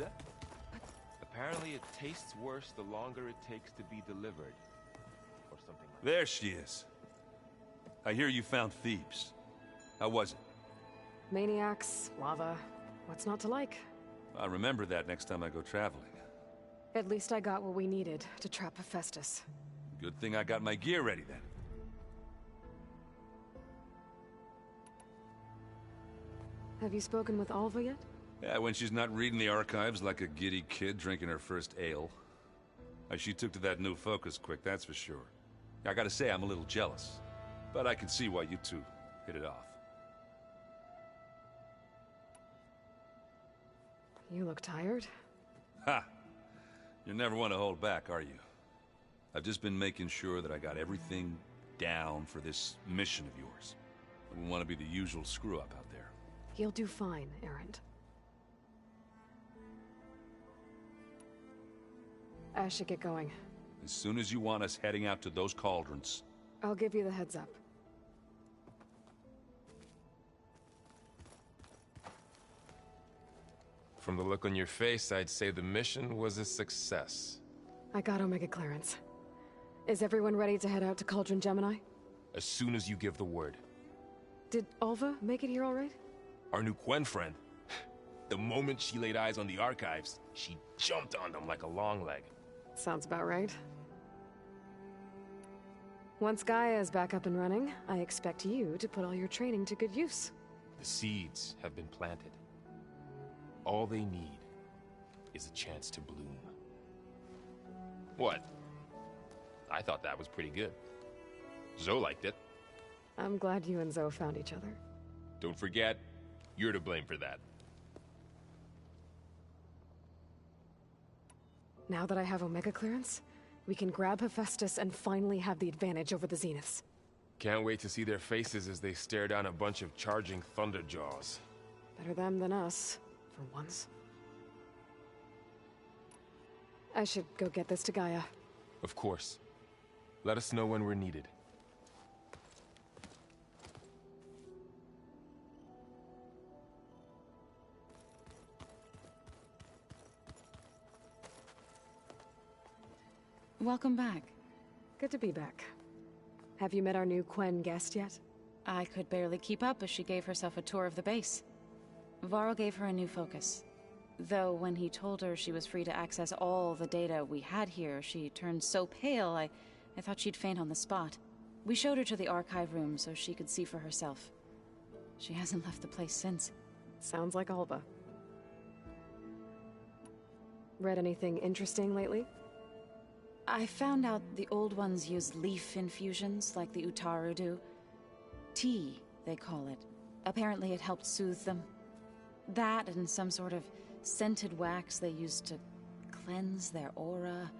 say? Apparently it tastes worse the longer it takes to be delivered. Or something like that. There she is. I hear you found Thebes. How was it? Maniacs, lava. What's not to like? I'll remember that next time I go traveling. At least I got what we needed to trap Hephaestus. Good thing I got my gear ready then. Have you spoken with Alva yet? Yeah, when she's not reading the archives like a giddy kid drinking her first ale. She took to that new focus quick, that's for sure. I gotta say, I'm a little jealous. But I can see why you two hit it off. You look tired. Ha! You never want to hold back, are you? I've just been making sure that I got everything down for this mission of yours. I wouldn't want to be the usual screw-up out there. You'll do fine, Erend. I should get going. As soon as you want us heading out to those cauldrons. I'll give you the heads up. From the look on your face, I'd say the mission was a success. I got Omega clearance. Is everyone ready to head out to Cauldron Gemini? As soon as you give the word. Did Alva make it here all right? Our new Quen friend. The moment she laid eyes on the archives, she jumped on them like a long leg. Sounds about right. Once Gaia is back up and running, I expect you to put all your training to good use. The seeds have been planted. All they need is a chance to bloom. What? I thought that was pretty good. Zoe liked it. I'm glad you and Zoe found each other. Don't forget, you're to blame for that. Now that I have Omega clearance, we can grab Hephaestus and finally have the advantage over the Zeniths. Can't wait to see their faces as they stare down a bunch of charging Thunderjaws. Better them than us, for once. I should go get this to Gaia. Of course. Let us know when we're needed. Welcome back. Good to be back. Have you met our new Quen guest yet? I could barely keep up as she gave herself a tour of the base. Varl gave her a new focus. Though when he told her she was free to access all the data we had here, she turned so pale I thought she'd faint on the spot. We showed her to the archive room so she could see for herself. She hasn't left the place since. Sounds like Alba. Read anything interesting lately? I found out the old ones use leaf infusions like the Utaru do. Tea, they call it. Apparently it helped soothe them. That and some sort of scented wax they used to cleanse their aura.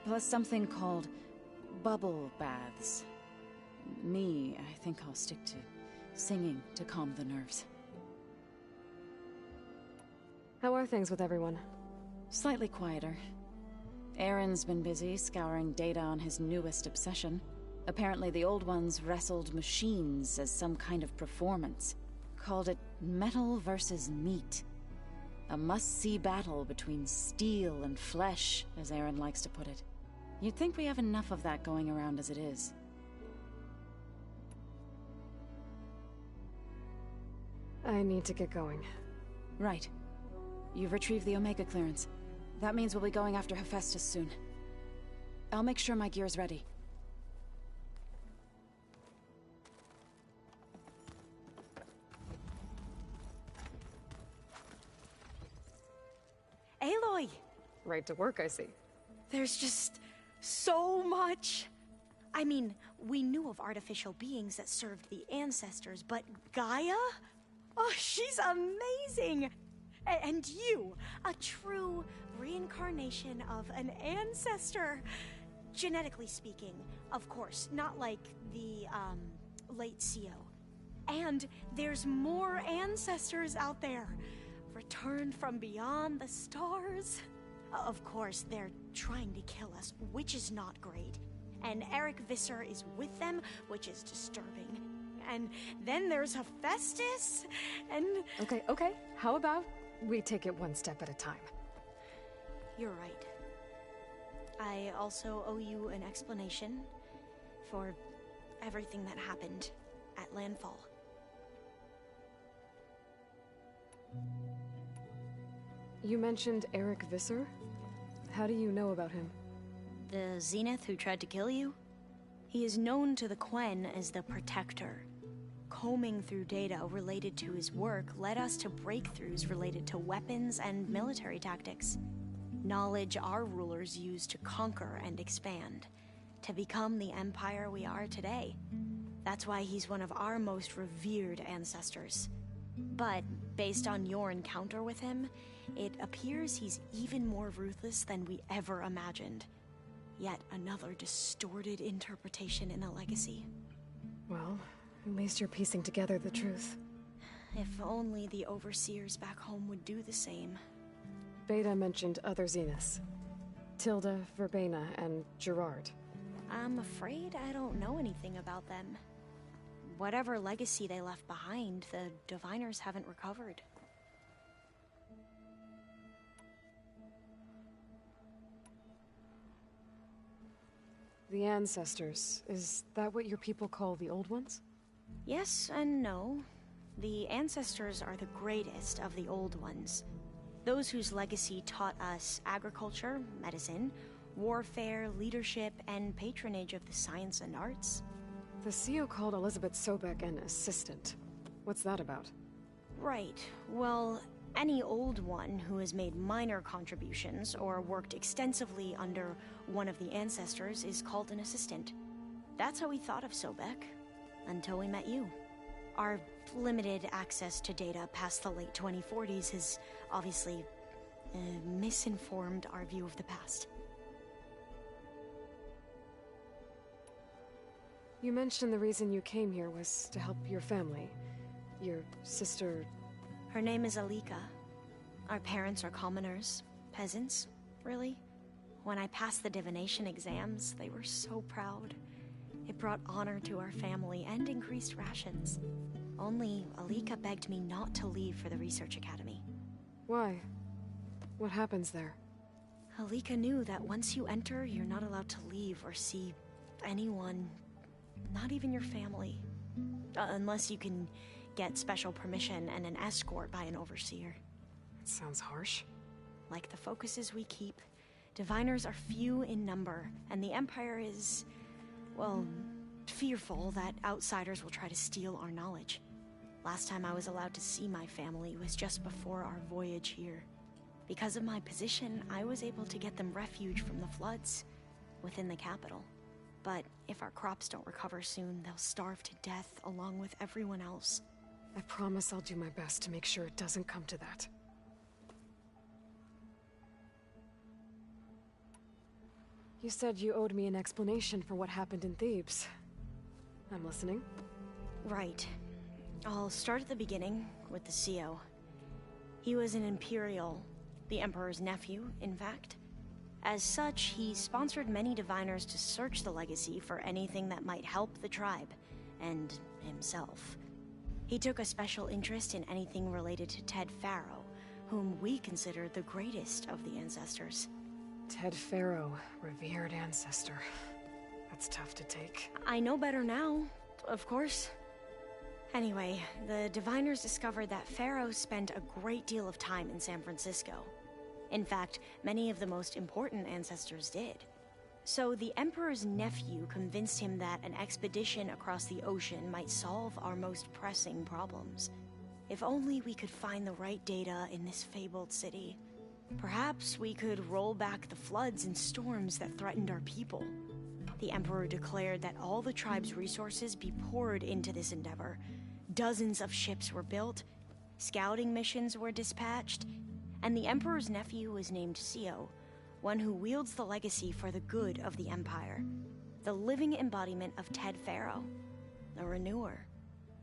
Plus something called bubble baths. Me, I think I'll stick to singing to calm the nerves. How are things with everyone? Slightly quieter. Aaron's been busy scouring data on his newest obsession. Apparently the old ones wrestled machines as some kind of performance. Called it metal versus meat. A must-see battle between steel and flesh, as Aaron likes to put it. You'd think we have enough of that going around as it is. I need to get going. Right. You've retrieved the Omega clearance. That means we'll be going after Hephaestus soon. I'll make sure my gear's ready. Aloy! Right to work, I see. There's just so much. I mean, we knew of artificial beings that served the ancestors, but Gaia? Oh, she's amazing! And you, a true reincarnation of an ancestor. Genetically speaking, of course, not like the, late CO. And there's more ancestors out there, returned from beyond the stars. Of course, they're trying to kill us, which is not great. And Eric Visser is with them, which is disturbing. And then there's Hephaestus, and... Okay, how about We take it one step at a time. You're right. I also owe you an explanation for everything that happened at Landfall. You mentioned Eric Visser? How do you know about him? The Zenith who tried to kill you? He is known to the Quen as the Protector. Combing through data related to his work led us to breakthroughs related to weapons and military tactics. Knowledge our rulers used to conquer and expand, to become the empire we are today. That's why he's one of our most revered ancestors. But based on your encounter with him, it appears he's even more ruthless than we ever imagined. Yet another distorted interpretation in a legacy. Well, at least you're piecing together the truth. If only the overseers back home would do the same. Beta mentioned other Zeniths. Tilda, Verbena, and Gerard. I'm afraid I don't know anything about them. Whatever legacy they left behind, the Diviners haven't recovered. The Ancestors, is that what your people call the Old Ones? Yes and no. The Ancestors are the greatest of the Old Ones. Those whose legacy taught us agriculture, medicine, warfare, leadership, and patronage of the science and arts. The CEO called Elizabeth Sobek an assistant. What's that about? Right. Well, any Old One who has made minor contributions or worked extensively under one of the Ancestors is called an assistant. That's how we thought of Sobek, until we met you. Our limited access to data past the late 2040s has obviously misinformed our view of the past. You mentioned the reason you came here was to help your family. Your sister... Her name is Alika. Our parents are commoners. Peasants, really. When I passed the divination exams, they were so proud. It brought honor to our family and increased rations. Only Alika begged me not to leave for the research academy. Why? What happens there? Alika knew that once you enter, you're not allowed to leave or see anyone, not even your family. Unless you can get special permission and an escort by an overseer. That sounds harsh. Like the focuses we keep, Diviners are few in number, and the Empire is, well, fearful that outsiders will try to steal our knowledge. Last time I was allowed to see my family was just before our voyage here. Because of my position, I was able to get them refuge from the floods within the capital. But if our crops don't recover soon, they'll starve to death along with everyone else. I promise I'll do my best to make sure it doesn't come to that. You said you owed me an explanation for what happened in Thebes. I'm listening. Right. I'll start at the beginning with the CEO. He was an Imperial, the Emperor's nephew, in fact. As such, he sponsored many Diviners to search the Legacy for anything that might help the tribe, and himself. He took a special interest in anything related to Ted Faro, whom we consider the greatest of the Ancestors. Ted Faro, revered ancestor. That's tough to take. I know better now, of course. Anyway, the Diviners discovered that Faro spent a great deal of time in San Francisco. In fact, many of the most important ancestors did. So the Emperor's nephew convinced him that an expedition across the ocean might solve our most pressing problems. If only we could find the right data in this fabled city. Perhaps we could roll back the floods and storms that threatened our people. The Emperor declared that all the tribe's resources be poured into this endeavor. Dozens of ships were built, scouting missions were dispatched, and the Emperor's nephew was named CEO, one who wields the legacy for the good of the Empire. The living embodiment of Ted Faro, the Renewer.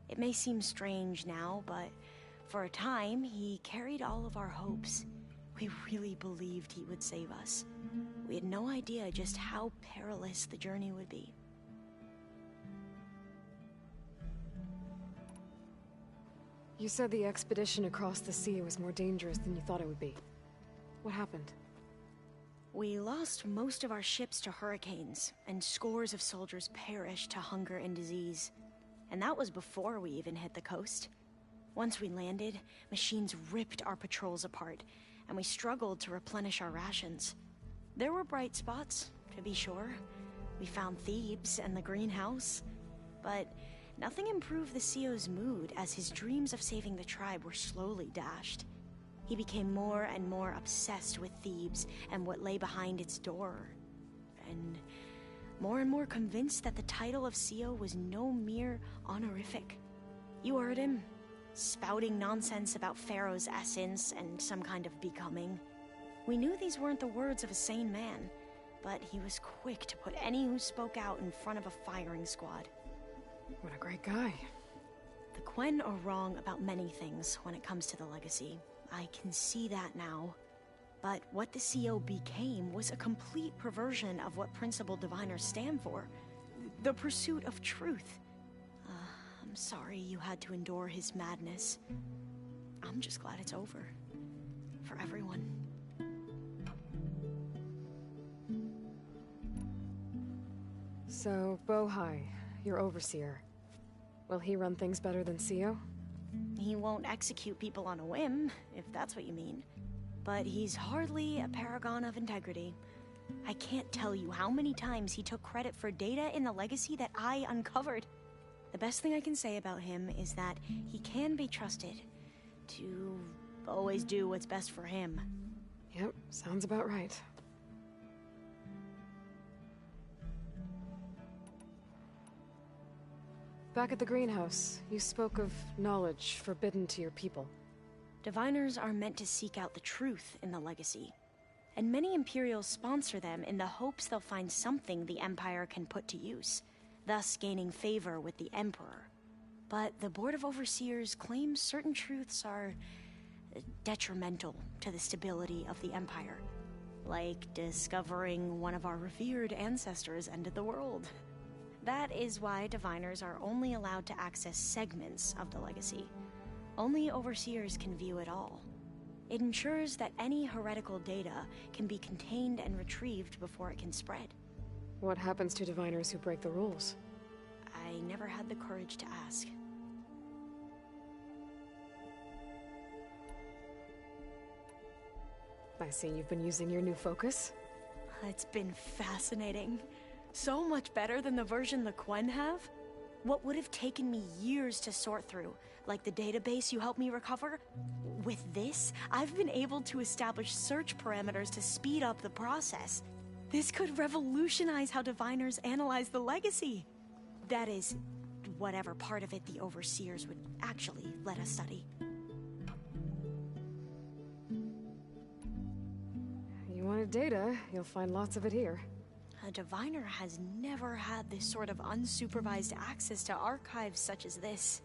It may seem strange now, but for a time, he carried all of our hopes. We really believed he would save us. We had no idea just how perilous the journey would be. You said the expedition across the sea was more dangerous than you thought it would be. What happened? We lost most of our ships to hurricanes, and scores of soldiers perished to hunger and disease. And that was before we even hit the coast. Once we landed, machines ripped our patrols apart, and we struggled to replenish our rations. There were bright spots, to be sure. We found Thebes and the greenhouse, but nothing improved the CEO's mood as his dreams of saving the tribe were slowly dashed. He became more and more obsessed with Thebes and what lay behind its door, and more convinced that the title of CEO was no mere honorific. You heard him, spouting nonsense about Pharaoh's essence and some kind of becoming. We knew these weren't the words of a sane man, but he was quick to put any who spoke out in front of a firing squad. What a great guy. The Quen are wrong about many things when it comes to the legacy. I can see that now. But what the CO became was a complete perversion of what principled diviners stand for. The pursuit of truth. I'm sorry you had to endure his madness. I'm just glad it's over. For everyone. So, Bohai, your overseer. Will he run things better than CEO? He won't execute people on a whim, if that's what you mean. But he's hardly a paragon of integrity. I can't tell you how many times he took credit for data in the legacy that I uncovered. The best thing I can say about him is that he can be trusted to always do what's best for him. Yep, sounds about right. Back at the greenhouse, you spoke of knowledge forbidden to your people. Diviners are meant to seek out the truth in the legacy, and many Imperials sponsor them in the hopes they'll find something the Empire can put to use, thus gaining favor with the Emperor. But the Board of Overseers claims certain truths are detrimental to the stability of the Empire, like discovering one of our revered ancestors ended the world. That is why Diviners are only allowed to access segments of the legacy. Only Overseers can view it all. It ensures that any heretical data can be contained and retrieved before it can spread. What happens to Diviners who break the rules? I never had the courage to ask. I see you've been using your new focus. It's been fascinating. So much better than the version the Quen have. What would have taken me years to sort through, like the database you helped me recover? With this, I've been able to establish search parameters to speed up the process. This could revolutionize how Diviners analyze the legacy. That is, whatever part of it the Overseers would actually let us study. You wanted data, you'll find lots of it here. A Diviner has never had this sort of unsupervised access to archives such as this.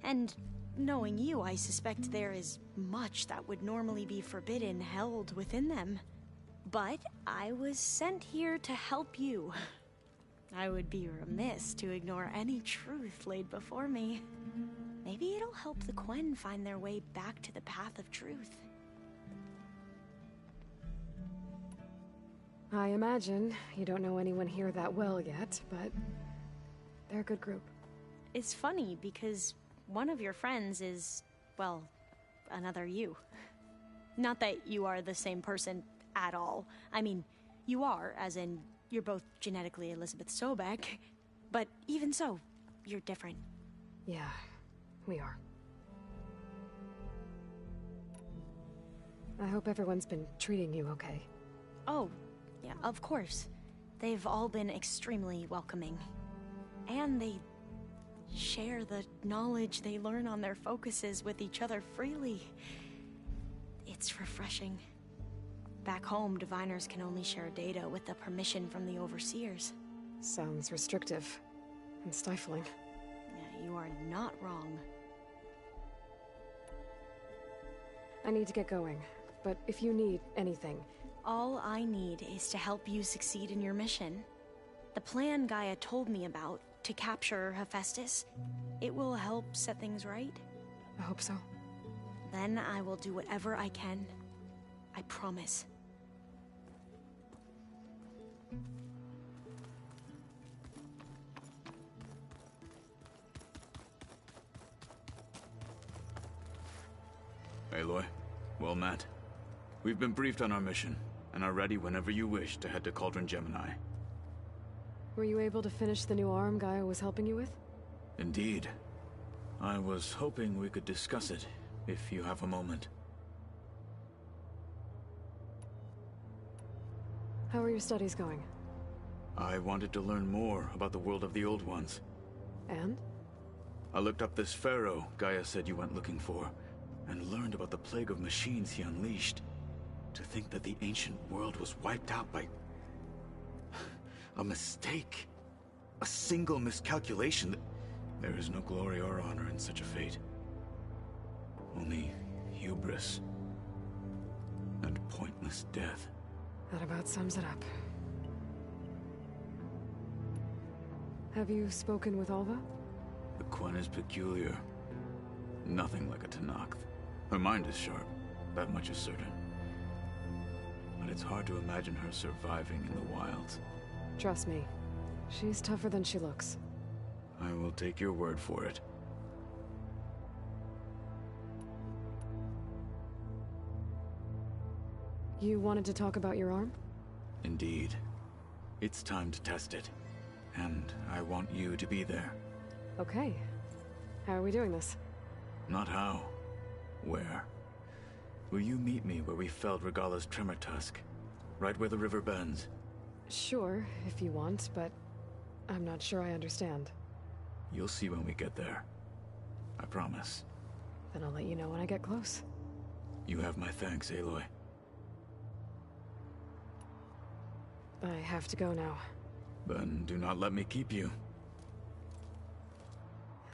And knowing you, I suspect there is much that would normally be forbidden held within them. But I was sent here to help you. I would be remiss to ignore any truth laid before me. Maybe it'll help the Quen find their way back to the path of truth. I imagine you don't know anyone here that well yet, but they're a good group. It's funny because one of your friends is, well, another you. Not that you are the same person at all. I mean, you are, as in, you're both genetically Elizabeth Sobek, but even so, you're different. Yeah, we are. I hope everyone's been treating you okay. Oh, yeah, of course. They've all been extremely welcoming. And they share the knowledge they learn on their focuses with each other freely. It's refreshing. Back home, Diviners can only share data with the permission from the Overseers. Sounds restrictive and stifling. Yeah, you are not wrong. I need to get going, but if you need anything... All I need is to help you succeed in your mission. The plan Gaia told me about, to capture Hephaestus, it will help set things right. I hope so. Then I will do whatever I can. I promise. Aloy, well met. We've been briefed on our mission, and are ready whenever you wish to head to Cauldron Gemini. Were you able to finish the new arm Gaia was helping you with? Indeed. I was hoping we could discuss it, if you have a moment. How are your studies going? I wanted to learn more about the world of the Old Ones. And? I looked up this pharaoh Gaia said you went looking for, and learned about the plague of machines he unleashed. To think that the ancient world was wiped out by... a mistake. A single miscalculation. There is no glory or honor in such a fate. Only hubris. And pointless death. That about sums it up. Have you spoken with Alva? The Quen is peculiar. Nothing like a Tenakth. Her mind is sharp, that much is certain. But it's hard to imagine her surviving in the wilds. Trust me, she's tougher than she looks. I will take your word for it. You wanted to talk about your arm? Indeed. It's time to test it. And I want you to be there. Okay. How are we doing this? Not how. Where? Will you meet me where we felled Regalla's Tremor Tusk? Right where the river bends? Sure, if you want, but I'm not sure I understand. You'll see when we get there. I promise. Then I'll let you know when I get close. You have my thanks, Aloy. I have to go now. Then do not let me keep you.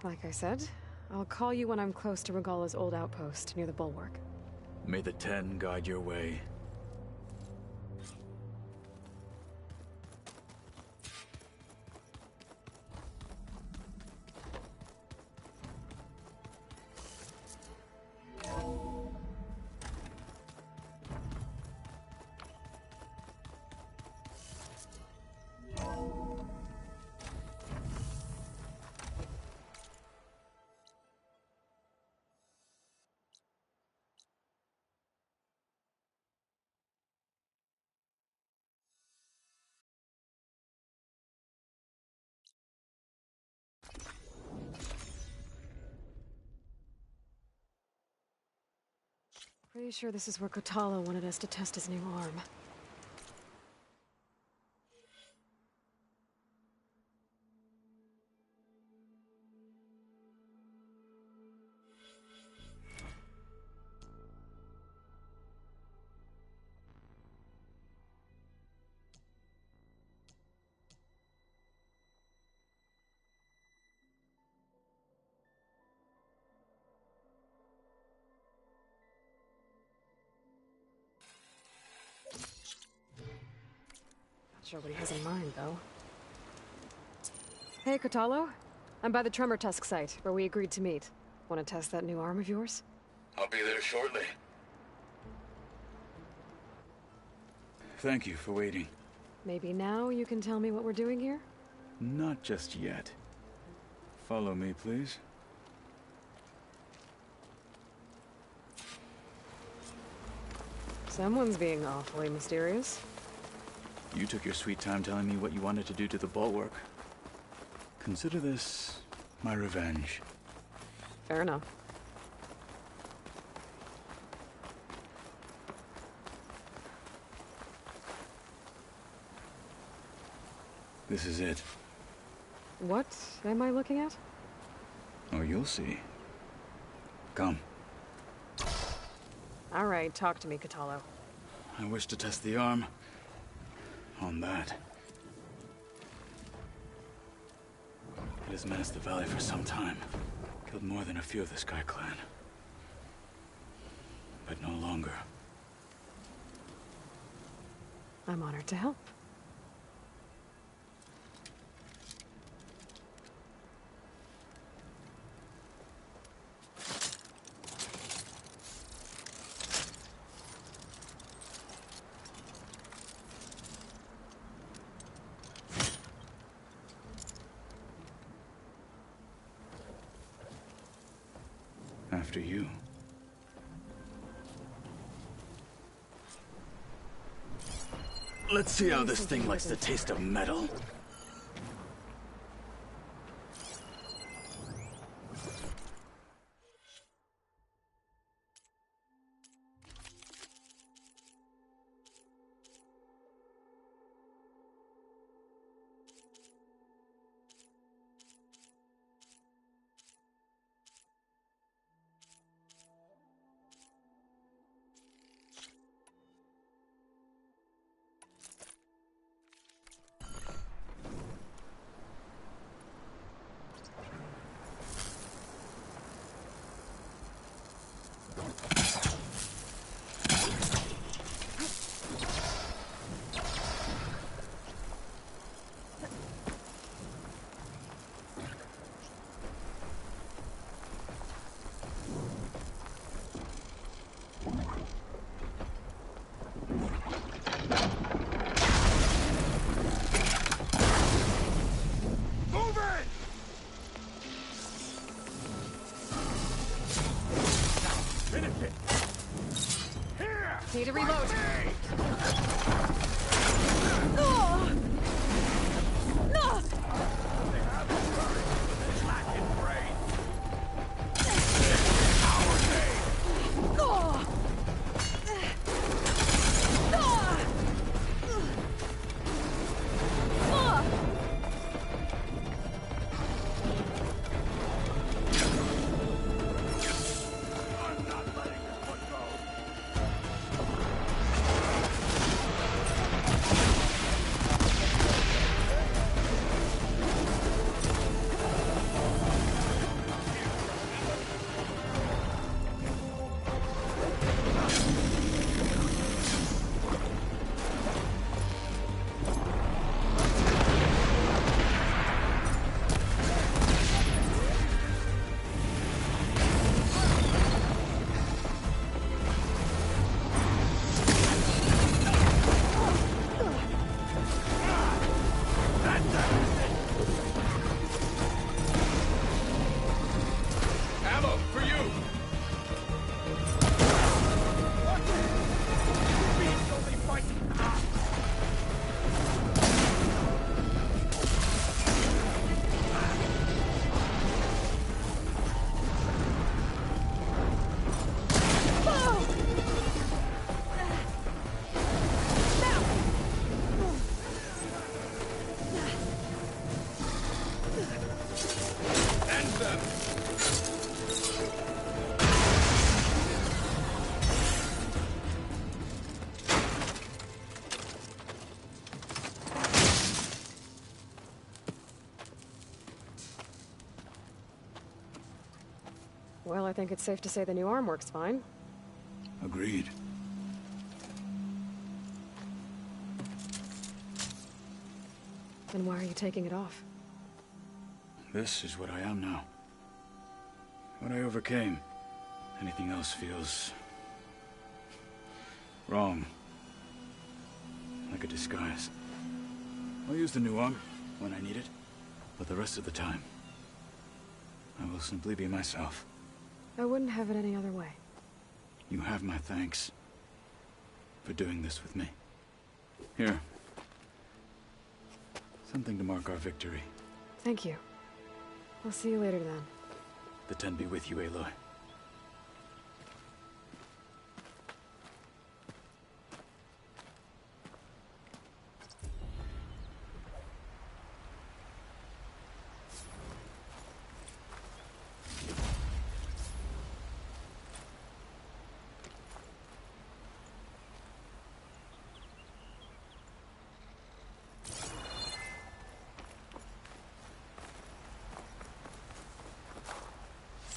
Like I said, I'll call you when I'm close to Regalla's old outpost near the bulwark. May the Ten guide your way. Pretty sure this is where Kotallo wanted us to test his new arm. Sure what he has in mind, though. Hey, Kotallo. I'm by the Tremor Tusk site, where we agreed to meet. Want to test that new arm of yours? I'll be there shortly. Thank you for waiting. Maybe now you can tell me what we're doing here? Not just yet. Follow me, please. Someone's being awfully mysterious. You took your sweet time telling me what you wanted to do to the bulwark. Consider this my revenge. Fair enough. This is it. What am I looking at? Oh, you'll see. Come. All right, talk to me, Kotallo. I wish to test the arm on that. It has menaced the valley for some time. Killed more than a few of the Sky Clan. But no longer. I'm honored to help. After you. Let's see how this thing likes the taste of metal. Need to reload. Well, I think it's safe to say the new arm works fine. Agreed. Then why are you taking it off? This is what I am now. What I overcame. Anything else feels... wrong. Like a disguise. I'll use the new arm when I need it, but the rest of the time, I will simply be myself. I wouldn't have it any other way. You have my thanks for doing this with me. Here. Something to mark our victory. Thank you. I'll see you later then. The Ten be with you, Aloy.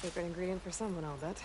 Secret ingredient for someone, I'll bet.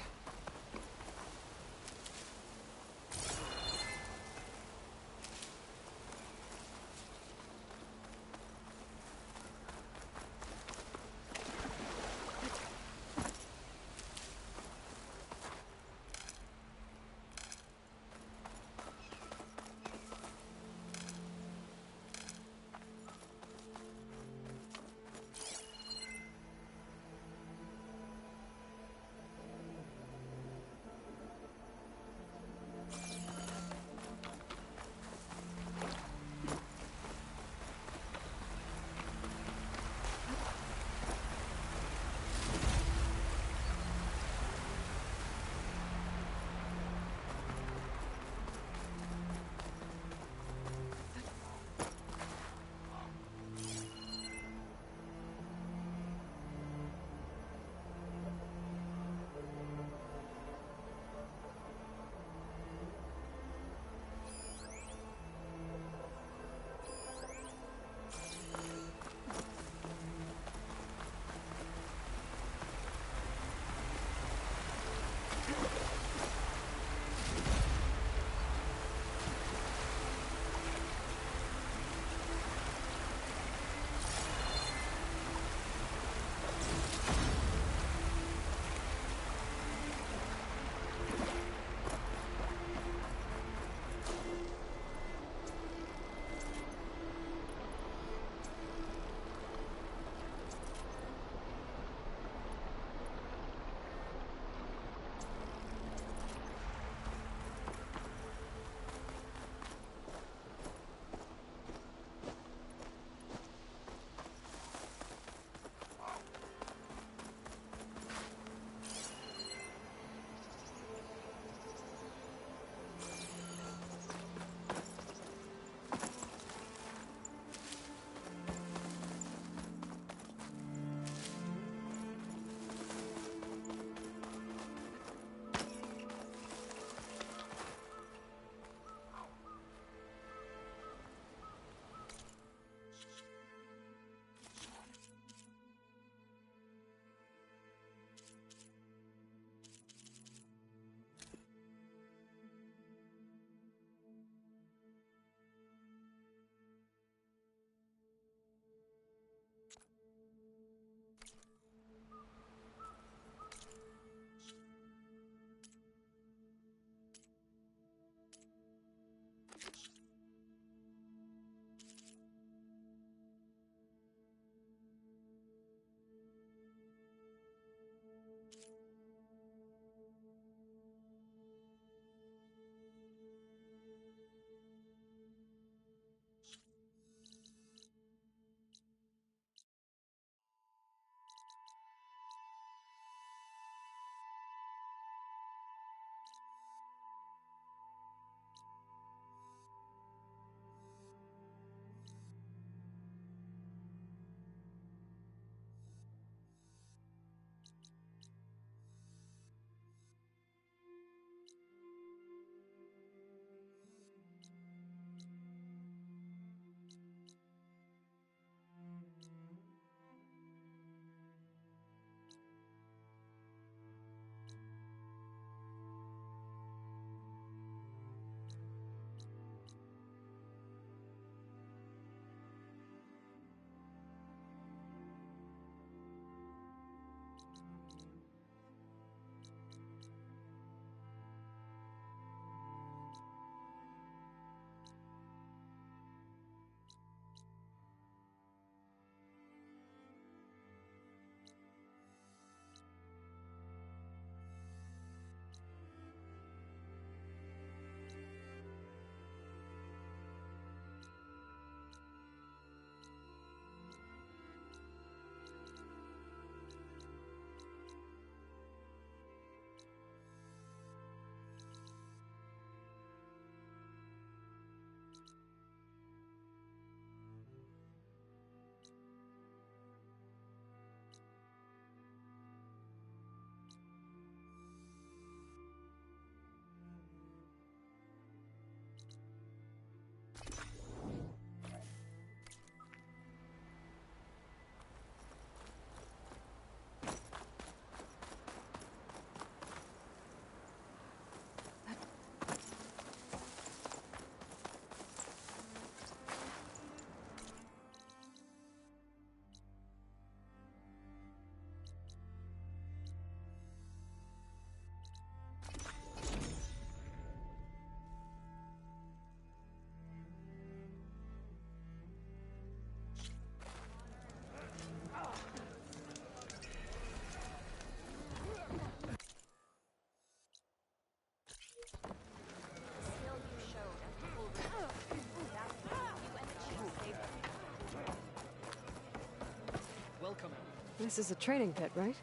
This is a training pit, right?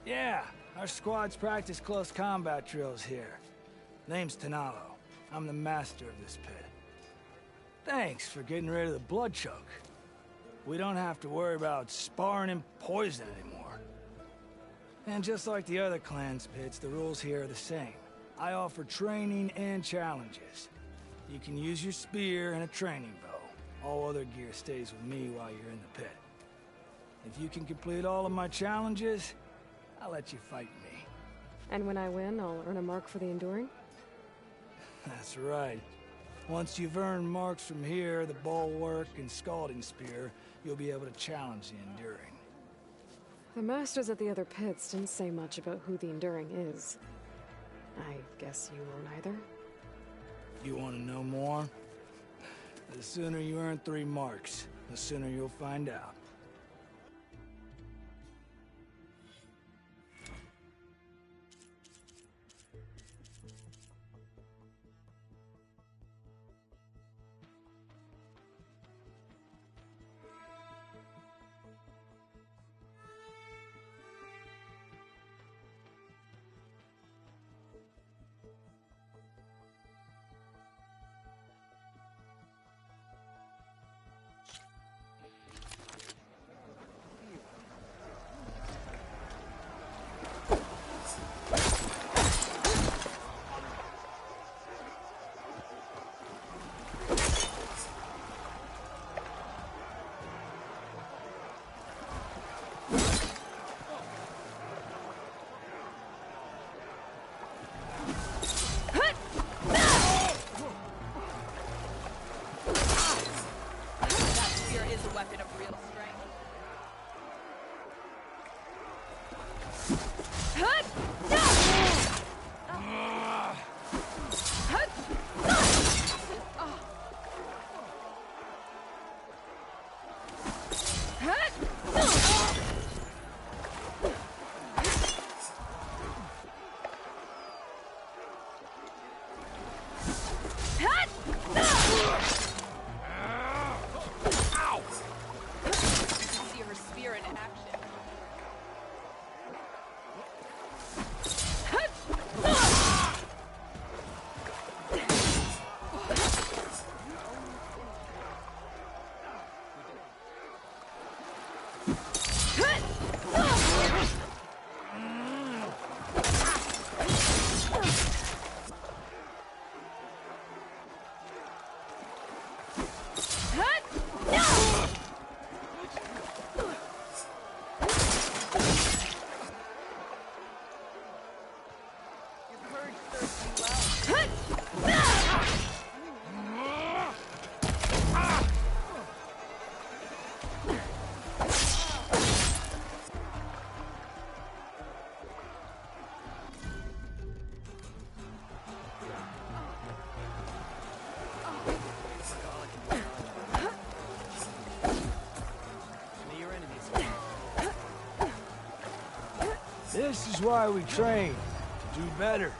Yeah, our squads practice close combat drills here. Name's Tanalo. I'm the master of this pit. Thanks for getting rid of the blood choke. We don't have to worry about sparring and poison anymore. And just like the other clan's pits, the rules here are the same. I offer training and challenges. You can use your spear and a training bow. All other gear stays with me while you're in the pit. If you can complete all of my challenges, I'll let you fight me. And when I win, I'll earn a mark for the Enduring? That's right. Once you've earned marks from here, the bulwark and scalding spear, you'll be able to challenge the Enduring. The masters at the other pits didn't say much about who the Enduring is. I guess you won't either? You want to know more? The sooner you earn 3 marks, the sooner you'll find out. This is why we train, to do better.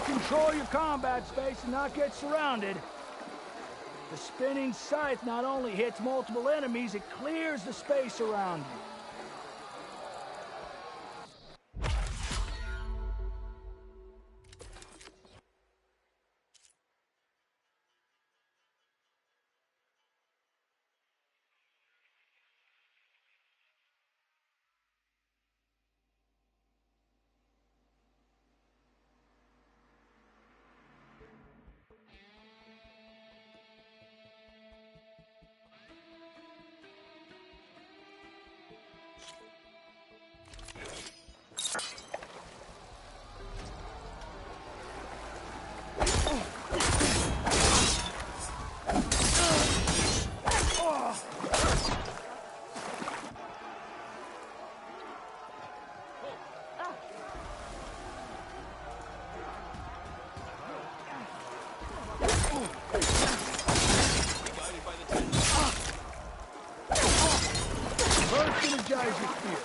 Control your combat space and not get surrounded. The spinning scythe not only hits multiple enemies, it clears the space around you. energize your fear.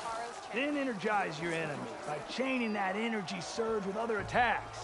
Then energize your enemy by chaining that energy surge with other attacks.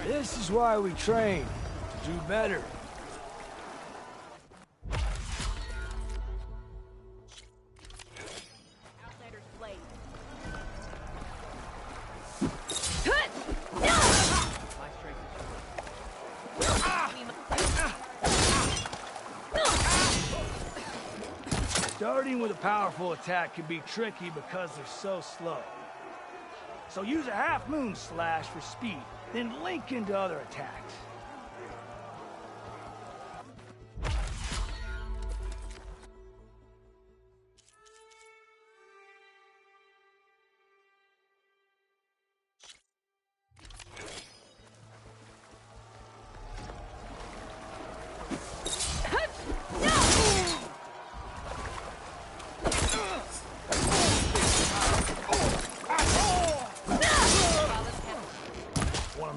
This is why we train, to do better. Outlander's blade. Starting with a powerful attack can be tricky because they're so slow. So use a half-moon slash for speed, then link into other attacks.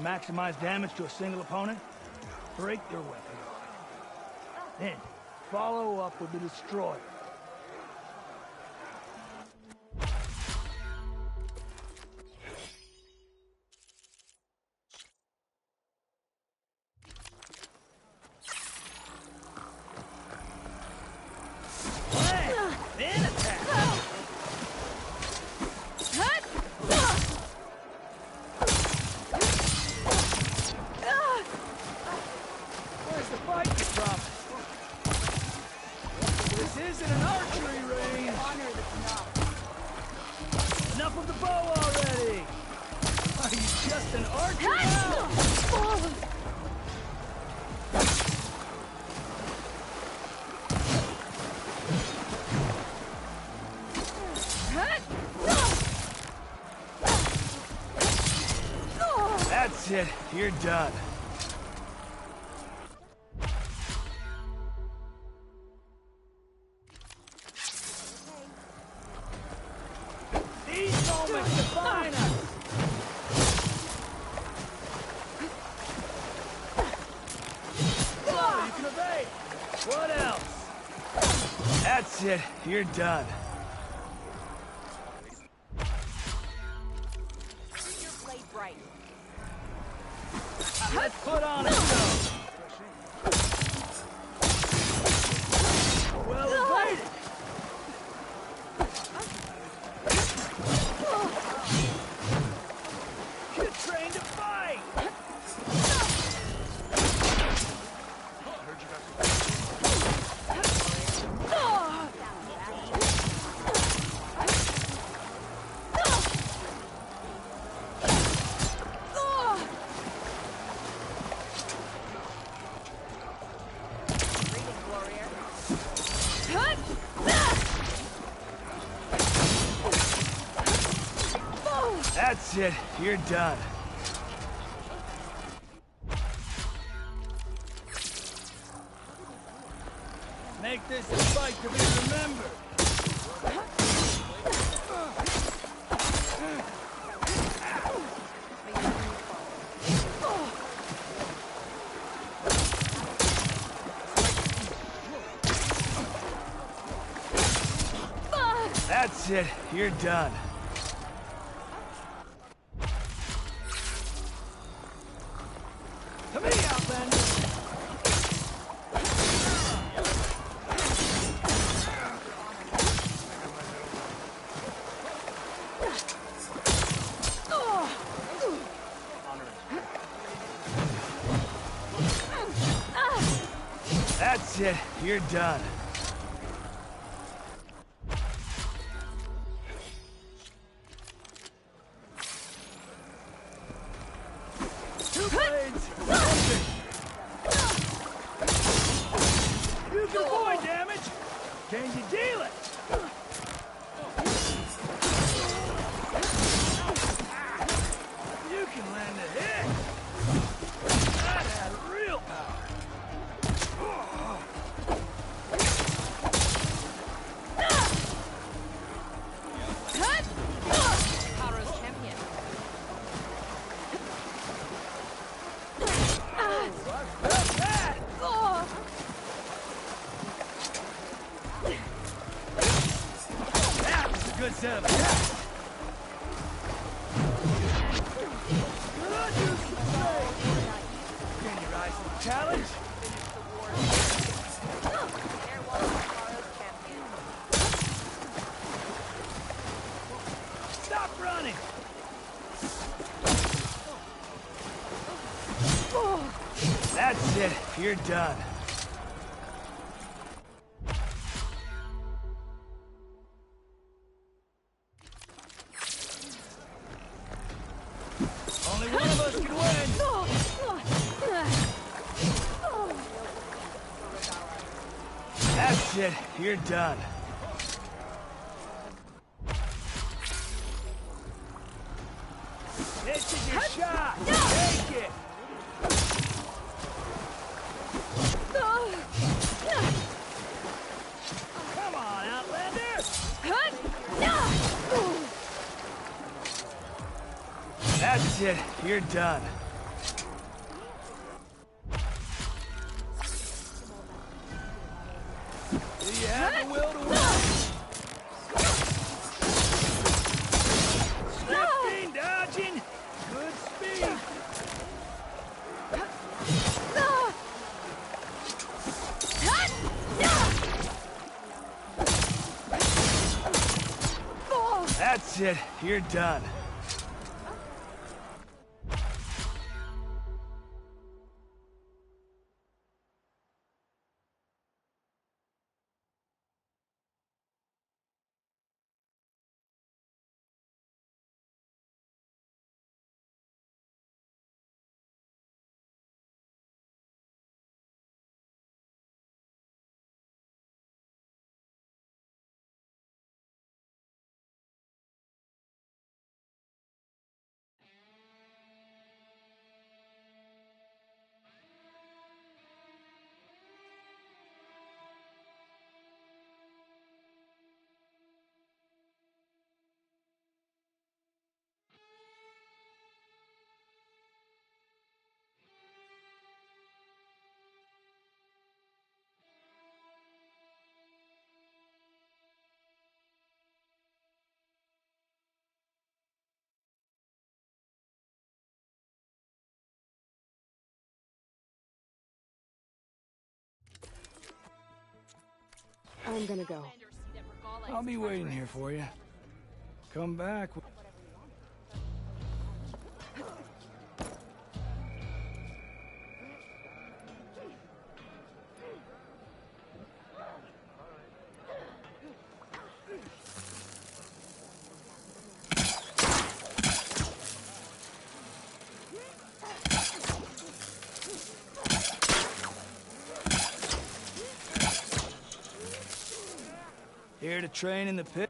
Maximize damage to a single opponent, break their weapon line. Then, follow up with the Destroyer. Then attack! This isn't an archery range! Enough of the bow already! Are you just an archer now? That's it. You're done. These moments define us! Oh, you can evade! What else? That's it. You're done. Your blade bright. Let's put on a show. Well evaded! You're trained to fight! That's it. You're done. Make this a fight to be remembered. That's it. You're done. Come here, Outlander. That's it. You're done. Two blades. Open. You can avoid damage. Can you deal it? You can land a hit. That had real power. Good set of attacks. Can you rise to the challenge? Stop running! That's it. You're done. Only one of us can win! That's it. You're done. This is your shot! Take it! Come on, Outlander! That's it. You're done. Do you have the will to win? Slipping, dodging, good speed. That's it. You're done. I'm gonna go. I'll be waiting here for you. Come back. Here to train in the pit?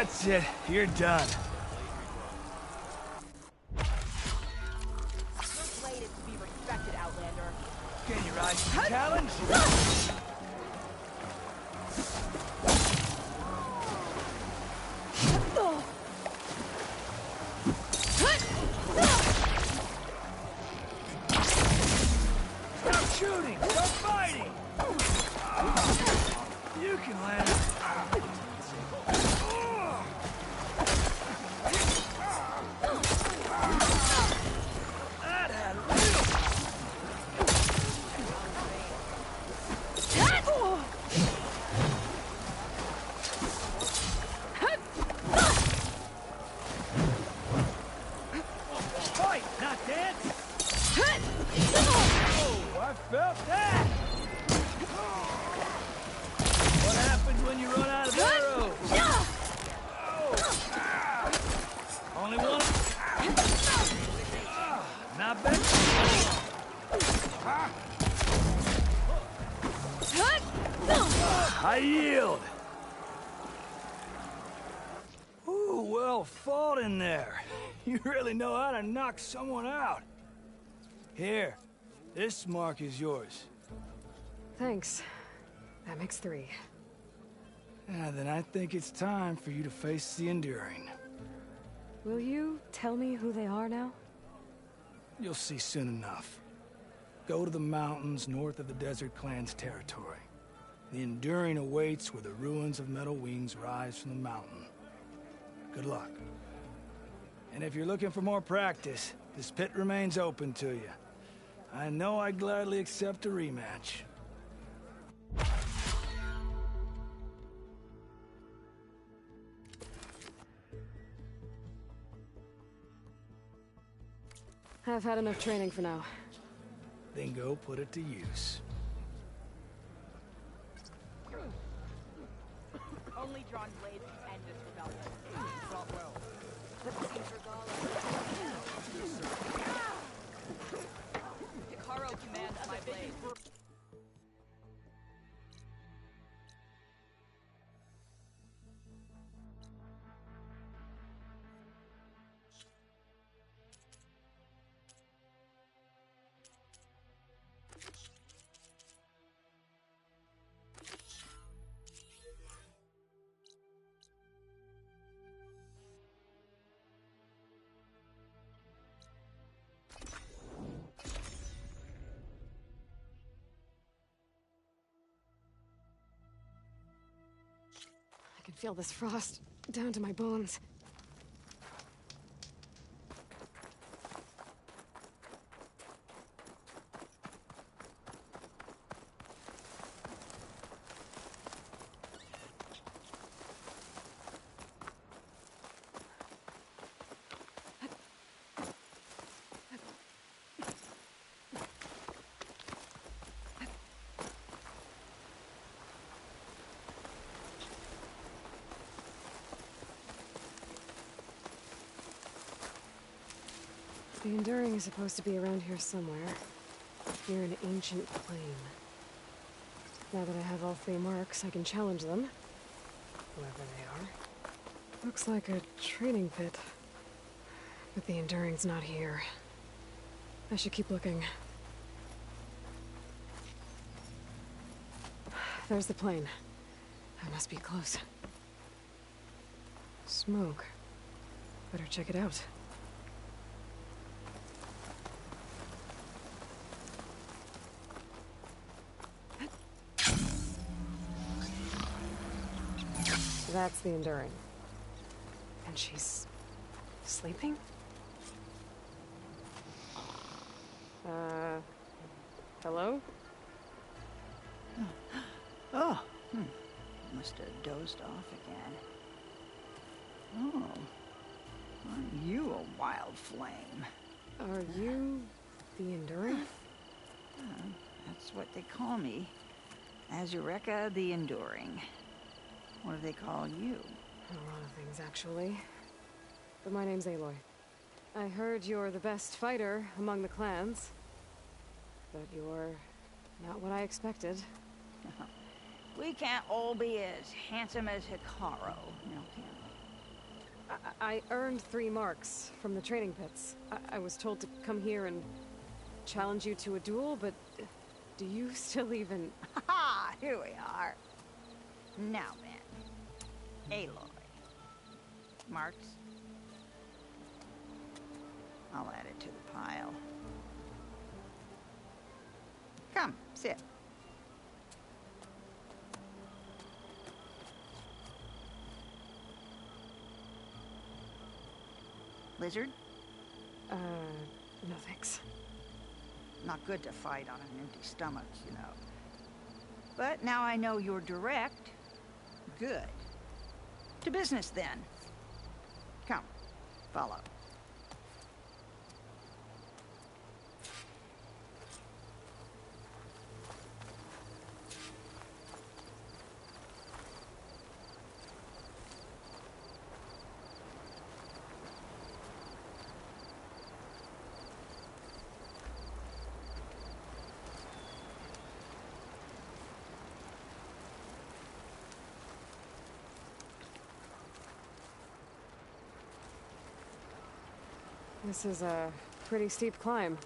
That's it. You're done. Slated to be respected, Outlander. Can you rise to the challenge? Stop shooting! Stop fighting! You can land. That had real. Fight, not dance. Oh, I felt that. What happens when you run out of arrows? Oh, only one. Not bad. I yield. Ooh, well fought in there. You really know how to knock someone out. Here, this mark is yours. Thanks. That makes 3. Then I think it's time for you to face the Enduring. Will you tell me who they are now? You'll see soon enough. Go to the mountains north of the Desert Clan's territory. The Enduring awaits where the ruins of Metal Wings rise from the mountain. Good luck. And if you're looking for more practice, this pit remains open to you. I know I'd gladly accept a rematch. I've had enough training for now. Then go put it to use. Only drawn blades can end this rebellion. Fought well. Hikaru commands my blade. I can feel this frost down to my bones. The Enduring is supposed to be around here somewhere, near an ancient plain. Now that I have all 3 marks, I can challenge them, whoever they are. Looks like a training pit, but the Enduring's not here. I should keep looking. There's the plain. I must be close. Smoke. Better check it out. That's the Enduring. And she's sleeping? Hello? Oh, must have dozed off again. Oh, aren't you a wild flame? Are you the Enduring? That's what they call me. Azureka the Enduring. What do they call you? A lot of things, actually. But my name's Aloy. I heard you're the best fighter among the clans. But you're not what I expected. We can't all be as handsome as Hikaru, now can I earned 3 marks from the training pits. I was told to come here and challenge you to a duel, but do you still even... Ha! Here we are. Now then, Aloy. Marks? I'll add it to the pile. Come, sit. Lizard? No thanks. Not good to fight on an empty stomach, you know. But now I know you're direct. Good. To business, then. Come, follow. This is a pretty steep climb.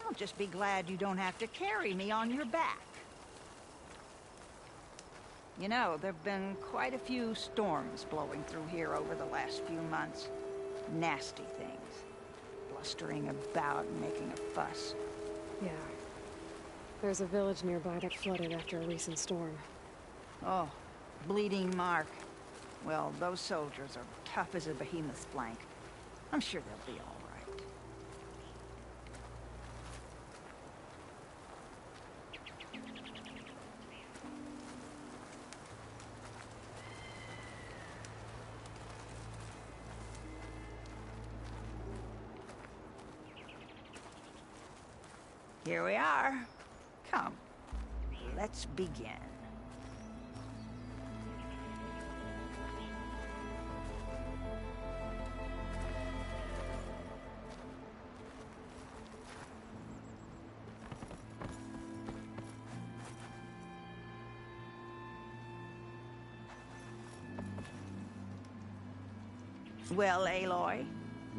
I'll just be glad you don't have to carry me on your back. You know, there've been quite a few storms blowing through here over the last few months. Nasty things. Blustering about and making a fuss. Yeah. There's a village nearby that flooded after a recent storm. Oh, Bleeding Mark. Well, those soldiers are tough as a behemoth's flank. I'm sure they'll be all right. Here we are. Come, let's begin. Well, Aloy,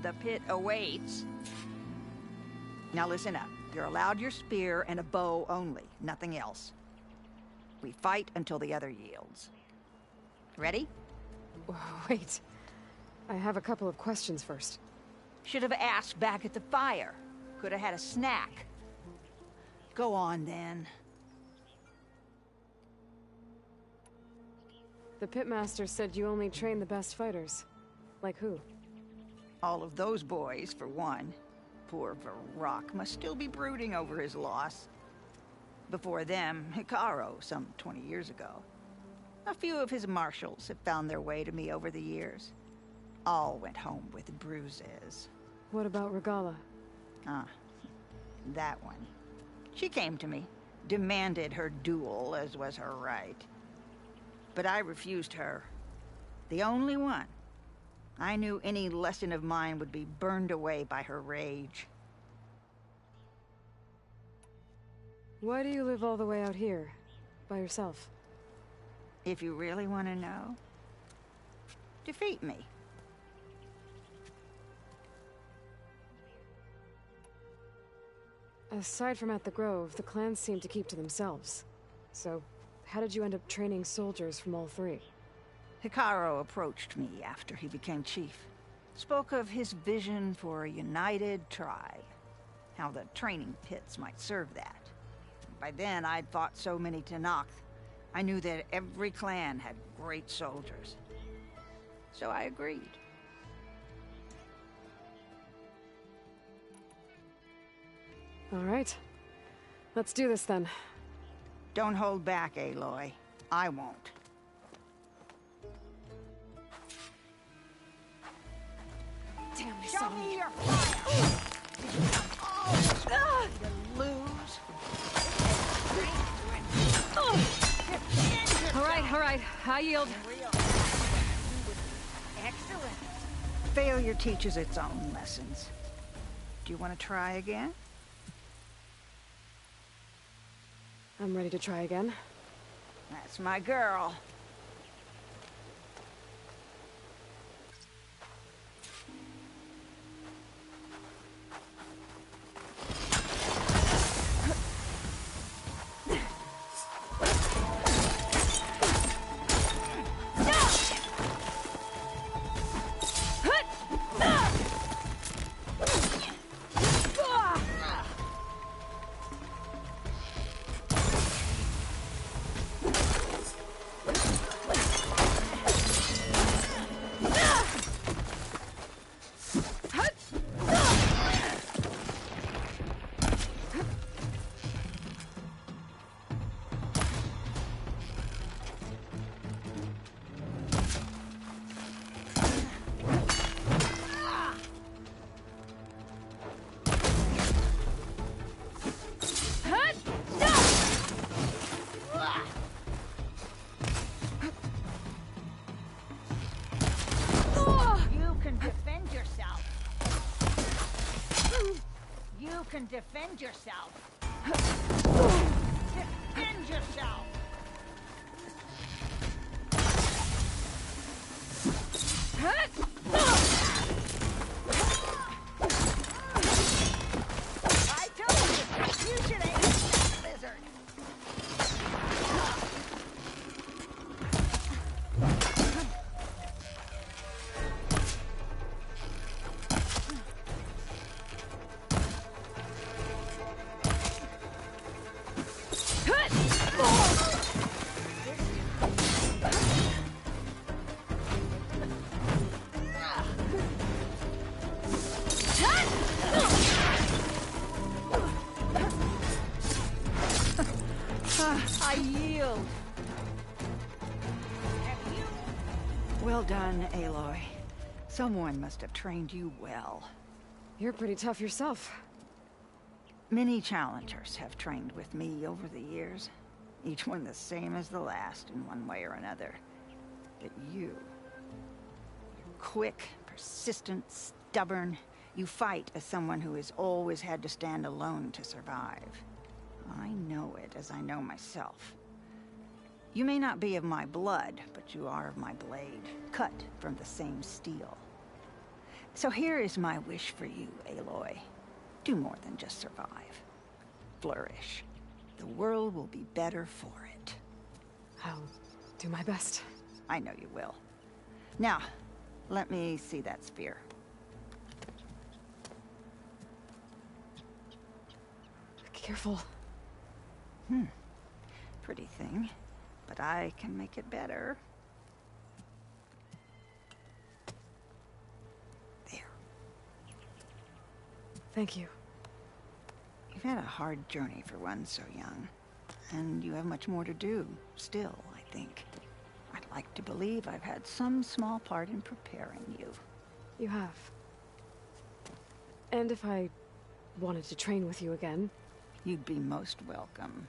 the pit awaits. Now listen up. You're allowed your spear and a bow only, nothing else. We fight until the other yields. Ready? Wait. I have a couple of questions first. Should have asked back at the fire. Could have had a snack. Go on, then. The pitmaster said you only train the best fighters. Like who? All of those boys, for one. Poor Varrock must still be brooding over his loss. Before them, Hikaru, some 20 years ago. A few of his marshals have found their way to me over the years. All went home with bruises. What about Regalla? Ah, that one. She came to me, demanded her duel, as was her right. But I refused her. The only one. I knew any lesson of mine would be burned away by her rage. Why do you live all the way out here? By yourself? If you really want to know, defeat me. Aside from at the Grove, the clans seem to keep to themselves. So, how did you end up training soldiers from all 3? Hikaru approached me after he became chief. Spoke of his vision for a united tribe. How the training pits might serve that. By then, I'd fought so many Tenakth. I knew that every clan had great soldiers. So I agreed. All right. Let's do this then. Don't hold back, Aloy. I won't. Damn, they Show saw me me. your fire! To lose. All right. I yield. Excellent. Failure teaches its own lessons. Do you want to try again? I'm ready to try again. That's my girl. can defend yourself. Defend yourself! I told you! You should aim that lizard! I yield. Well done, Aloy. Someone must have trained you well. You're pretty tough yourself. Many challengers have trained with me over the years. Each one the same as the last in one way or another. But you're quick, persistent, stubborn. You fight as someone who has always had to stand alone to survive. I know it as I know myself. You may not be of my blood, but you are of my blade, cut from the same steel. So here is my wish for you, Aloy. Do more than just survive. Flourish. The world will be better for it. I'll do my best. I know you will. Now, let me see that spear. Careful. Pretty thing, but I can make it better. There. Thank you. You've had a hard journey for one so young. And you have much more to do, still, I think. I'd like to believe I've had some small part in preparing you. You have. And if I wanted to train with you again... You'd be most welcome.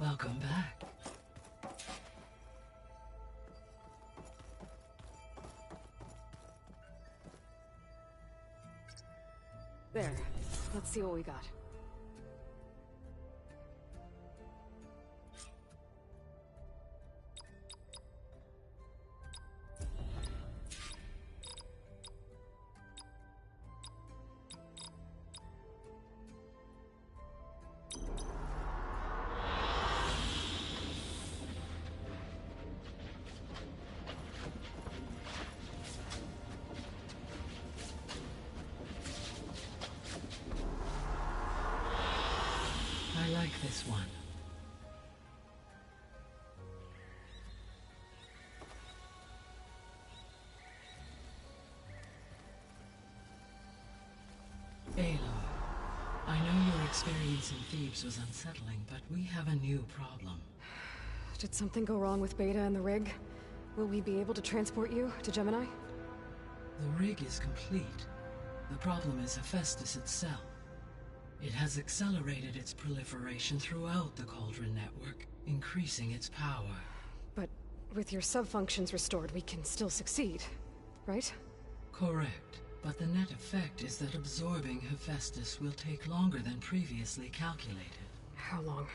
Welcome back. There. Let's see what we got. I like this one. Aloy, I know your experience in Thebes was unsettling, but we have a new problem. Did something go wrong with Beta and the rig? Will we be able to transport you to Gemini? The rig is complete. The problem is Hephaestus itself. It has accelerated its proliferation throughout the Cauldron network, increasing its power. But with your sub-functions restored, we can still succeed, right? Correct. But the net effect is that absorbing Hephaestus will take longer than previously calculated. How long?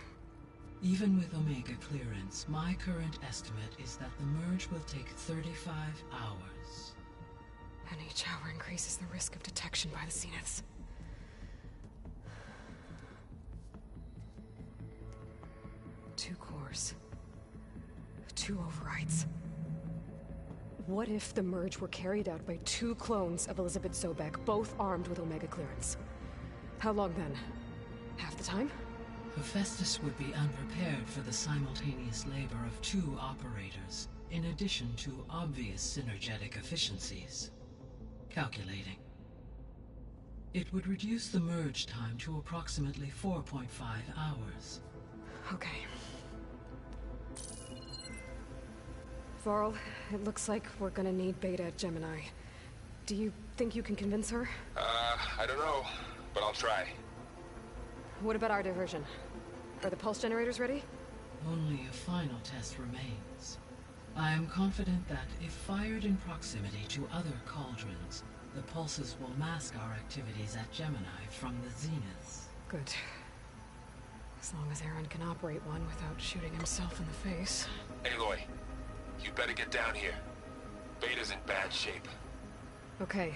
Even with Omega clearance, my current estimate is that the merge will take 35 hours. And each hour increases the risk of detection by the Zeniths. 2 cores. 2 overrides. What if the merge were carried out by 2 clones of Elizabeth Sobek, both armed with Omega clearance? How long then? Half the time? Hephaestus would be unprepared for the simultaneous labor of 2 operators, in addition to obvious synergetic efficiencies. Calculating. It would reduce the merge time to approximately 4.5 hours. Okay. Varl, it looks like we're gonna need Beta at Gemini. Do you think you can convince her? I don't know, but I'll try. What about our diversion? Are the pulse generators ready? Only a final test remains. I am confident that if fired in proximity to other cauldrons, the pulses will mask our activities at Gemini from the Zeniths. Good. As long as Aaron can operate one without shooting himself in the face. Aloy, you better get down here. Beta's in bad shape. Okay.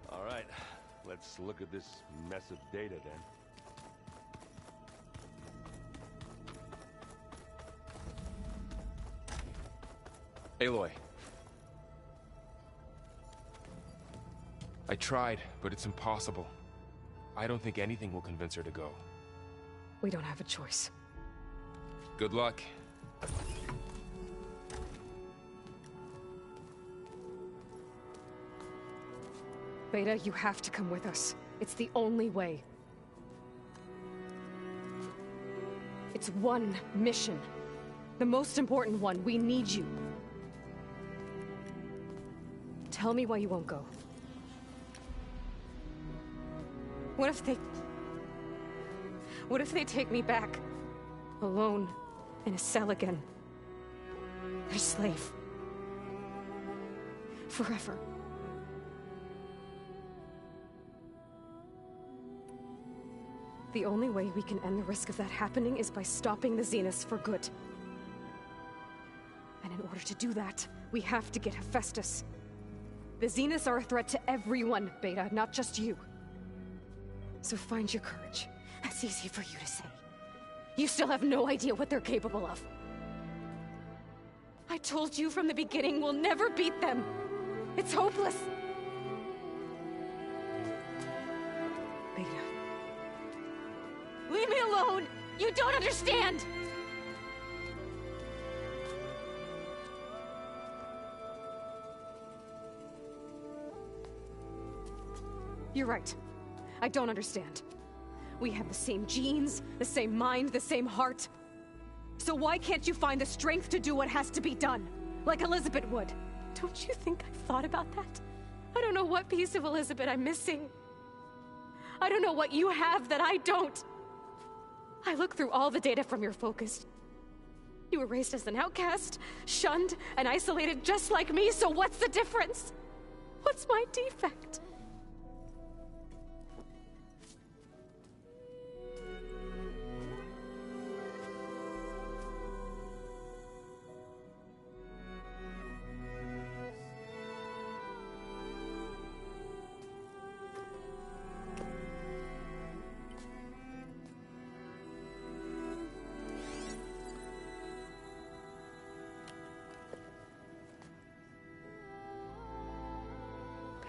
All right, let's look at this mess of data then. Aloy. I tried, but it's impossible. I don't think anything will convince her to go. We don't have a choice. Good luck. Beta, you have to come with us. It's the only way. It's one mission. The most important one. We need you. Tell me why you won't go. What if they take me back? Alone, in a cell again. A slave. Forever. The only way we can end the risk of that happening is by stopping the Zeniths for good. And in order to do that, we have to get Hephaestus. The Zeniths are a threat to everyone, Beta, not just you. So find your courage. That's easy for you to say. You still have no idea what they're capable of. I told you from the beginning we'll never beat them. It's hopeless. Beta. Leave me alone! You don't understand! You're right. I don't understand. We have the same genes, the same mind, the same heart. So why can't you find the strength to do what has to be done? Like Elizabeth would. Don't you think I've thought about that? I don't know what piece of Elizabeth I'm missing. I don't know what you have that I don't. I look through all the data from your focus. You were raised as an outcast, shunned, and isolated just like me, so what's the difference? What's my defect?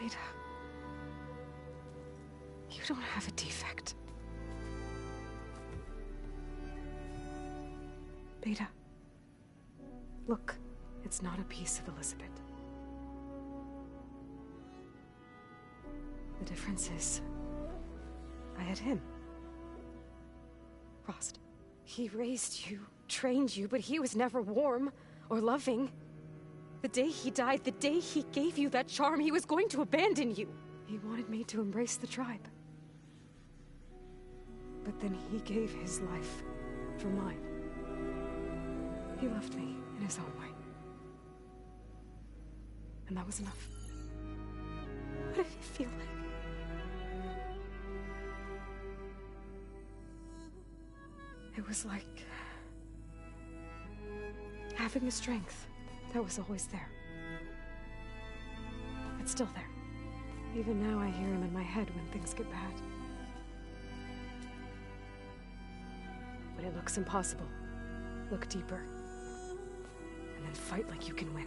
Beta, you don't have a defect. Beta, look, it's not a piece of Elizabeth. The difference is, I had him. Frost. He raised you, trained you, but he was never warm or loving. The day he died, the day he gave you that charm, he was going to abandon you. He wanted me to embrace the tribe. But then he gave his life for mine. He loved me in his own way. And that was enough. What did it feel like? It was like having the strength that was always there. It's still there. Even now I hear him in my head when things get bad. When it looks impossible, look deeper. And then fight like you can win.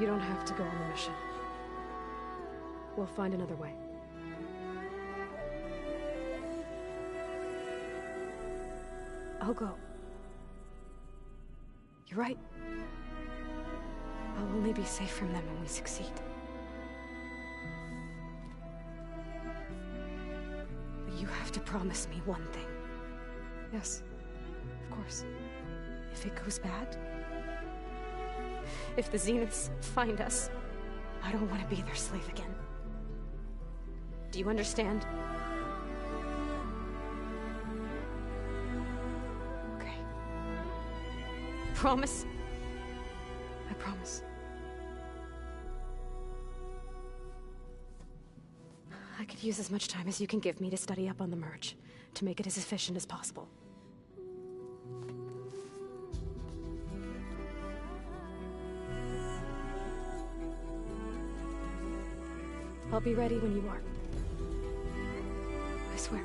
You don't have to go on the mission. We'll find another way. I'll go. You're right. I'll only be safe from them when we succeed. But you have to promise me one thing. Yes, of course. If it goes bad, if the Zeniths find us, I don't want to be their slave again. Do you understand? Okay. Promise? I promise. I could use as much time as you can give me to study up on the merge, to make it as efficient as possible. I'll be ready when you are. I swear.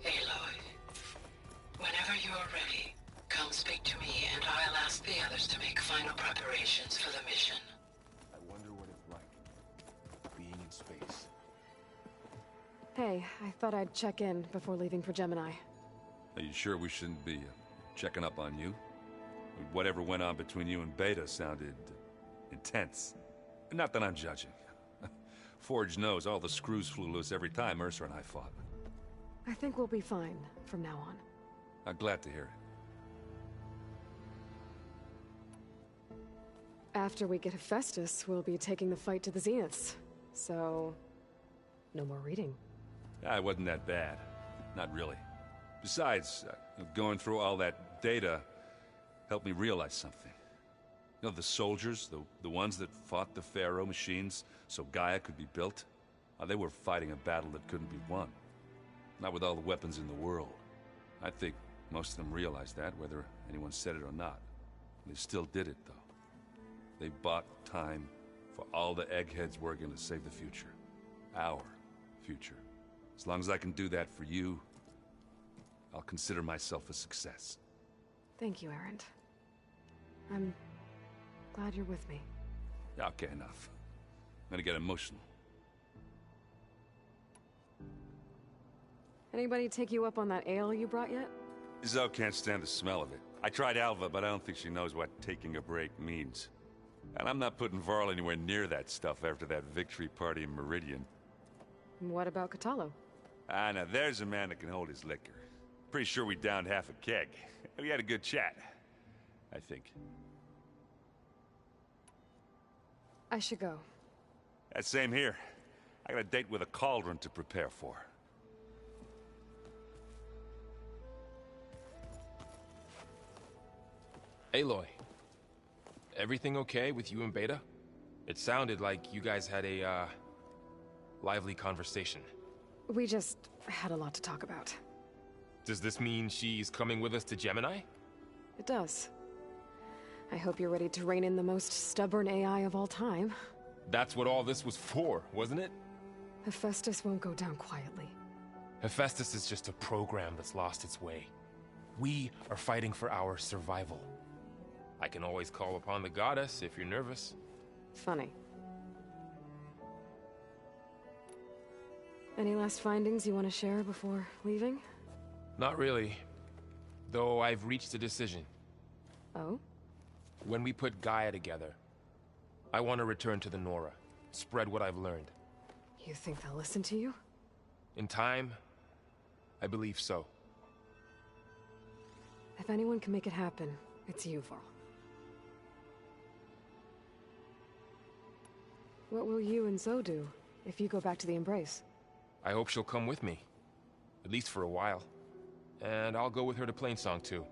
Aloy, whenever you are ready, come speak to me and I'll ask the others to make final preparations for the mission. I wonder what it's like, being in space. Hey, I thought I'd check in before leaving for Gemini. Are you sure we shouldn't be checking up on you? Whatever went on between you and Beta sounded intense. Not that I'm judging. Forge knows all the screws flew loose every time Mercer and I fought. I think we'll be fine from now on. I'm glad to hear it. After we get Hephaestus, we'll be taking the fight to the Zeniths. So, no more reading. It wasn't that bad. Not really. Besides, going through all that data helped me realize something. You know, the soldiers, the ones that fought the Pharaoh machines so Gaia could be built, they were fighting a battle that couldn't be won. Not with all the weapons in the world. I think most of them realized that, whether anyone said it or not. They still did it, though. They bought time for all the eggheads working to save the future. Our future. As long as I can do that for you, I'll consider myself a success. Thank you, Erend. I'm glad you're with me. Okay, enough. I'm gonna get emotional. Anybody take you up on that ale you brought yet? Zoe can't stand the smell of it. I tried Alva, but I don't think she knows what taking a break means. And I'm not putting Varl anywhere near that stuff after that victory party in Meridian. What about Kotallo? Ah, now there's a man that can hold his liquor. Pretty sure we downed half a keg. We had a good chat, I think. I should go. Same here. I got a date with a cauldron to prepare for. Aloy, everything okay with you and Beta? It sounded like you guys had a, lively conversation. We just had a lot to talk about. Does this mean she's coming with us to Gemini? It does. I hope you're ready to rein in the most stubborn AI of all time. That's what all this was for, wasn't it? Hephaestus won't go down quietly. Hephaestus is just a program that's lost its way. We are fighting for our survival. I can always call upon the goddess if you're nervous. Funny. Any last findings you want to share before leaving? Not really. Though I've reached a decision. Oh? When we put Gaia together, I want to return to the Nora. Spread what I've learned. You think they'll listen to you? In time, I believe so. If anyone can make it happen, it's you, Varl. What will you and Zoe do if you go back to the Embrace? I hope she'll come with me. At least for a while. And I'll go with her to Plainsong too.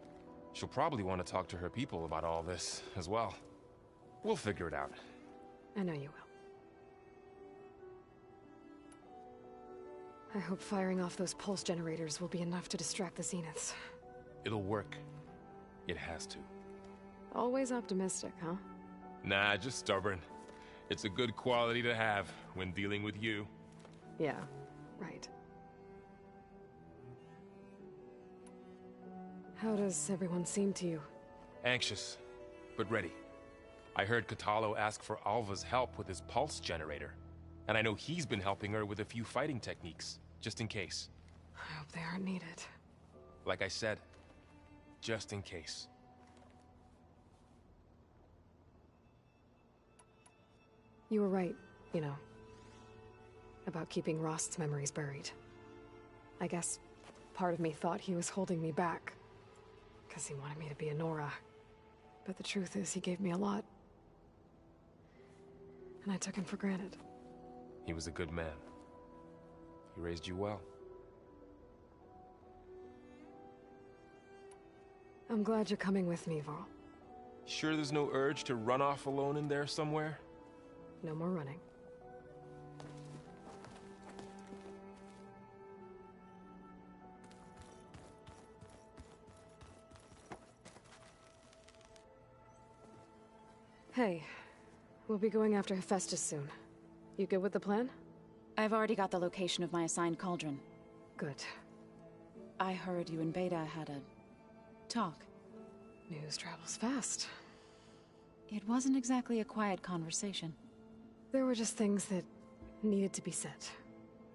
She'll probably want to talk to her people about all this as well. We'll figure it out. I know you will. I hope firing off those pulse generators will be enough to distract the Zeniths. It'll work. It has to. Always optimistic, huh? Nah, just stubborn. It's a good quality to have when dealing with you. Yeah, right. How does everyone seem to you? Anxious, but ready. I heard Kotallo ask for Alva's help with his pulse generator. And I know he's been helping her with a few fighting techniques, just in case. I hope they aren't needed. Like I said, just in case. You were right, you know, about keeping Rost's memories buried. I guess part of me thought he was holding me back, because he wanted me to be a Nora. But the truth is, he gave me a lot. And I took him for granted. He was a good man. He raised you well. I'm glad you're coming with me, Varl. Sure there's no urge to run off alone in there somewhere? No more running. Hey, we'll be going after Hephaestus soon. You good with the plan? I've already got the location of my assigned cauldron. Good. I heard you and Beta had a talk. News travels fast. It wasn't exactly a quiet conversation. There were just things that needed to be said.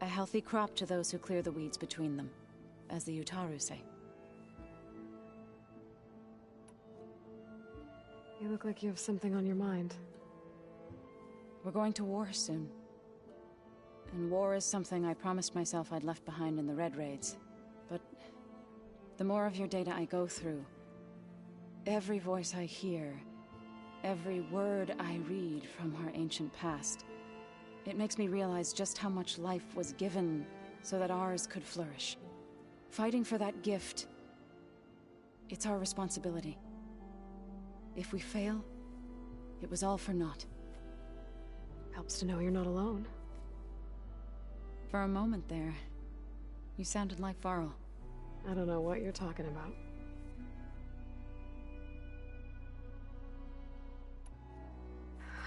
A healthy crop to those who clear the weeds between them, as the Utaru say. You look like you have something on your mind. We're going to war soon. And war is something I promised myself I'd left behind in the Red Raids. But the more of your data I go through, every voice I hear, every word I read from our ancient past, it makes me realize just how much life was given so that ours could flourish. Fighting for that gift, it's our responsibility. If we fail, it was all for naught. Helps to know you're not alone. For a moment there, you sounded like Varl. I don't know what you're talking about.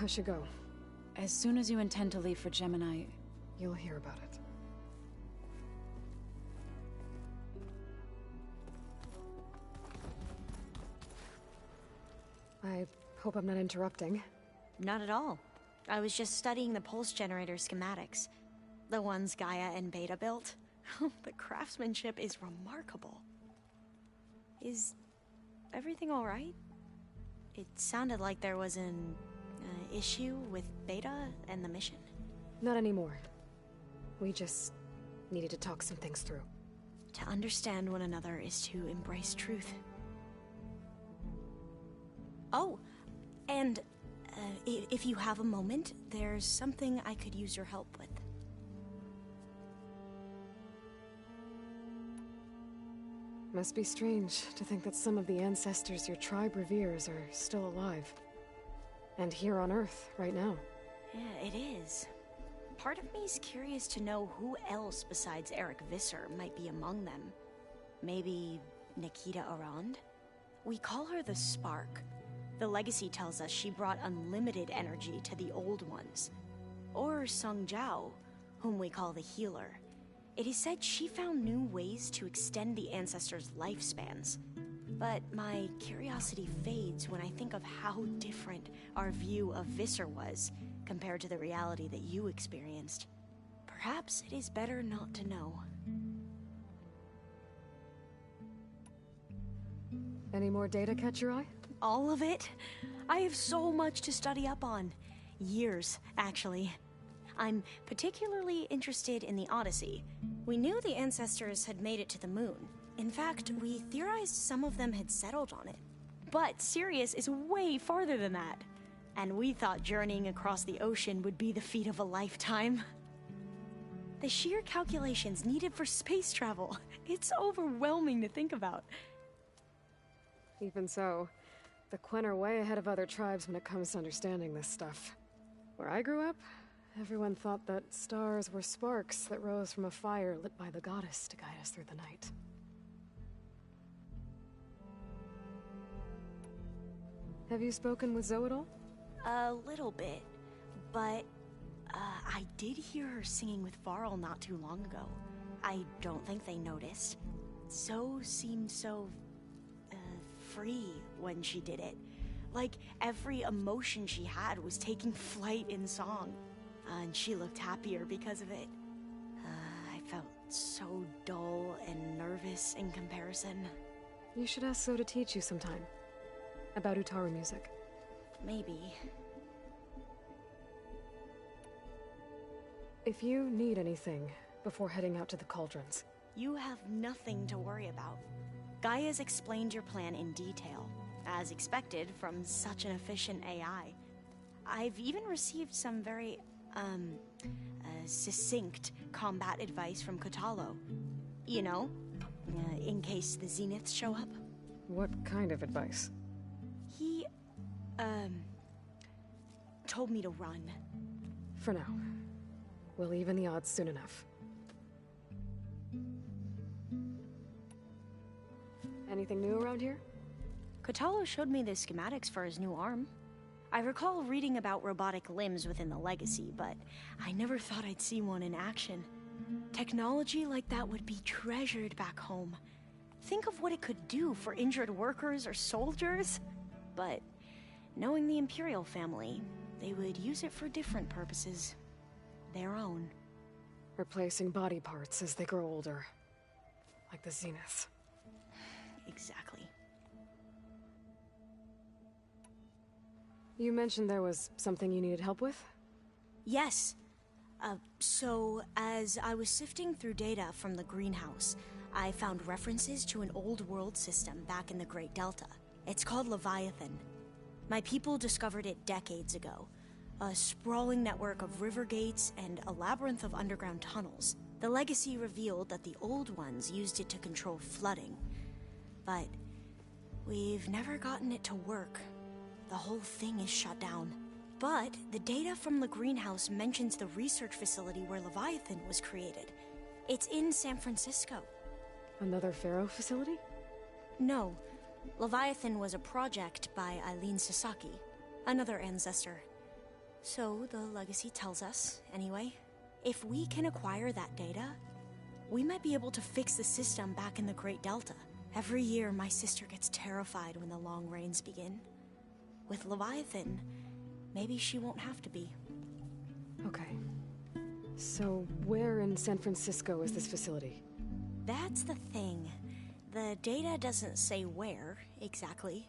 I should go. As soon as you intend to leave for Gemini, you'll hear about it. I hope I'm not interrupting. Not at all. I was just studying the pulse generator schematics. The ones Gaia and Beta built. The craftsmanship is remarkable. Is everything alright? It sounded like there was an issue with Beta and the mission. Not anymore. We just needed to talk some things through. To understand one another is to embrace truth. Oh, and if you have a moment, there's something I could use your help with. Must be strange to think that some of the ancestors your tribe reveres are still alive. And here on Earth, right now. Yeah, it is. Part of me's curious to know who else besides Eric Visser might be among them. Maybe Nikita Arand? We call her the Spark. The legacy tells us she brought unlimited energy to the Old Ones. Or Sung Jiao, whom we call the Healer. It is said she found new ways to extend the ancestors' lifespans. But my curiosity fades when I think of how different our view of Visser was compared to the reality that you experienced. Perhaps it is better not to know. Any more data catch your eye? All of it? I have so much to study up on. Years, actually. I'm particularly interested in the Odyssey. We knew the ancestors had made it to the moon. In fact, we theorized some of them had settled on it. But Sirius is way farther than that. And we thought journeying across the ocean would be the feat of a lifetime. The sheer calculations needed for space travel, it's overwhelming to think about. Even so, the Quen are way ahead of other tribes when it comes to understanding this stuff. Where I grew up, everyone thought that stars were sparks that rose from a fire lit by the goddess to guide us through the night. Have you spoken with Zoe at all? A little bit, but I did hear her singing with Varl not too long ago. I don't think they noticed. Zoe seemed so free when she did it. Like every emotion she had was taking flight in song. And she looked happier because of it. I felt so dull and nervous in comparison. You should ask Zoe to teach you sometime. About Utaru music. Maybe. If you need anything before heading out to the cauldrons. You have nothing to worry about. Gaia's explained your plan in detail, as expected from such an efficient AI. I've even received some very, succinct combat advice from Kotallo. You know, in case the Zeniths show up. What kind of advice? He, told me to run. For now. We'll even the odds soon enough. Anything new around here? Kotallo showed me the schematics for his new arm. I recall reading about robotic limbs within the Legacy, but I never thought I'd see one in action. Technology like that would be treasured back home. Think of what it could do for injured workers or soldiers. But knowing the Imperial family, they would use it for different purposes. Their own. Replacing body parts as they grow older. Like the Zeniths. Exactly. You mentioned there was something you needed help with? Yes. So, as I was sifting through data from the greenhouse, I found references to an old world system back in the Great Delta. It's called Leviathan. My people discovered it decades ago. A sprawling network of river gates and a labyrinth of underground tunnels. The Legacy revealed that the Old Ones used it to control flooding. But we've never gotten it to work. The whole thing is shut down. But the data from the greenhouse mentions the research facility where Leviathan was created. It's in San Francisco. Another Pharaoh facility? No. Leviathan was a project by Eileen Sasaki, another ancestor. So the Legacy tells us, anyway, if we can acquire that data, we might be able to fix the system back in the Great Delta. Every year, my sister gets terrified when the long rains begin. with Leviathan, maybe she won't have to be. Okay. So, where in San Francisco is this facility? That's the thing. The data doesn't say where, exactly.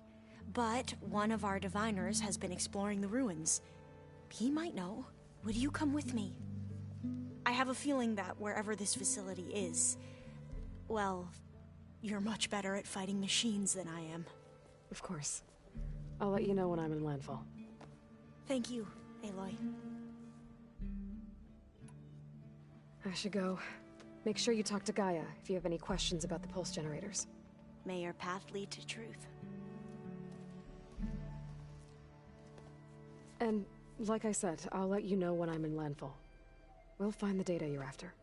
But one of our diviners has been exploring the ruins. He might know. Would you come with me? I have a feeling that wherever this facility is, well, you're much better at fighting machines than I am. Of course. I'll let you know when I'm in landfall. Thank you, Aloy. I should go. Make sure you talk to Gaia if you have any questions about the pulse generators. May your path lead to truth. And, like I said, I'll let you know when I'm in landfall. We'll find the data you're after.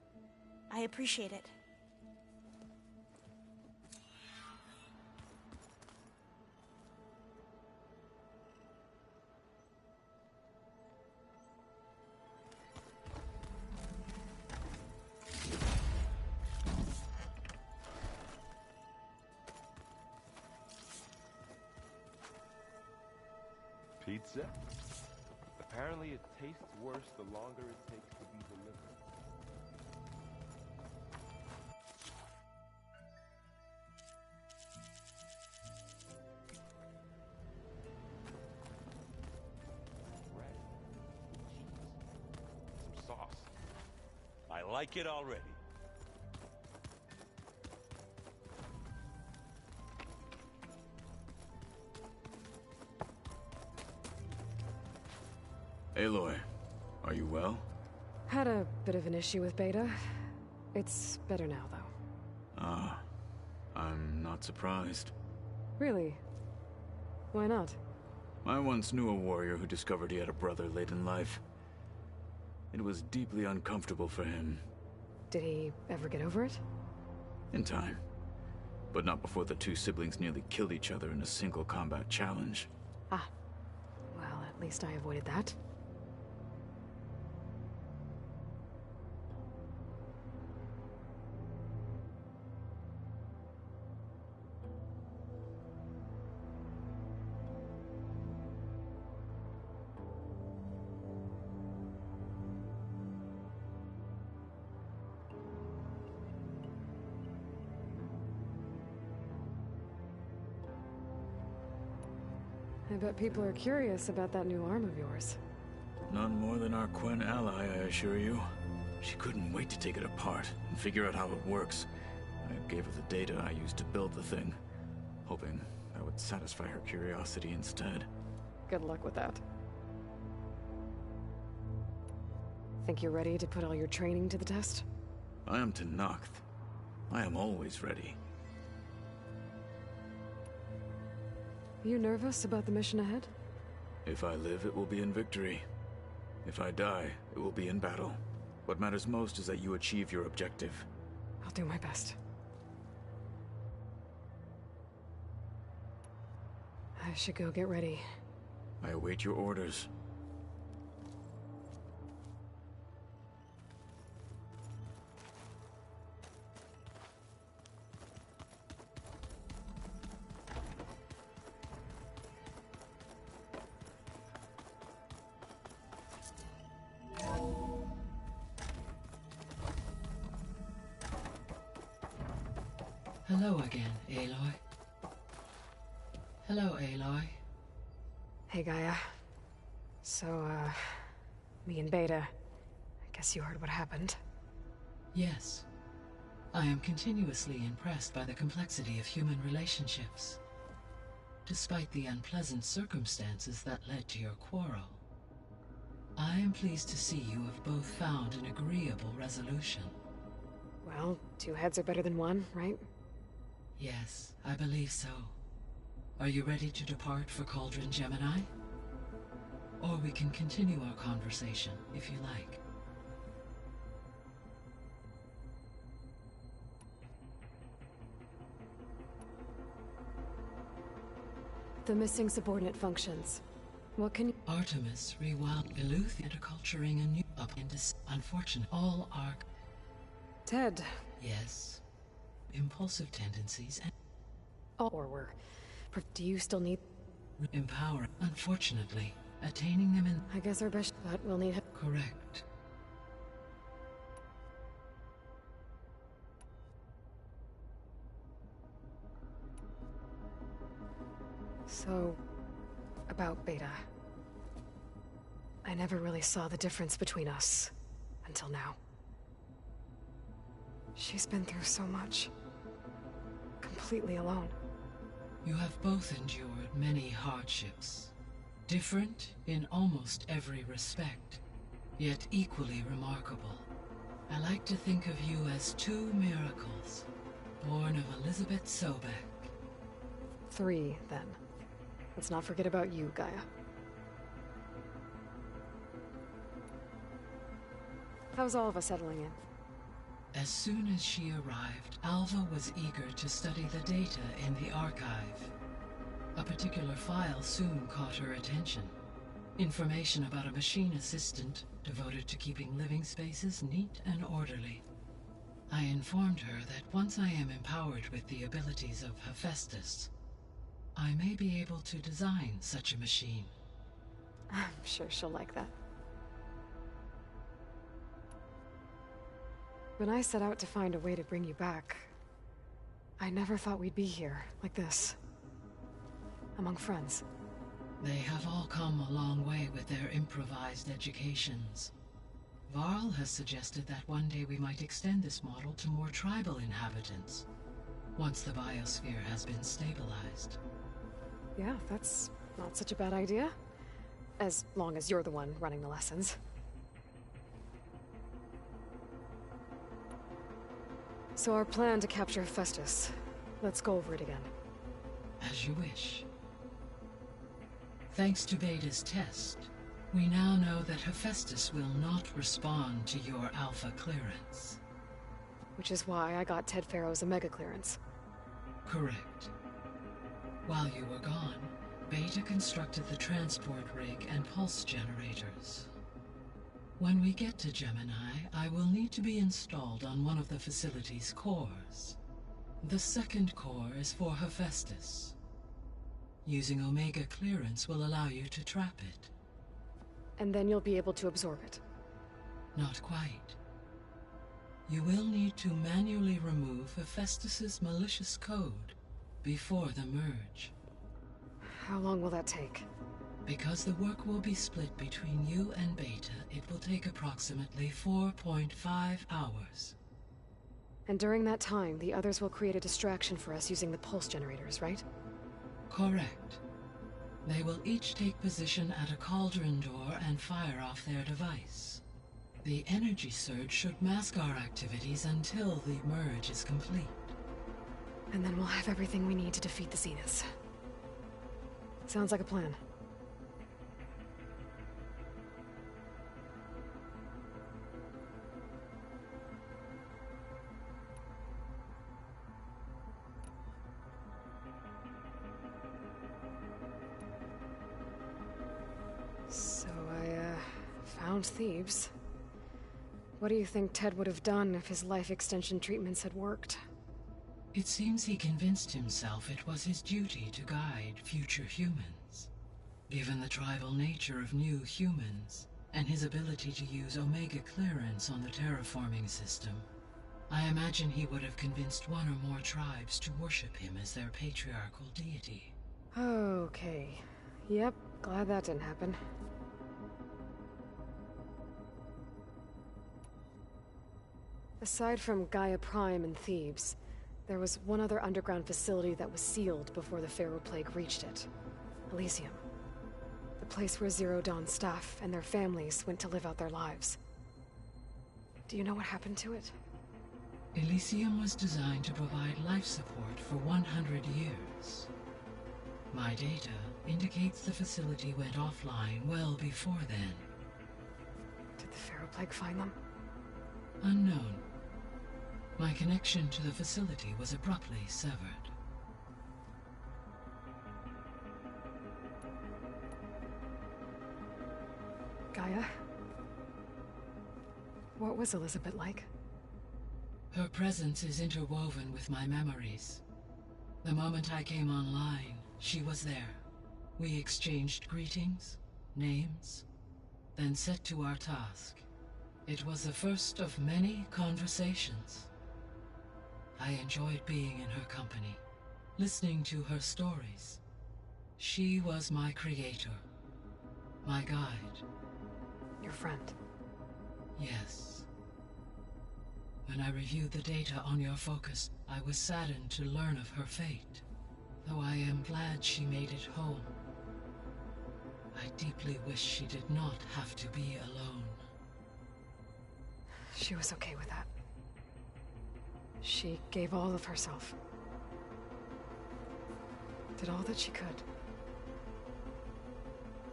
I appreciate it. Pizza? Apparently it tastes worse the longer it takes to be delivered. Bread, cheese, some sauce. I like it already. Aloy, are you well? Had a bit of an issue with Beta. It's better now, though. Ah, I'm not surprised. Really? Why not? I once knew a warrior who discovered he had a brother late in life. It was deeply uncomfortable for him. Did he ever get over it? In time. But not before the two siblings nearly killed each other in a single combat challenge. Ah. Well, at least I avoided that. I bet people are curious about that new arm of yours. None more than our Quen ally, I assure you. She couldn't wait to take it apart and figure out how it works. I gave her the data I used to build the thing, hoping that would satisfy her curiosity instead. Good luck with that. Think you're ready to put all your training to the test? I am Tenakth. I am always ready. You nervous about the mission ahead? If I live, it will be in victory. If I die, it will be in battle. What matters most is that you achieve your objective. I'll do my best. I should go get ready. I await your orders. Hello again, Aloy. Hello, Aloy. Hey, Gaia. So, me and Beta, I guess you heard what happened. Yes. I am continuously impressed by the complexity of human relationships. Despite the unpleasant circumstances that led to your quarrel, I am pleased to see you have both found an agreeable resolution. Well, two heads are better than one, right? Yes, I believe so. Are you ready to depart for Cauldron Gemini? Or we can continue our conversation, if you like. The missing subordinate functions. What can you— Artemis rewound Iluth interculturing a new up into unfortunate all arc. Ted. Yes. Impulsive tendencies and or were. Do you still need— empower. Unfortunately, attaining them in... I guess our best bet will need... Correct. So, about Beta. I never really saw the difference between us, until now. She's been through so much. Completely alone. You have both endured many hardships. Different in almost every respect, yet equally remarkable. I like to think of you as two miracles, born of Elizabeth Sobek. 3, then. Let's not forget about you, Gaia. How's Alva settling in? As soon as she arrived, Alva was eager to study the data in the archive. A particular file soon caught her attention. Information about a machine assistant devoted to keeping living spaces neat and orderly. I informed her that once I am empowered with the abilities of Hephaestus, I may be able to design such a machine. I'm sure she'll like that. When I set out to find a way to bring you back, I never thought we'd be here, like this. Among friends. They have all come a long way with their improvised educations. Varl has suggested that one day we might extend this model to more tribal inhabitants, once the biosphere has been stabilized. Yeah, that's not such a bad idea. As long as you're the one running the lessons. So our plan to capture Hephaestus. Let's go over it again. As you wish. Thanks to Beta's test, we now know that Hephaestus will not respond to your Alpha clearance. Which is why I got Ted Farrow's Omega clearance. Correct. While you were gone, Beta constructed the transport rig and pulse generators. When we get to Gemini, I will need to be installed on one of the facility's cores. The second core is for Hephaestus. Using Omega clearance will allow you to trap it. And then you'll be able to absorb it. Not quite. You will need to manually remove Hephaestus's malicious code before the merge. How long will that take? Because the work will be split between you and Beta, it will take approximately 4.5 hours. And during that time, the others will create a distraction for us using the pulse generators, right? Correct. They will each take position at a cauldron door and fire off their device. The energy surge should mask our activities until the merge is complete. And then we'll have everything we need to defeat the Zeniths. Sounds like a plan. So I found Thebes. What do you think Ted would have done if his life extension treatments had worked? It seems he convinced himself it was his duty to guide future humans. Given the tribal nature of new humans, and his ability to use Omega clearance on the terraforming system, I imagine he would have convinced one or more tribes to worship him as their patriarchal deity. Okay. Yep, glad that didn't happen. Aside from Gaia Prime and Thebes, there was one other underground facility that was sealed before the Pharaoh Plague reached it. Elysium. The place where Zero Dawn's staff and their families went to live out their lives. Do you know what happened to it? Elysium was designed to provide life support for 100 years. My data indicates the facility went offline well before then. Did the Pharaoh Plague find them? Unknown. My connection to the facility was abruptly severed. Gaia? What was Elizabeth like? Her presence is interwoven with my memories. The moment I came online, she was there, We exchanged greetings, names, then set to our task. It was the first of many conversations. I enjoyed being in her company, listening to her stories. She was my creator, my guide. Your friend. Yes. When I reviewed the data on your focus, I was saddened to learn of her fate, though I am glad she made it home. I deeply wish she did not have to be alone. She was okay with that. She gave all of herself. Did all that she could.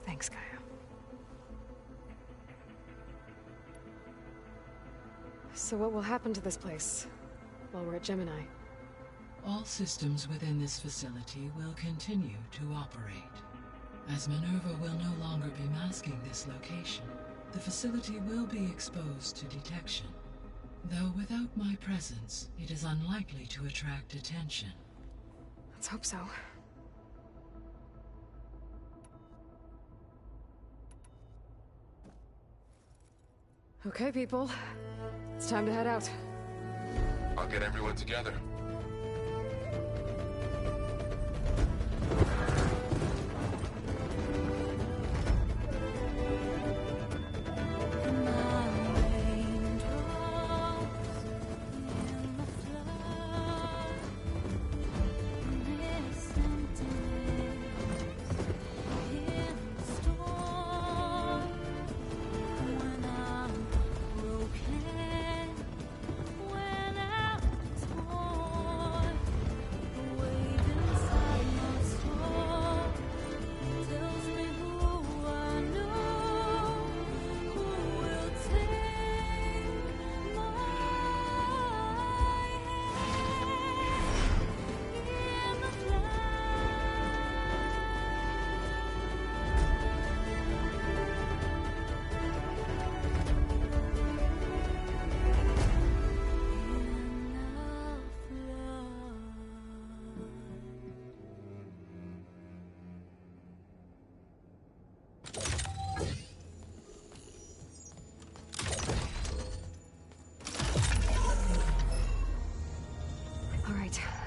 Thanks, Gaia. So what will happen to this place while we're at Gemini? All systems within this facility will continue to operate. As Minerva will no longer be masking this location, the facility will be exposed to detection. Though without my presence, it is unlikely to attract attention. Let's hope so. Okay, people. It's time to head out. I'll get everyone together.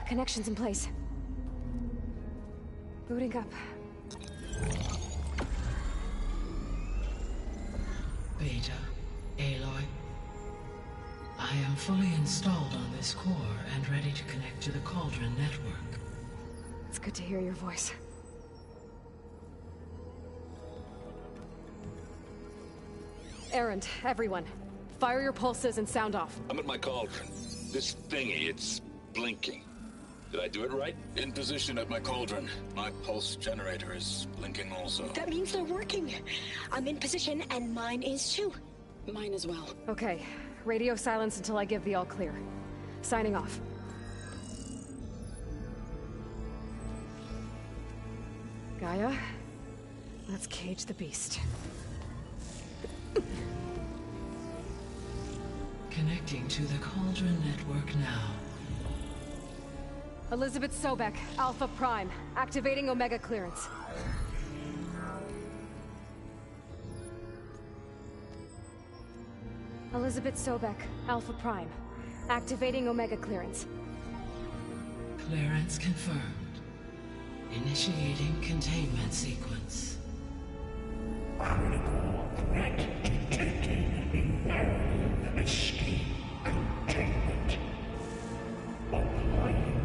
Connections in place. Booting up. Beta, Aloy. I am fully installed on this core and ready to connect to the Cauldron network. It's good to hear your voice. Erend, everyone. Fire your pulses and sound off. I'm at my cauldron. This thingy, it's blinking. Did I do it right? In position at my cauldron. My pulse generator is blinking also. That means they're working. I'm in position, and mine is too. Mine as well. Okay. Radio silence until I give the all clear. Signing off. Gaia, let's cage the beast. Connecting to the Cauldron network now. Elizabeth Sobek, Alpha Prime, activating Omega clearance. Elizabeth Sobek, Alpha Prime, activating Omega clearance. Clearance confirmed. Initiating containment sequence. Critical threat detected. Imperative escape containment. Applying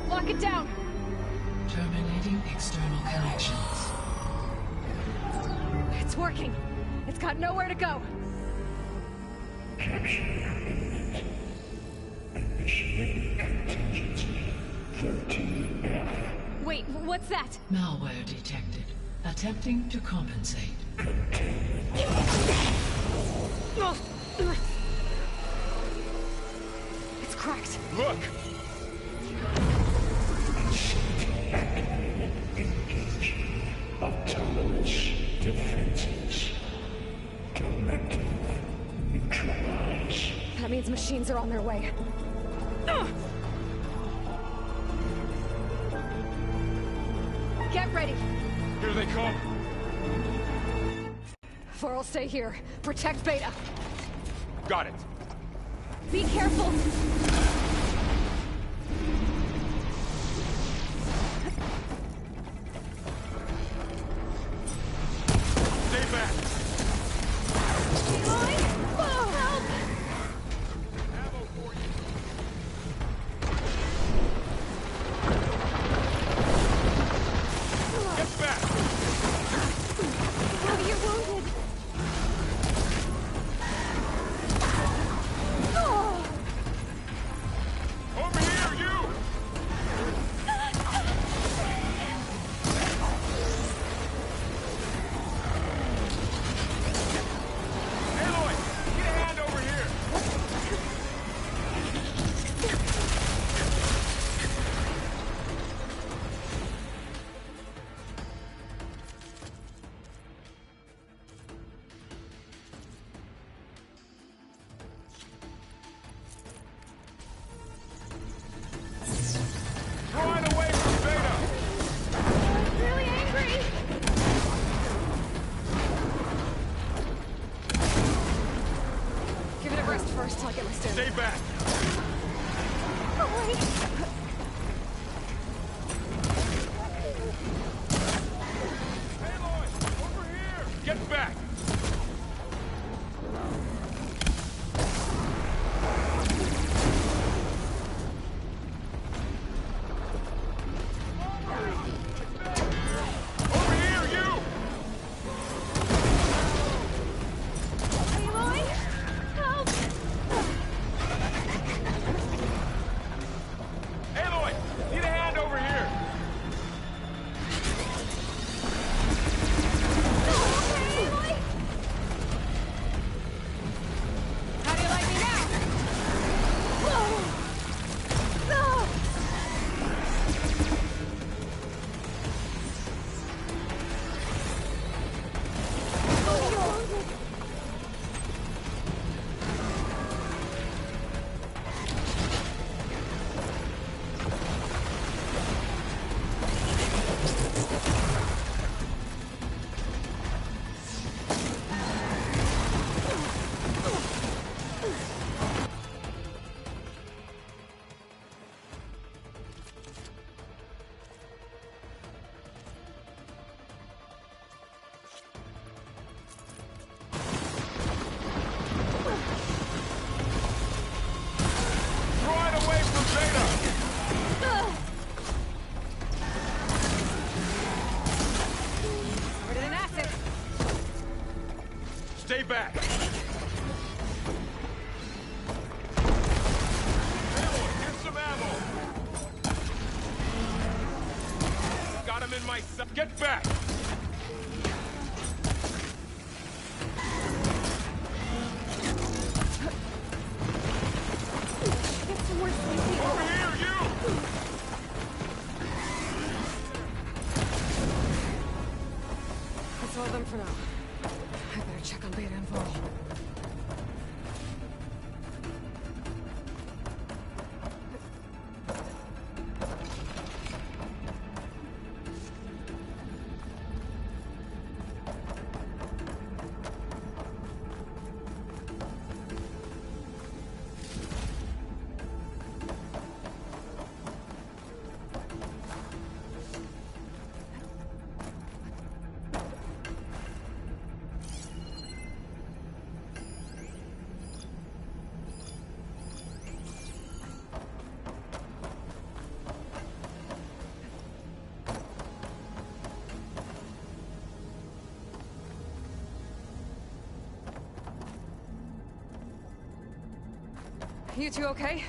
Lock it down! Terminating external connections. It's working. It's got nowhere to go. Capture imminent. Initiating contingency 13F. Wait, what's that? Malware detected. Attempting to compensate. It's cracked. Look! Engage. Autonomous defenses. Directive. Neutralize. That means machines are on their way. ready. Here they come. Varl, stay here. Protect Beta. Got it. Be careful! Stay back. Aloy! Oh, help! Ammo for you. Get back. Oh, you're wounded. Over here, you! Aloy, get a hand over here! Draw it away from Beta! Really angry! Give it a rest first till I get my stamina. Stay back! Aloy, over here! Get back! Over here, you! Aloy! Help! Aloy, need a hand over here! Aloy! How do you like me now? No! Draw it away from Beta! Harder than acid! Stay back! Aloy, here's some ammo! Got him in my sight. Get back! Get some more sleepy. Over here, you! That's all of them for now. I better check on Beta and Varl. You two okay?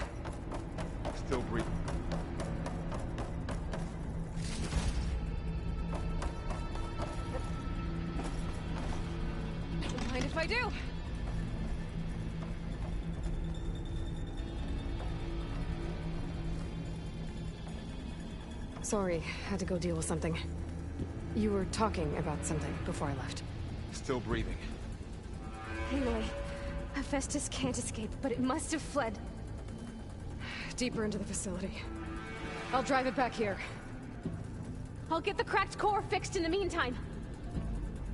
Still breathing. Mind if I do? Sorry, had to go deal with something. You were talking about something before I left. Still breathing. Aloy, Hephaestus can't escape, but it must have fled. Deeper into the facility. I'll drive it back here. I'll get the cracked core fixed in the meantime.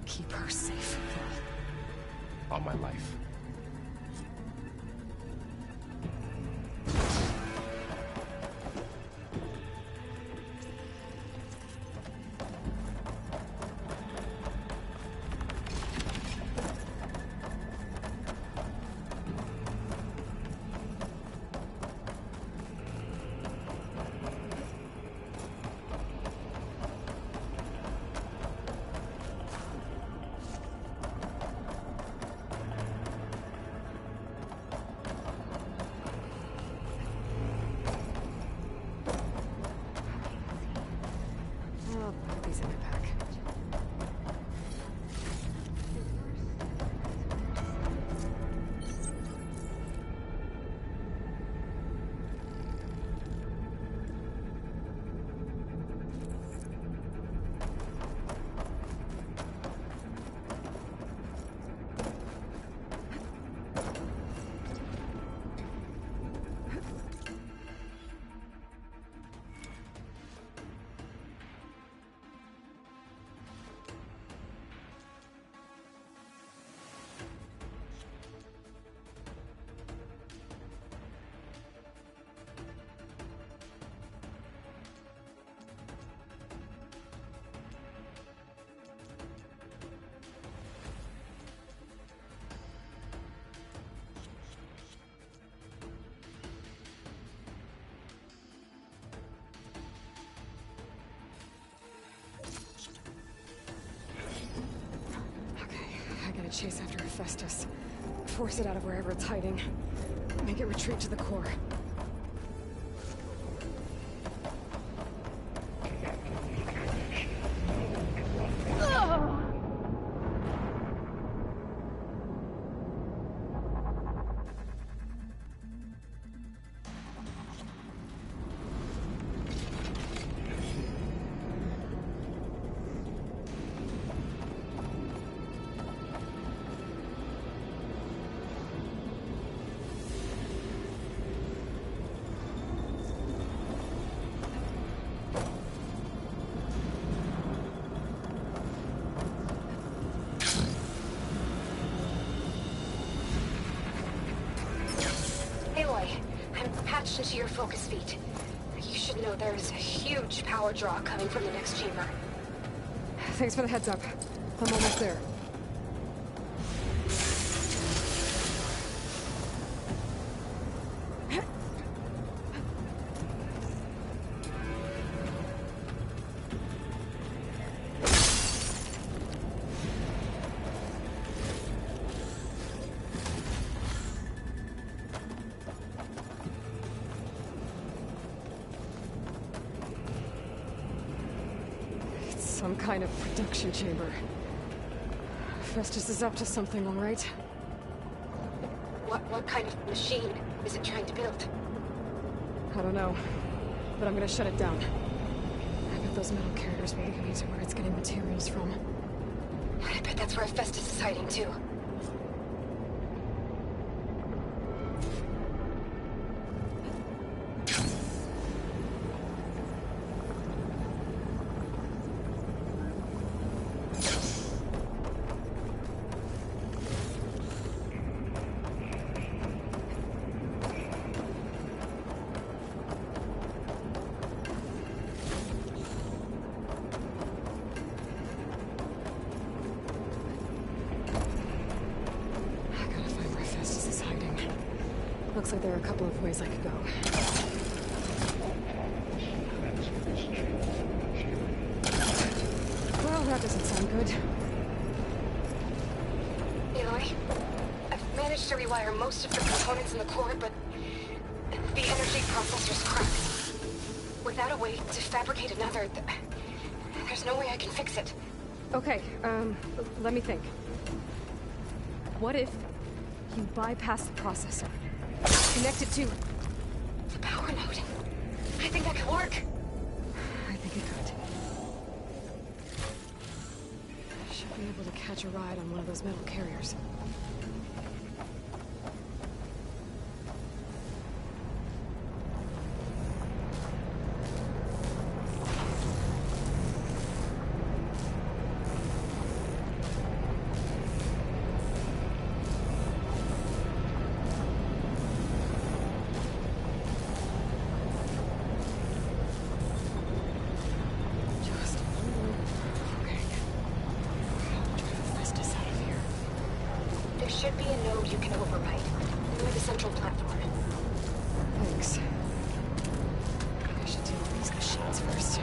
Keep her safe, All my life. I'll put these in my pack. I gotta chase after Hephaestus. Force it out of wherever it's hiding. Make it retreat to the core. Aloy, I'm patched into your focus feed. You should know there's a huge power draw coming from the next chamber. Thanks for the heads up. I'm almost there. Some kind of production chamber. Festus is up to something, all right? What kind of machine is it trying to build? I don't know, but I'm gonna shut it down. I bet those metal carriers will lead me to where it's getting materials from. I bet that's where Festus is hiding too. Looks like there are a couple of ways I could go. Well, that doesn't sound good. Aloy, I've managed to rewire most of the components in the core, but the energy processor's cracked. Without a way to fabricate another, there's no way I can fix it. Okay, let me think. What if you bypass the processor? Connect it to the power node. I think that could work. I think it could. I should be able to catch a ride on one of those metal carriers. data override. Near the central platform. Thanks. I should deal with these machines first.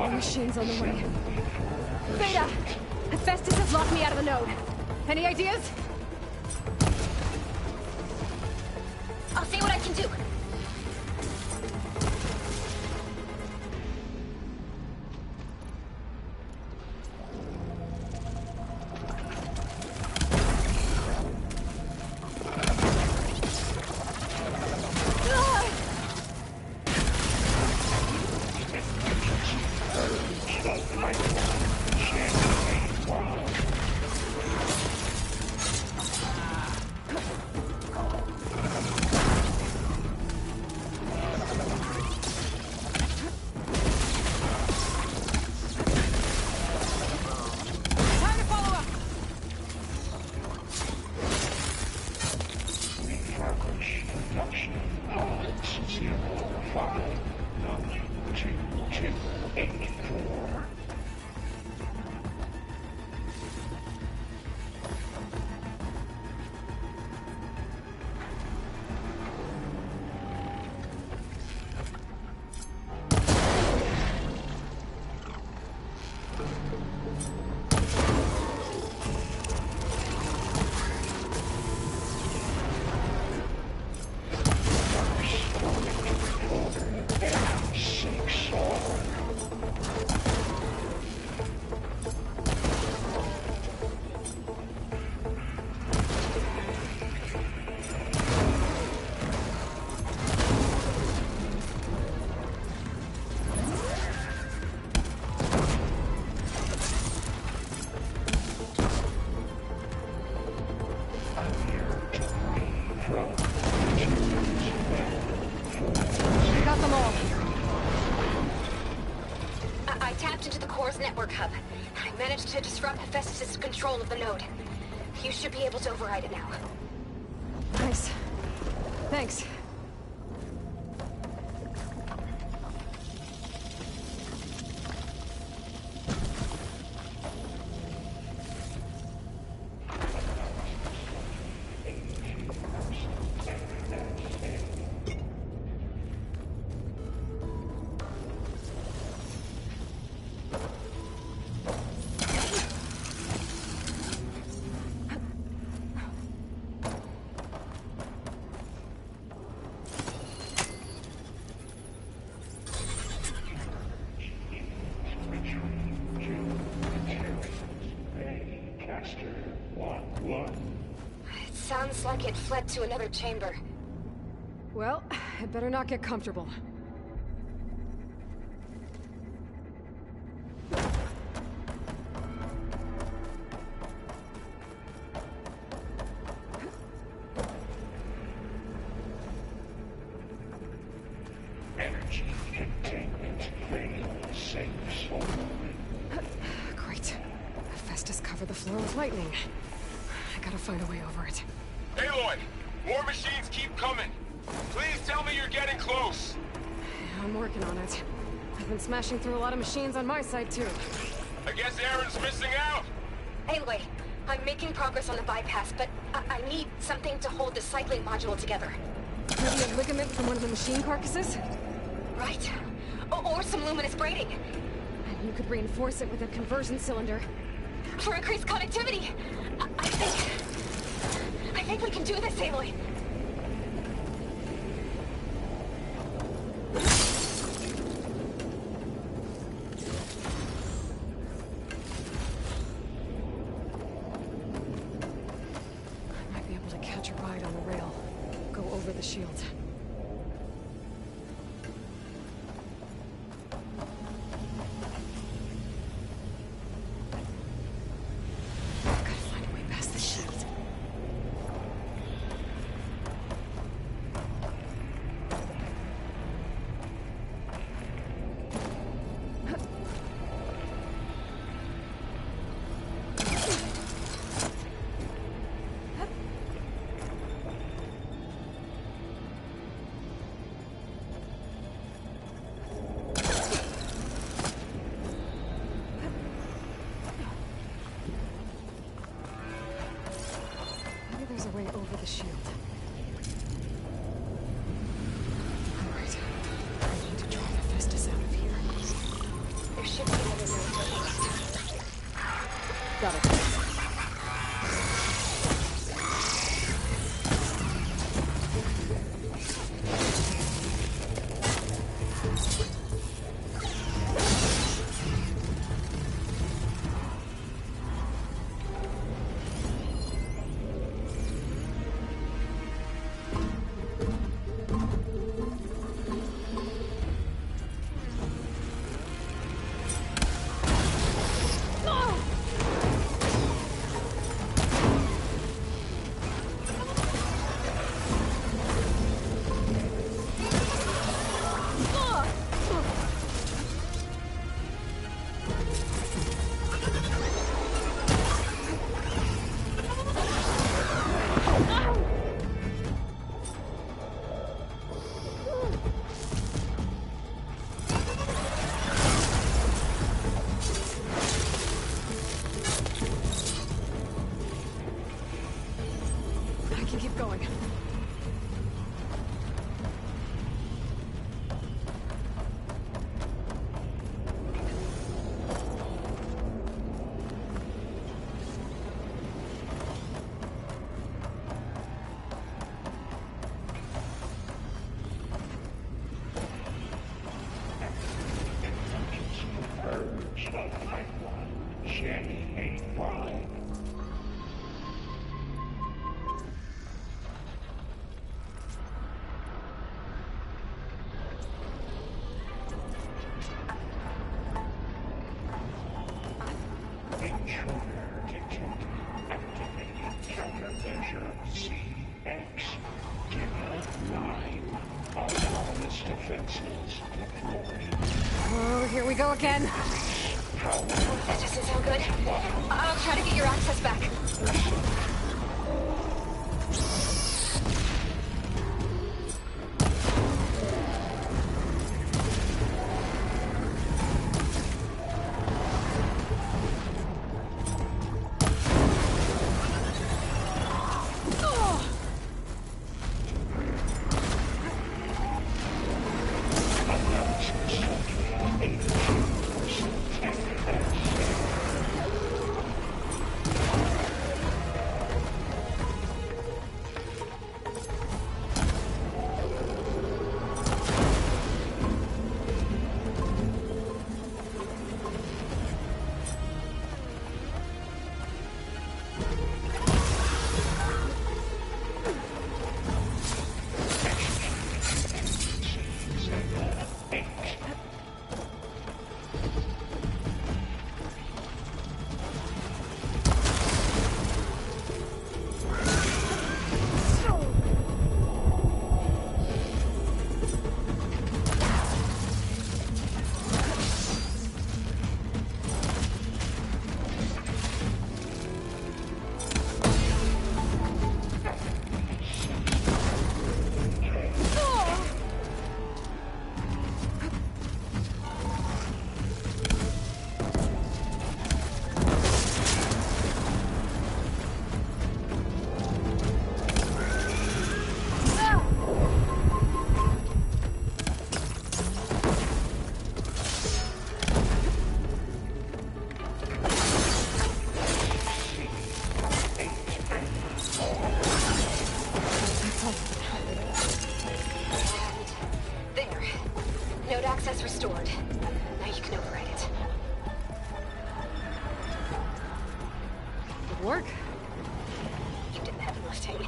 Machines on the way. Beta! Hephaestus has locked me out of the node. Any ideas? I'll see what I can do. tapped into the core's network hub. I managed to disrupt Hephaestus' control of the node. You should be able to override it now. Nice. Thanks. It sounds like it fled to another chamber. Well, I'd better not get comfortable. Energy containment radio safe zone. Great. Hephaestus covered the floor with lightning. I gotta find a way over it. Aloy! More machines keep coming! Please tell me you're getting close! I'm working on it. I've been smashing through a lot of machines on my side, too. I guess Aaron's missing out! Anyway, I'm making progress on the bypass, but I need something to hold the cycling module together. Maybe a ligament from one of the machine carcasses? Right. Or some luminous braiding. And you could reinforce it with a conversion cylinder. For increased connectivity! I think we can do this, Aloy. I might be able to catch a ride on the rail. Go over the shield. Gotta find a way past the shield. Maybe there's a way over the shield. Alright. I need to draw Hephaestus out of here. There should be another node. Got it. I can keep going. Urge the pipeline. J85. Intruder detected. Activating countermeasure CX. Give 9. Autonomous defenses deployed. Oh, here we go again. That doesn't sound good. I'll try to get your access back. Access restored. Now you can override it. Good work. You did the heavy lifting.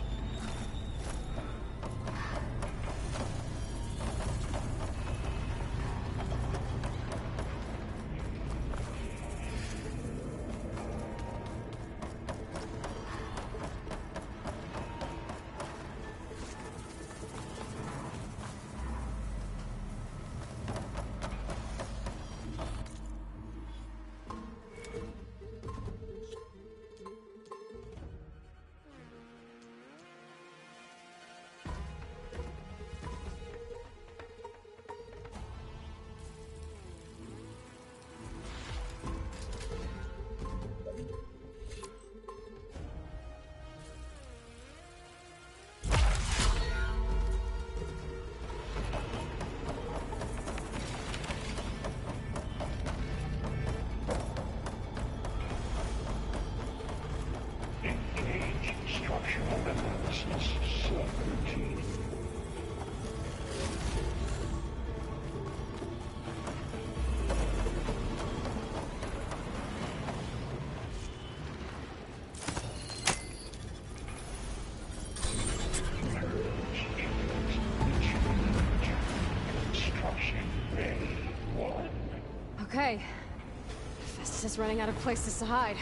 Structural analysis subroutine. Construction ready. 1. Okay. Festus is running out of places to hide.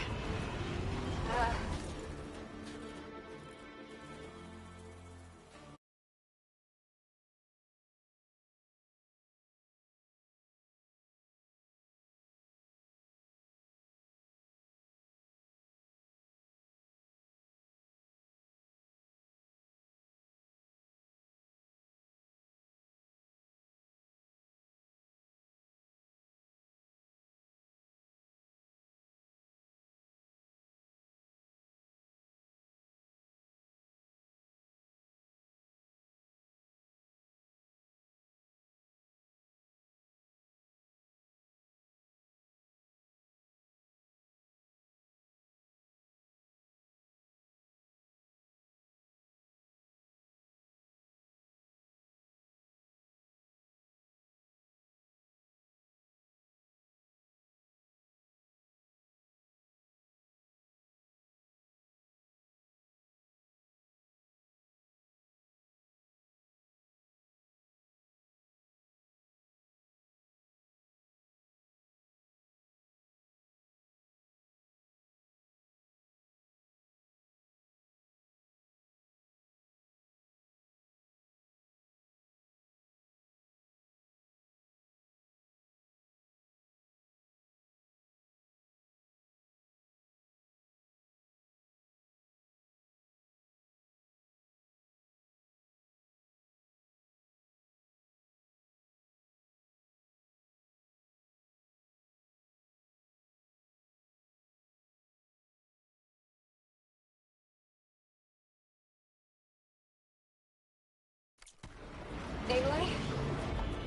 Aloy?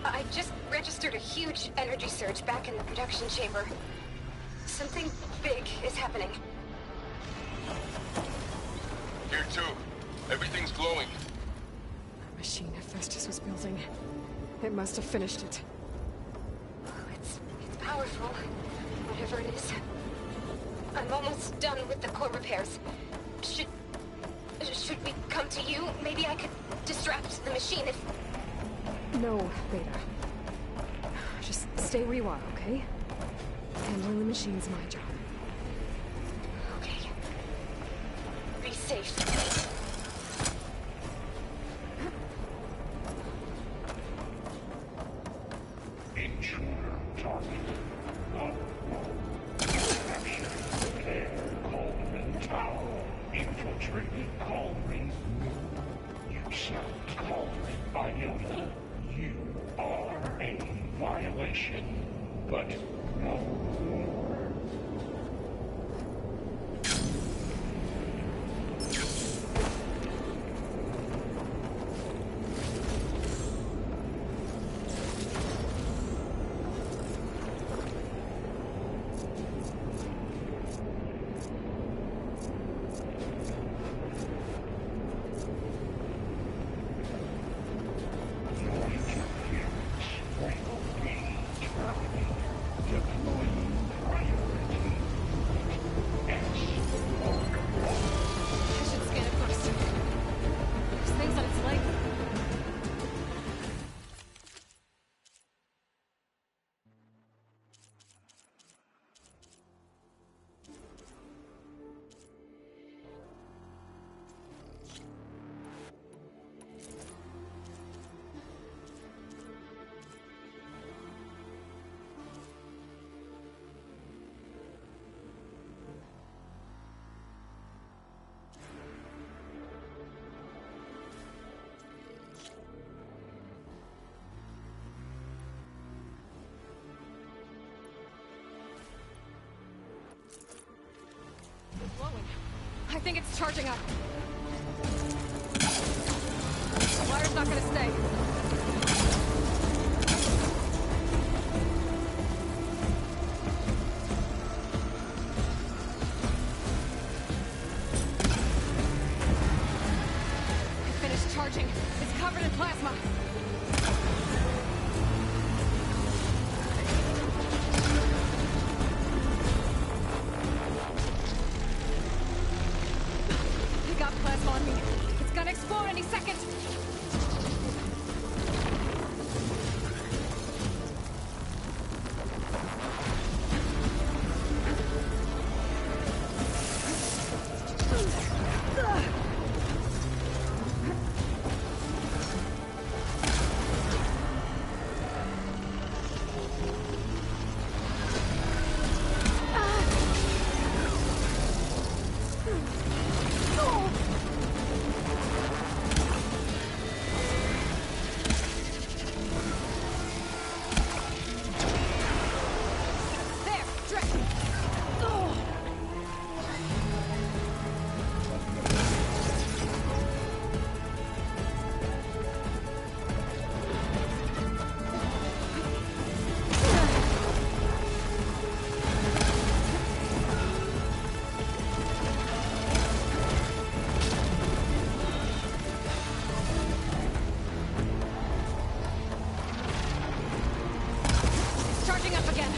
I just registered a huge energy surge back in the production chamber. Something big is happening. Here too. Everything's glowing. The machine Hephaestus was building. It must have finished it. Oh, it's powerful, whatever it is. I'm almost done with the core repairs. Should we come to you? Maybe I could distract the machine if... No, Beta. Just stay where you are, okay? Handling the machine's my job. Okay. Be safe. Intruder targeted. Capture Repair Cauldron Tower. Infiltrated Cauldron. You sound Cauldron Iota. You are a violation, but no more. I think it's charging up. The wire's not gonna stay. It finished charging. It's covered in plasma. Plasma on me. It's gonna explode any second. Charging up again.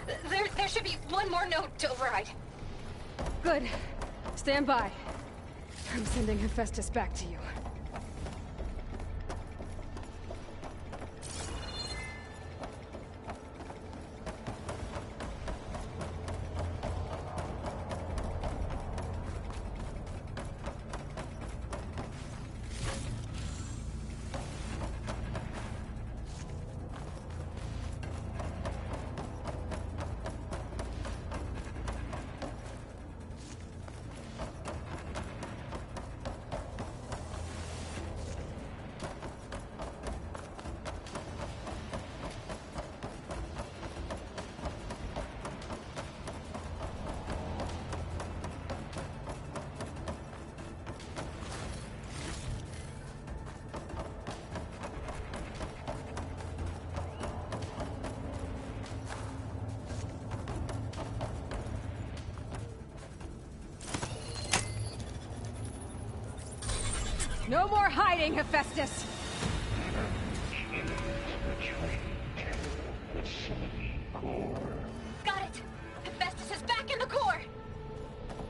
There should be one more node to override. Good. Stand by. I'm sending Hephaestus back to you. No more hiding, Hephaestus! Got it! Hephaestus is back in the core!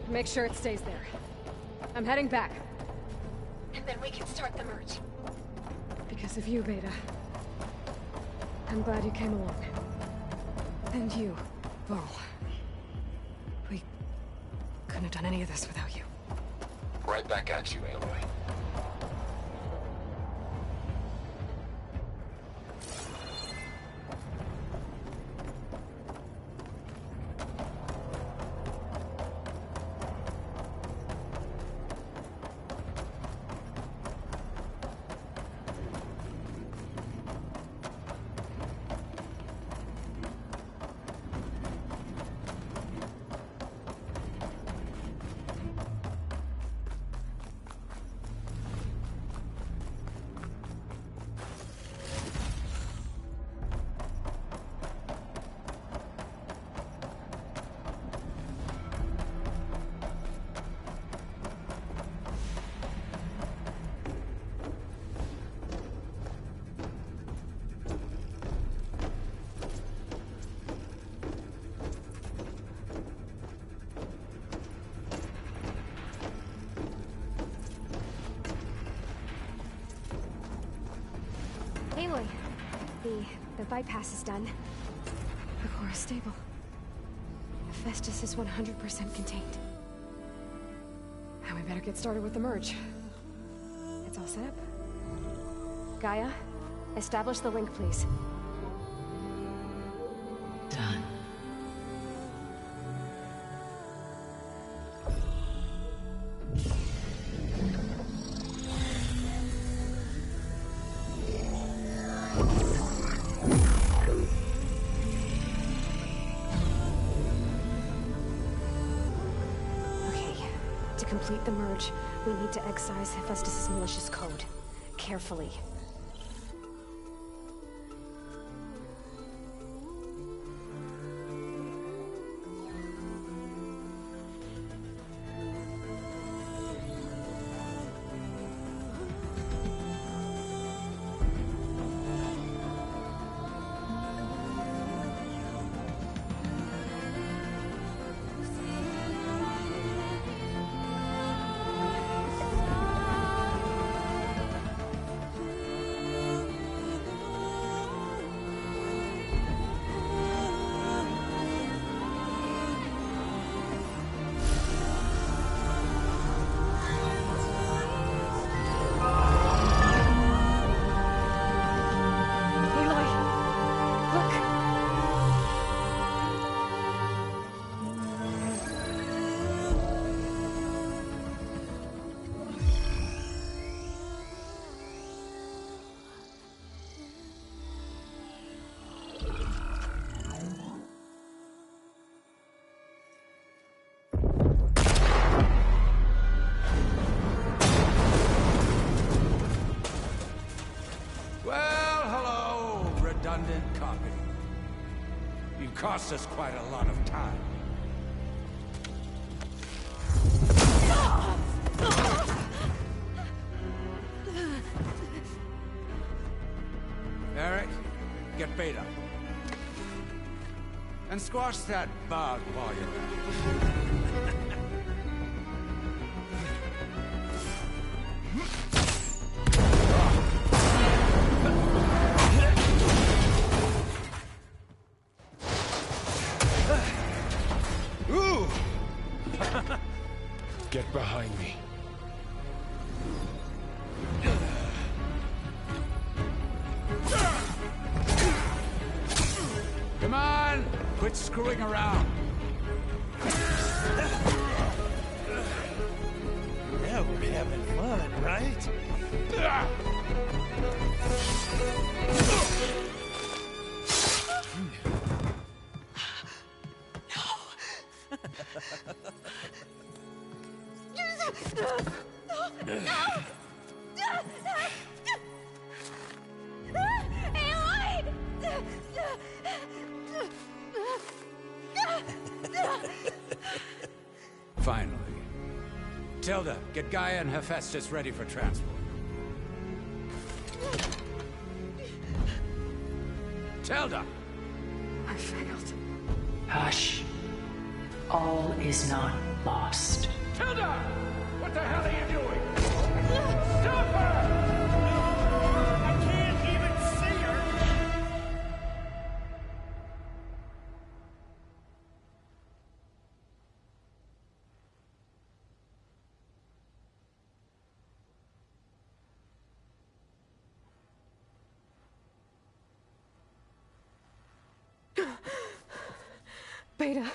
Make sure it stays there. I'm heading back. And then we can start the merge. Because of you, Beta. I'm glad you came along. And you, Varl. We couldn't have done any of this without you. Right back at you, Aloy. Aloy, the bypass is done. The core is stable. Hephaestus is 100% contained. Now we better get started with the merge. It's all set up. Gaia, establish the link, please. Done. To complete the merge, we need to excise Hephaestus' malicious code. Carefully. Redundant copy. You cost us quite a lot of time. Eric, get Beta. and squash that bug while you're at it. Ooh! Get behind me. Come on! Quit screwing around. Yeah, we're having fun, right? Finally. Tilda, get Gaia and Hephaestus ready for transport. Tilda! I failed. Hush. All is not lost. Tilda! What the hell are you doing? Stop her! I can't even see her! Beta.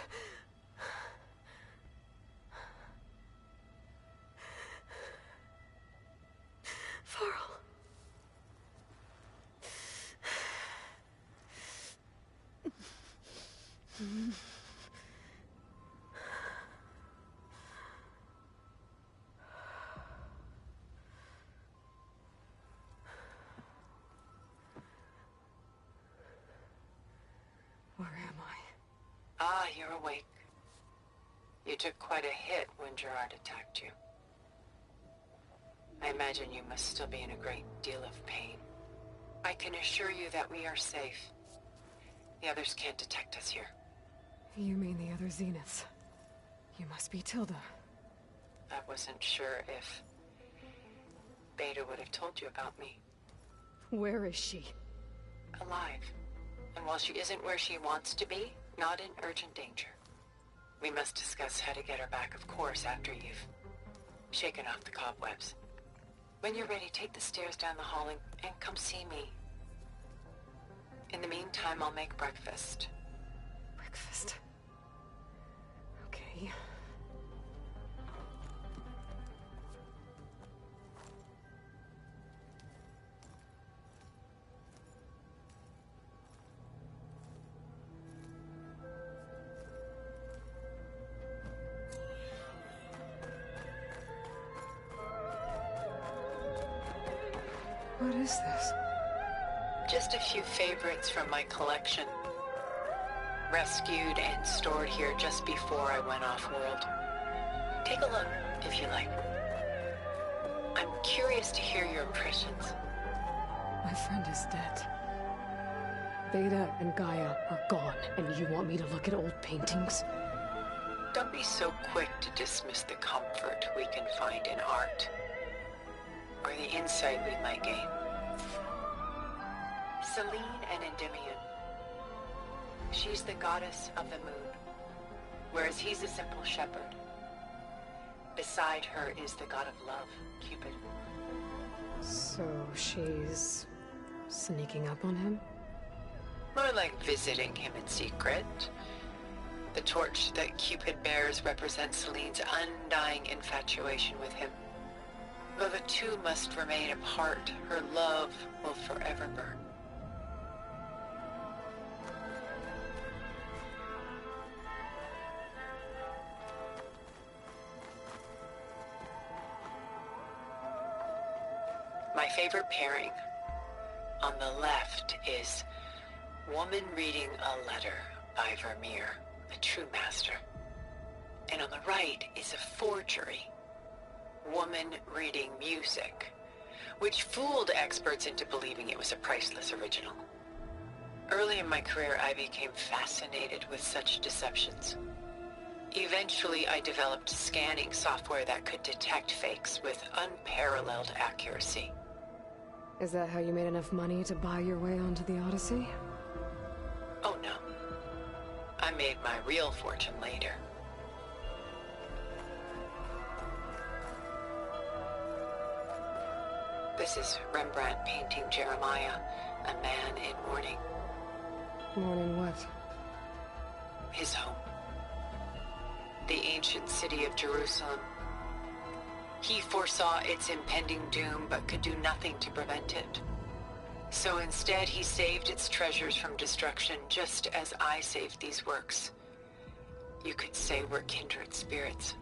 Varl. Where am I? Ah, you're awake. You took quite a hit when Gerard attacked you. I imagine you must still be in a great deal of pain. I can assure you that we are safe. The others can't detect us here. You mean the other Zeniths? You must be Tilda. I wasn't sure if Beta would have told you about me. Where is she? Alive. And while she isn't where she wants to be, not in urgent danger. We must discuss how to get her back, of course, after you've shaken off the cobwebs. When you're ready, take the stairs down the hall and come see me. In the meantime, I'll make breakfast. Breakfast? Okay. What is this? Just a few favorites from my collection. Rescued and stored here just before I went off-world. Take a look, if you like. I'm curious to hear your impressions. My friend is dead. Beta and Gaia are gone, and you want me to look at old paintings? Don't be so quick to dismiss the comfort we can find in art. Or the insight we might gain. Selene and Endymion. She's the goddess of the moon, whereas he's a simple shepherd. Beside her is the god of love, Cupid. So she's sneaking up on him? More like visiting him in secret. The torch that Cupid bears represents Selene's undying infatuation with him. Though the two must remain apart, her love will forever burn. My favorite pairing on the left is woman reading a letter by Vermeer, a true master. And on the right is a forgery, woman reading music, which fooled experts into believing it was a priceless original. Early in my career, I became fascinated with such deceptions. Eventually, I developed scanning software that could detect fakes with unparalleled accuracy. Is that how you made enough money to buy your way onto the Odyssey? Oh no. I made my real fortune later. This is Rembrandt painting Jeremiah, a man in mourning. Mourning what? His home. The ancient city of Jerusalem. He foresaw its impending doom, but could do nothing to prevent it. So instead, he saved its treasures from destruction, just as I saved these works. You could say we're kindred spirits.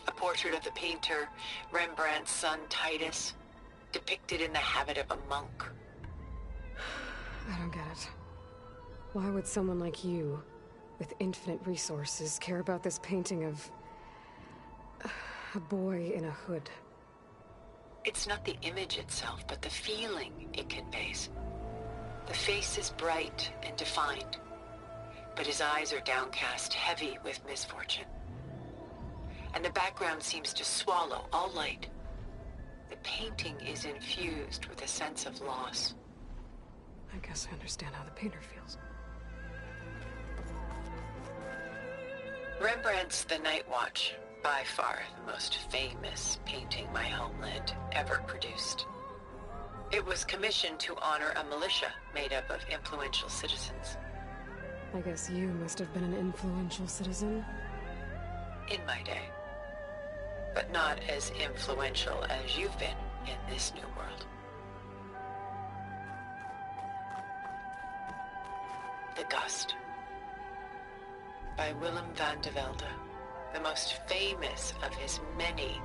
A portrait of the painter, Rembrandt's son Titus, depicted in the habit of a monk. I don't get it. Why would someone like you, with infinite resources, care about this painting of a boy in a hood? It's not the image itself, but the feeling it conveys. The face is bright and defined, but his eyes are downcast, heavy with misfortune. And the background seems to swallow all light. The painting is infused with a sense of loss. I guess I understand how the painter feels. Rembrandt's The Night Watch, by far the most famous painting my homeland ever produced. It was commissioned to honor a militia made up of influential citizens. I guess you must have been an influential citizen. In my day. But not as influential as you've been in this new world. The Gust. By Willem van de Velde, the most famous of his many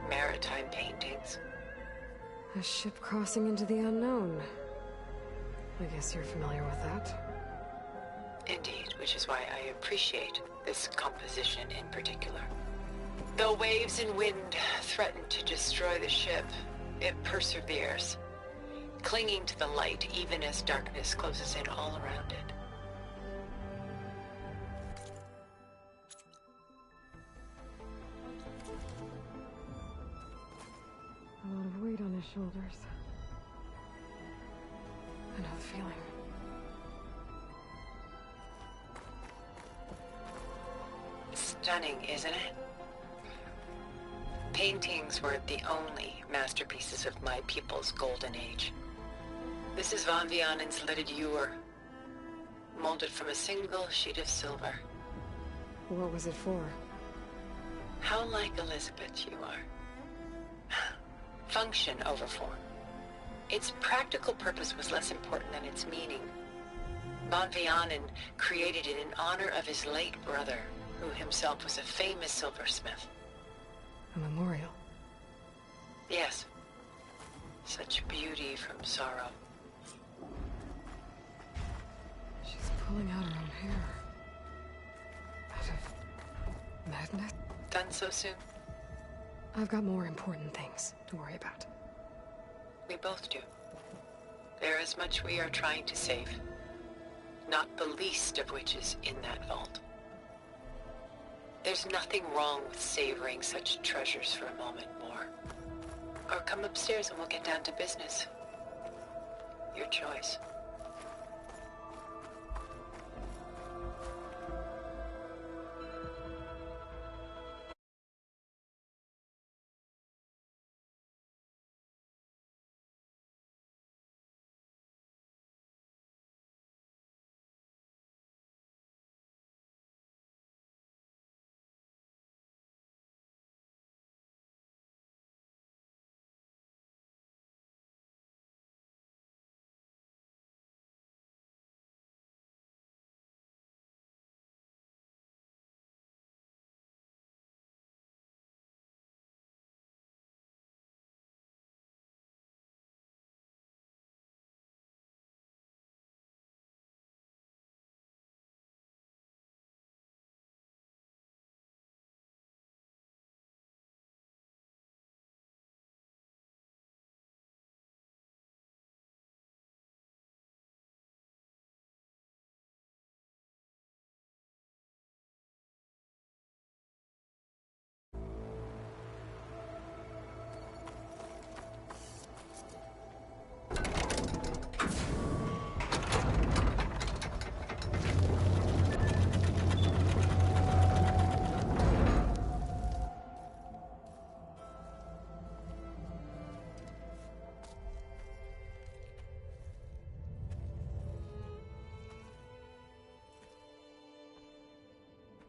maritime paintings. A ship crossing into the unknown. I guess you're familiar with that. Indeed, which is why I appreciate this composition in particular. Though waves and wind threaten to destroy the ship, it perseveres, clinging to the light even as darkness closes in all around it. A lot of weight on his shoulders. I know the feeling. Stunning, isn't it? Paintings were the only masterpieces of my people's golden age. This is Van Vianen's Lidded Ewer, molded from a single sheet of silver. What was it for? How like Elizabeth you are. Function over form. Its practical purpose was less important than its meaning. Van Vianen created it in honor of his late brother, who himself was a famous silversmith. A memorial? Yes. Such beauty from sorrow. She's pulling out her own hair. Out of madness? Done so soon? I've got more important things to worry about. We both do. There is much we are trying to save. Not the least of which is in that vault. There's nothing wrong with savoring such treasures for a moment more. Or come upstairs and we'll get down to business. Your choice.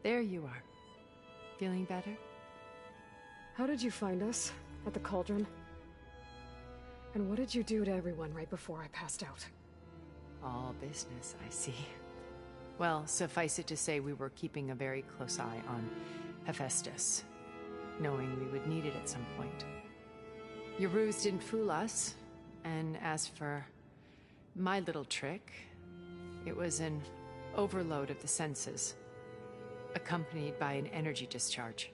There you are. Feeling better? How did you find us? At the Cauldron? And what did you do to everyone right before I passed out? All business, I see. Well, suffice it to say we were keeping a very close eye on Hephaestus, knowing we would need it at some point. Your ruse didn't fool us, and as for my little trick, it was an overload of the senses, accompanied by an energy discharge.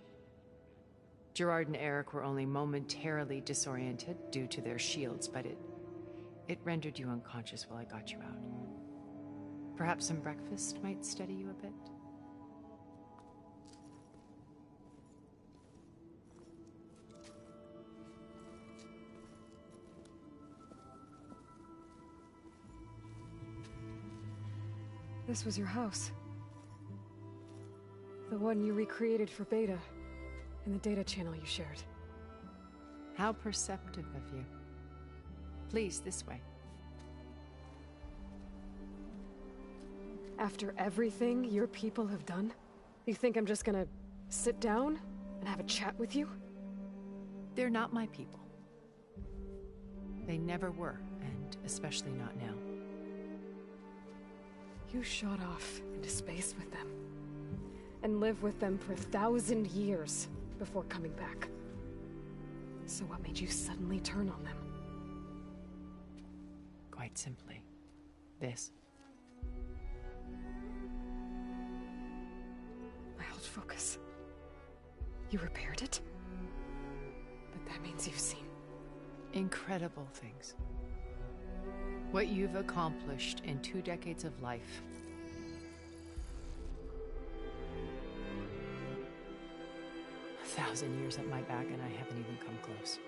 Gerard and Eric were only momentarily disoriented due to their shields, but it rendered you unconscious while I got you out. Perhaps some breakfast might steady you a bit? This was your house. The one you recreated for Beta, in the data channel you shared. How perceptive of you. Please, this way. After everything your people have done, you think I'm just gonna sit down and have a chat with you? They're not my people. They never were, and especially not now. You shot off into space with them, and lived with them for 1,000 years before coming back. So what made you suddenly turn on them? Quite simply, this. My old focus. You repaired it? But that means you've seen... incredible things. What you've accomplished in 2 decades of life. A 1,000 years at my back and I haven't even come close.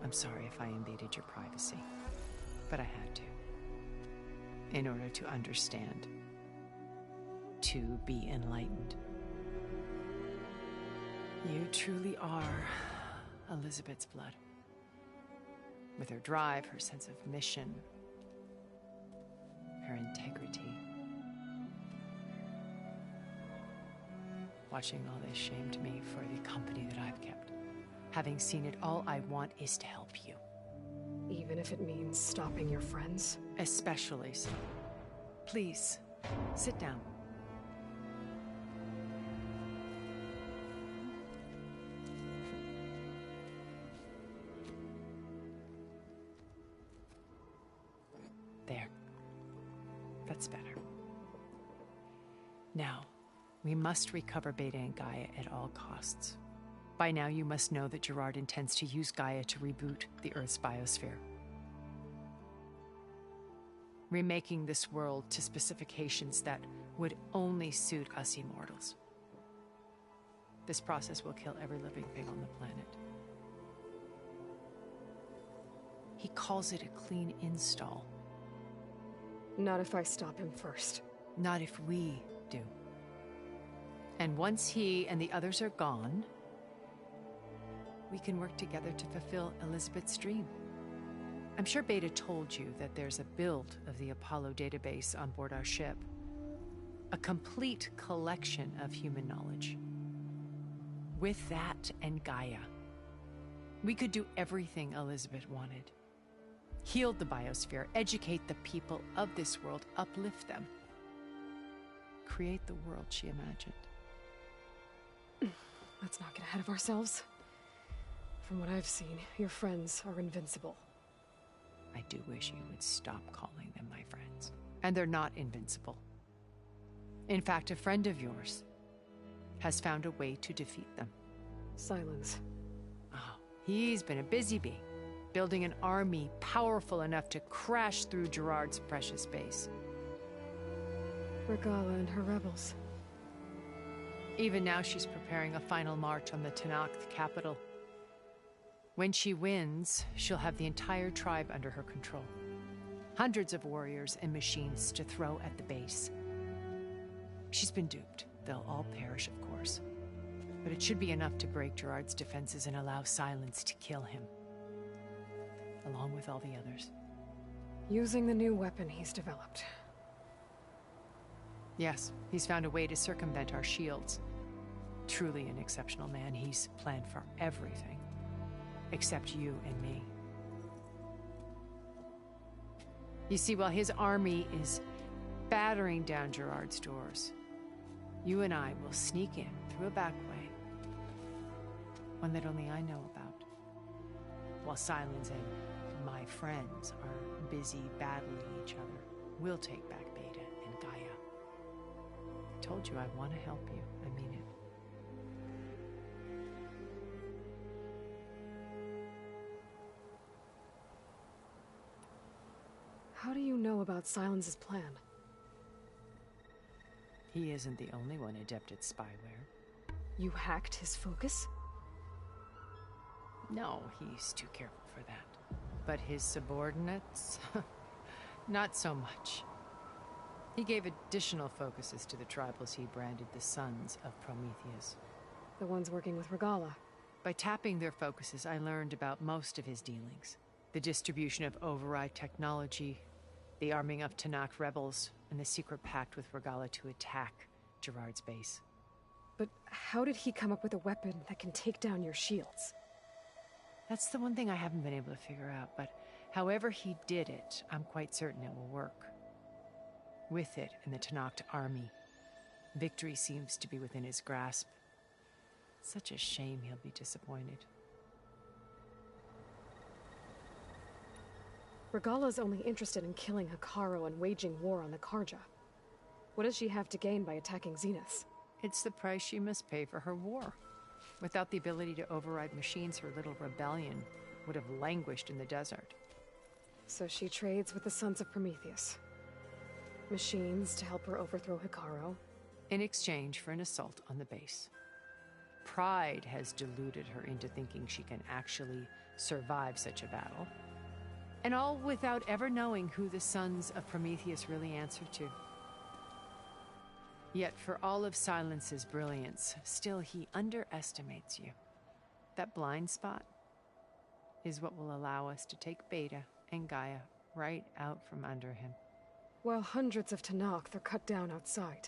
I'm sorry if I invaded your privacy, but I had to. In order to understand. To be enlightened. You truly are Elizabeth's blood. With her drive, her sense of mission, her integrity. Watching all this shamed me for the company that I've kept. Having seen it, all I want is to help you. Even if it means stopping your friends? Especially so. Please, sit down. There. That's better. Now, we must recover Beta and Gaia at all costs. By now, you must know that Gerard intends to use Gaia to reboot the Earth's biosphere. Remaking this world to specifications that would only suit us immortals. This process will kill every living thing on the planet. He calls it a clean install. Not if I stop him first. Not if we do. And once he and the others are gone, we can work together to fulfill Elizabeth's dream. I'm sure Beta told you that there's a build of the Apollo database on board our ship. A complete collection of human knowledge. With that and Gaia, we could do everything Elizabeth wanted. Heal the biosphere, educate the people of this world, uplift them. Create the world she imagined. Let's not get ahead of ourselves. From what I've seen, your friends are invincible. I do wish you would stop calling them my friends. And they're not invincible. In fact, a friend of yours has found a way to defeat them. Silence. Oh, he's been a busy bee, building an army powerful enough to crash through Gerard's precious base. Regalla and her rebels. Even now she's preparing a final march on the Tenakth capital. When she wins, she'll have the entire tribe under her control. Hundreds of warriors and machines to throw at the base. She's been duped. They'll all perish, of course. But it should be enough to break Gerard's defenses and allow Silence to kill him. Along with all the others. Using the new weapon he's developed. Yes, he's found a way to circumvent our shields. Truly an exceptional man. He's planned for everything. Except you and me. You see, while his army is battering down Gerard's doors, you and I will sneak in through a back way. One that only I know about. While Sylens and my friends are busy battling each other, we'll take back Beta and Gaia. I told you I want to help you. I mean it. How do you know about Sylens' plan? He isn't the only one adept at spyware. You hacked his focus? No, he's too careful for that. But his subordinates? Not so much. He gave additional focuses to the tribals he branded the Sons of Prometheus. The ones working with Regalla. By tapping their focuses, I learned about most of his dealings. The distribution of override technology, the arming of Tenakth rebels, and the secret pact with Regalla to attack Gerard's base. But how did he come up with a weapon that can take down your shields? That's the one thing I haven't been able to figure out, but however he did it, I'm quite certain it will work. With it and the Tenakth army, victory seems to be within his grasp. Such a shame he'll be disappointed. Regalla's only interested in killing Hekarro and waging war on the Carja. What does she have to gain by attacking Zeniths? It's the price she must pay for her war. Without the ability to override machines, her little rebellion would have languished in the desert. So she trades with the Sons of Prometheus. Machines to help her overthrow Hekarro. In exchange for an assault on the base. Pride has deluded her into thinking she can actually survive such a battle. And all without ever knowing who the Sons of Prometheus really answer to. Yet for all of Sylens's brilliance, still he underestimates you. That blind spot is what will allow us to take Beta and Gaia right out from under him. While hundreds of Tenakth are cut down outside.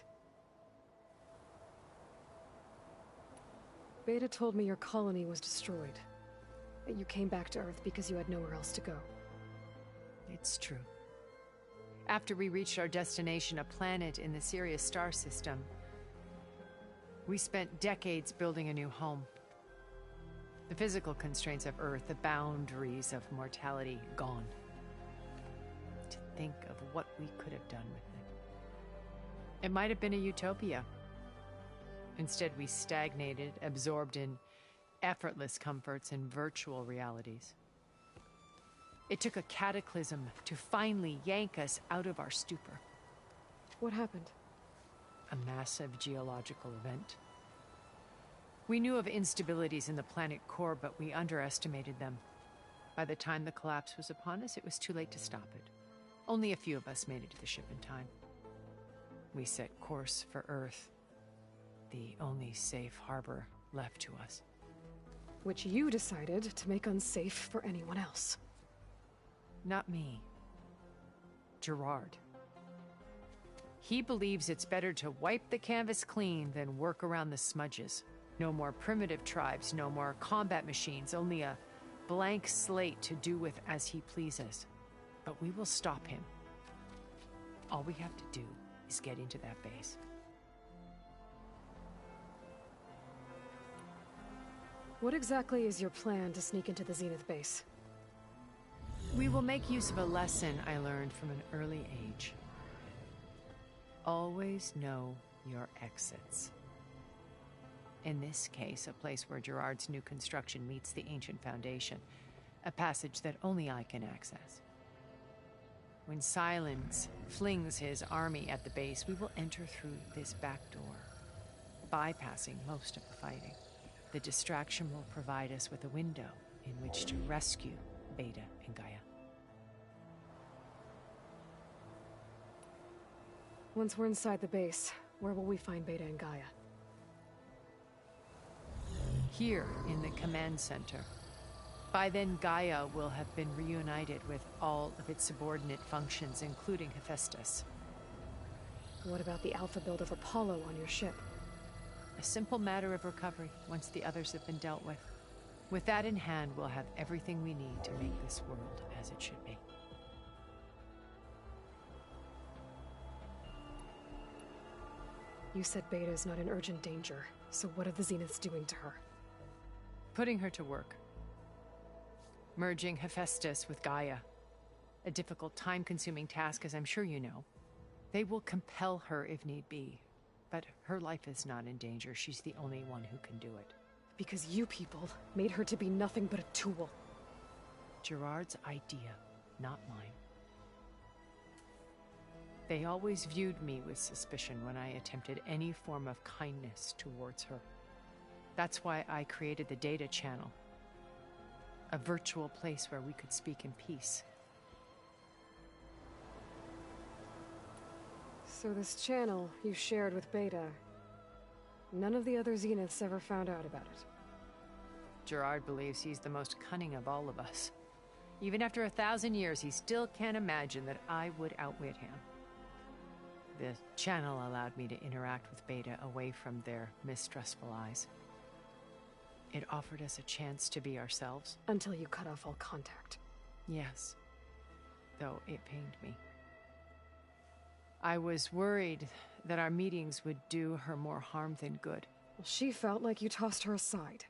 Beta told me your colony was destroyed. That you came back to Earth because you had nowhere else to go. It's true. After we reached our destination, a planet in the Sirius star system, we spent decades building a new home. The physical constraints of Earth, the boundaries of mortality, gone. To think of what we could have done with it. It might have been a utopia. Instead, we stagnated, absorbed in effortless comforts and virtual realities. It took a cataclysm to finally yank us out of our stupor. What happened? A massive geological event. We knew of instabilities in the planet core, but we underestimated them. By the time the collapse was upon us, it was too late to stop it. Only a few of us made it to the ship in time. We set course for Earth, the only safe harbor left to us. Which you decided to make unsafe for anyone else. Not me. Gerard. He believes it's better to wipe the canvas clean than work around the smudges. No more primitive tribes, no more combat machines, only a blank slate to do with as he pleases. But we will stop him. All we have to do is get into that base. What exactly is your plan to sneak into the Zenith base? We will make use of a lesson I learned from an early age. Always know your exits. In this case, a place where Gerard's new construction meets the ancient foundation, a passage that only I can access. When Sylens flings his army at the base, we will enter through this back door, bypassing most of the fighting. The distraction will provide us with a window in which to rescue Beta and Gaia. Once we're inside the base, where will we find Beta and Gaia? Here in the command center. By then, Gaia will have been reunited with all of its subordinate functions, including Hephaestus. What about the alpha build of Apollo on your ship? A simple matter of recovery once the others have been dealt with. With that in hand, we'll have everything we need to make this world as it should be. You said Beta's not in urgent danger, so what are the Zeniths doing to her? Putting her to work. Merging Hephaestus with Gaia. A difficult, time-consuming task, as I'm sure you know. They will compel her if need be, but her life is not in danger. She's the only one who can do it. Because you people made her to be nothing but a tool. Gerard's idea, not mine. They always viewed me with suspicion when I attempted any form of kindness towards her. That's why I created the data channel. A virtual place where we could speak in peace. So this channel you shared with Beta, none of the other Zeniths ever found out about it? Gerard believes he's the most cunning of all of us. Even after 1,000 years, he still can't imagine that I would outwit him. The channel allowed me to interact with Beta away from their mistrustful eyes. It offered us a chance to be ourselves. Until you cut off all contact. Yes. Though it pained me. I was worried that our meetings would do her more harm than good. Well, she felt like you tossed her aside.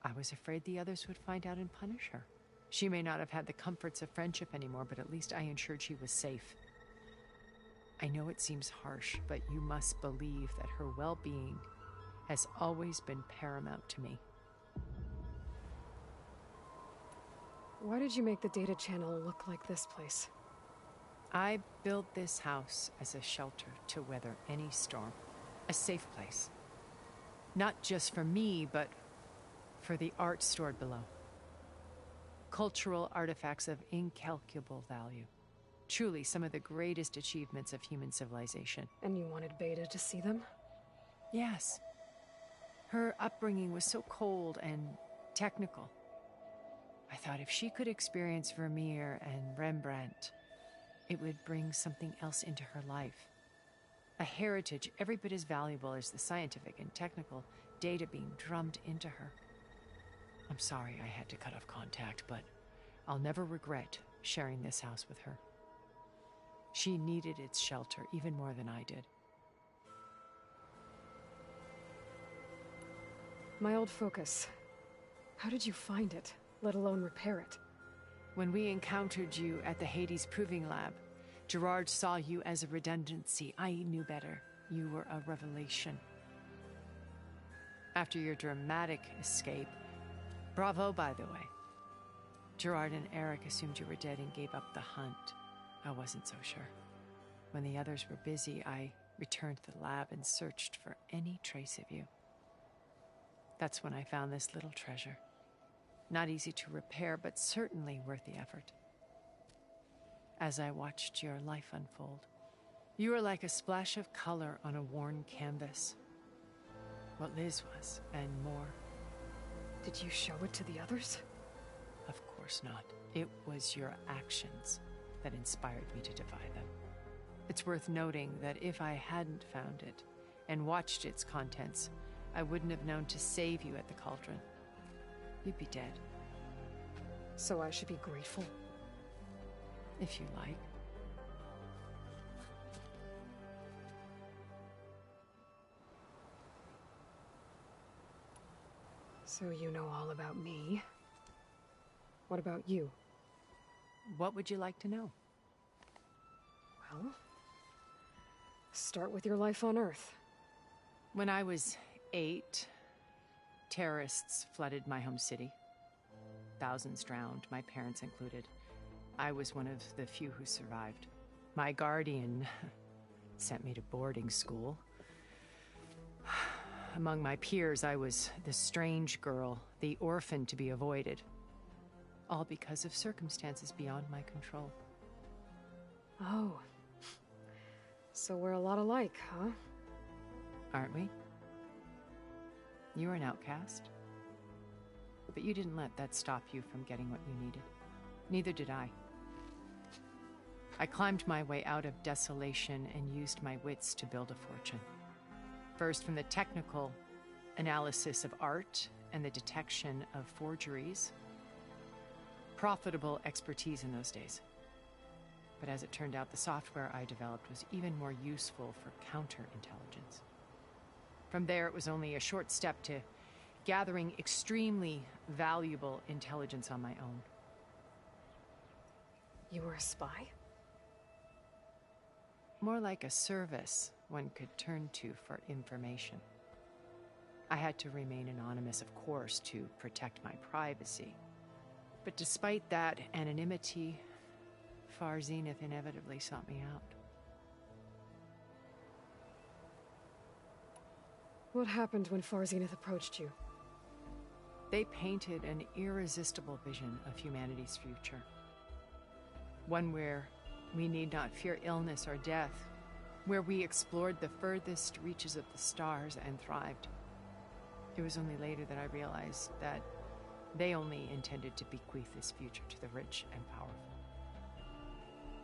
I was afraid the others would find out and punish her. She may not have had the comforts of friendship anymore, but at least I ensured she was safe. I know it seems harsh, but you must believe that her well-being has always been paramount to me. Why did you make the data channel look like this place? I built this house as a shelter to weather any storm. A safe place. Not just for me, but for the art stored below. Cultural artifacts of incalculable value. Truly some of the greatest achievements of human civilization. And you wanted Beta to see them? Yes. Her upbringing was so cold and technical. I thought if she could experience Vermeer and Rembrandt, it would bring something else into her life. A heritage every bit as valuable as the scientific and technical data being drummed into her. I'm sorry I had to cut off contact, but I'll never regret sharing this house with her. She needed its shelter even more than I did. My old focus. How did you find it, let alone repair it? When we encountered you at the Hades Proving Lab, Gerard saw you as a redundancy. I knew better. You were a revelation. After your dramatic escape, bravo, by the way. Gerard and Eric assumed you were dead and gave up the hunt. I wasn't so sure. When the others were busy, I returned to the lab and searched for any trace of you. That's when I found this little treasure. Not easy to repair, but certainly worth the effort. As I watched your life unfold, you were like a splash of color on a worn canvas. What Liz was, and more. Did you show it to the others? Of course not. It was your actions that inspired me to defy them. It's worth noting that if I hadn't found it and watched its contents, I wouldn't have known to save you at the cauldron. You'd be dead. So I should be grateful? If you like. So you know all about me. What about you? What would you like to know? Well, start with your life on Earth. When I was 8, terrorists flooded my home city. Thousands drowned, my parents included. I was one of the few who survived. My guardian sent me to boarding school. Among my peers, I was the strange girl, the orphan to be avoided. All because of circumstances beyond my control. Oh. So we're a lot alike, huh? Aren't we? You're an outcast. But you didn't let that stop you from getting what you needed. Neither did I. I climbed my way out of desolation and used my wits to build a fortune. First, from the technical analysis of art and the detection of forgeries. Profitable expertise in those days. But as it turned out, the software I developed was even more useful for counterintelligence. From there, it was only a short step to gathering extremely valuable intelligence on my own. You were a spy? More like a service one could turn to for information. I had to remain anonymous, of course, to protect my privacy. But despite that anonymity, Far Zenith inevitably sought me out. What happened when Far Zenith approached you? They painted an irresistible vision of humanity's future. One where we need not fear illness or death, where we explored the furthest reaches of the stars and thrived. It was only later that I realized that they only intended to bequeath this future to the rich and powerful.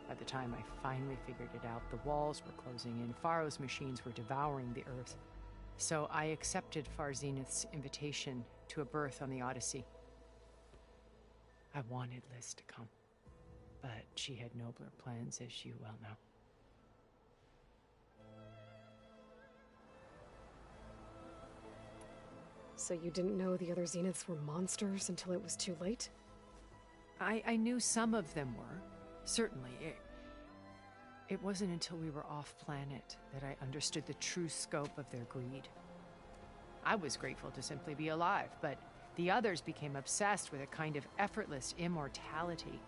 By the time I finally figured it out, the walls were closing in, Pharaoh's machines were devouring the Earth. So I accepted Far Zenith's invitation to a berth on the Odyssey. I wanted Liz to come, but she had nobler plans, as you well know. So you didn't know the other Zeniths were monsters until it was too late? I knew some of them were, certainly. It wasn't until we were off-planet that I understood the true scope of their greed. I was grateful to simply be alive, but the others became obsessed with a kind of effortless immortality.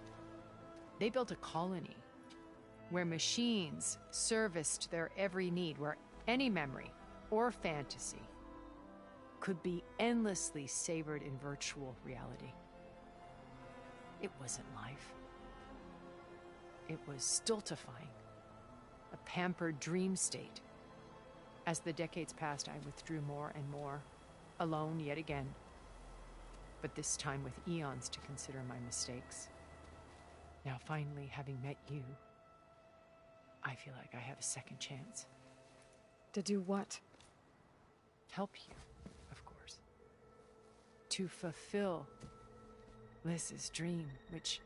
They built a colony where machines serviced their every need, where any memory or fantasy could be endlessly savored in virtual reality. It wasn't life. It was stultifying, a pampered dream state. As the decades passed, I withdrew more and more, alone yet again, but this time with eons to consider my mistakes. Now finally, having met you, I feel like I have a second chance. To do what? Help you, of course. To fulfill Liz's dream, which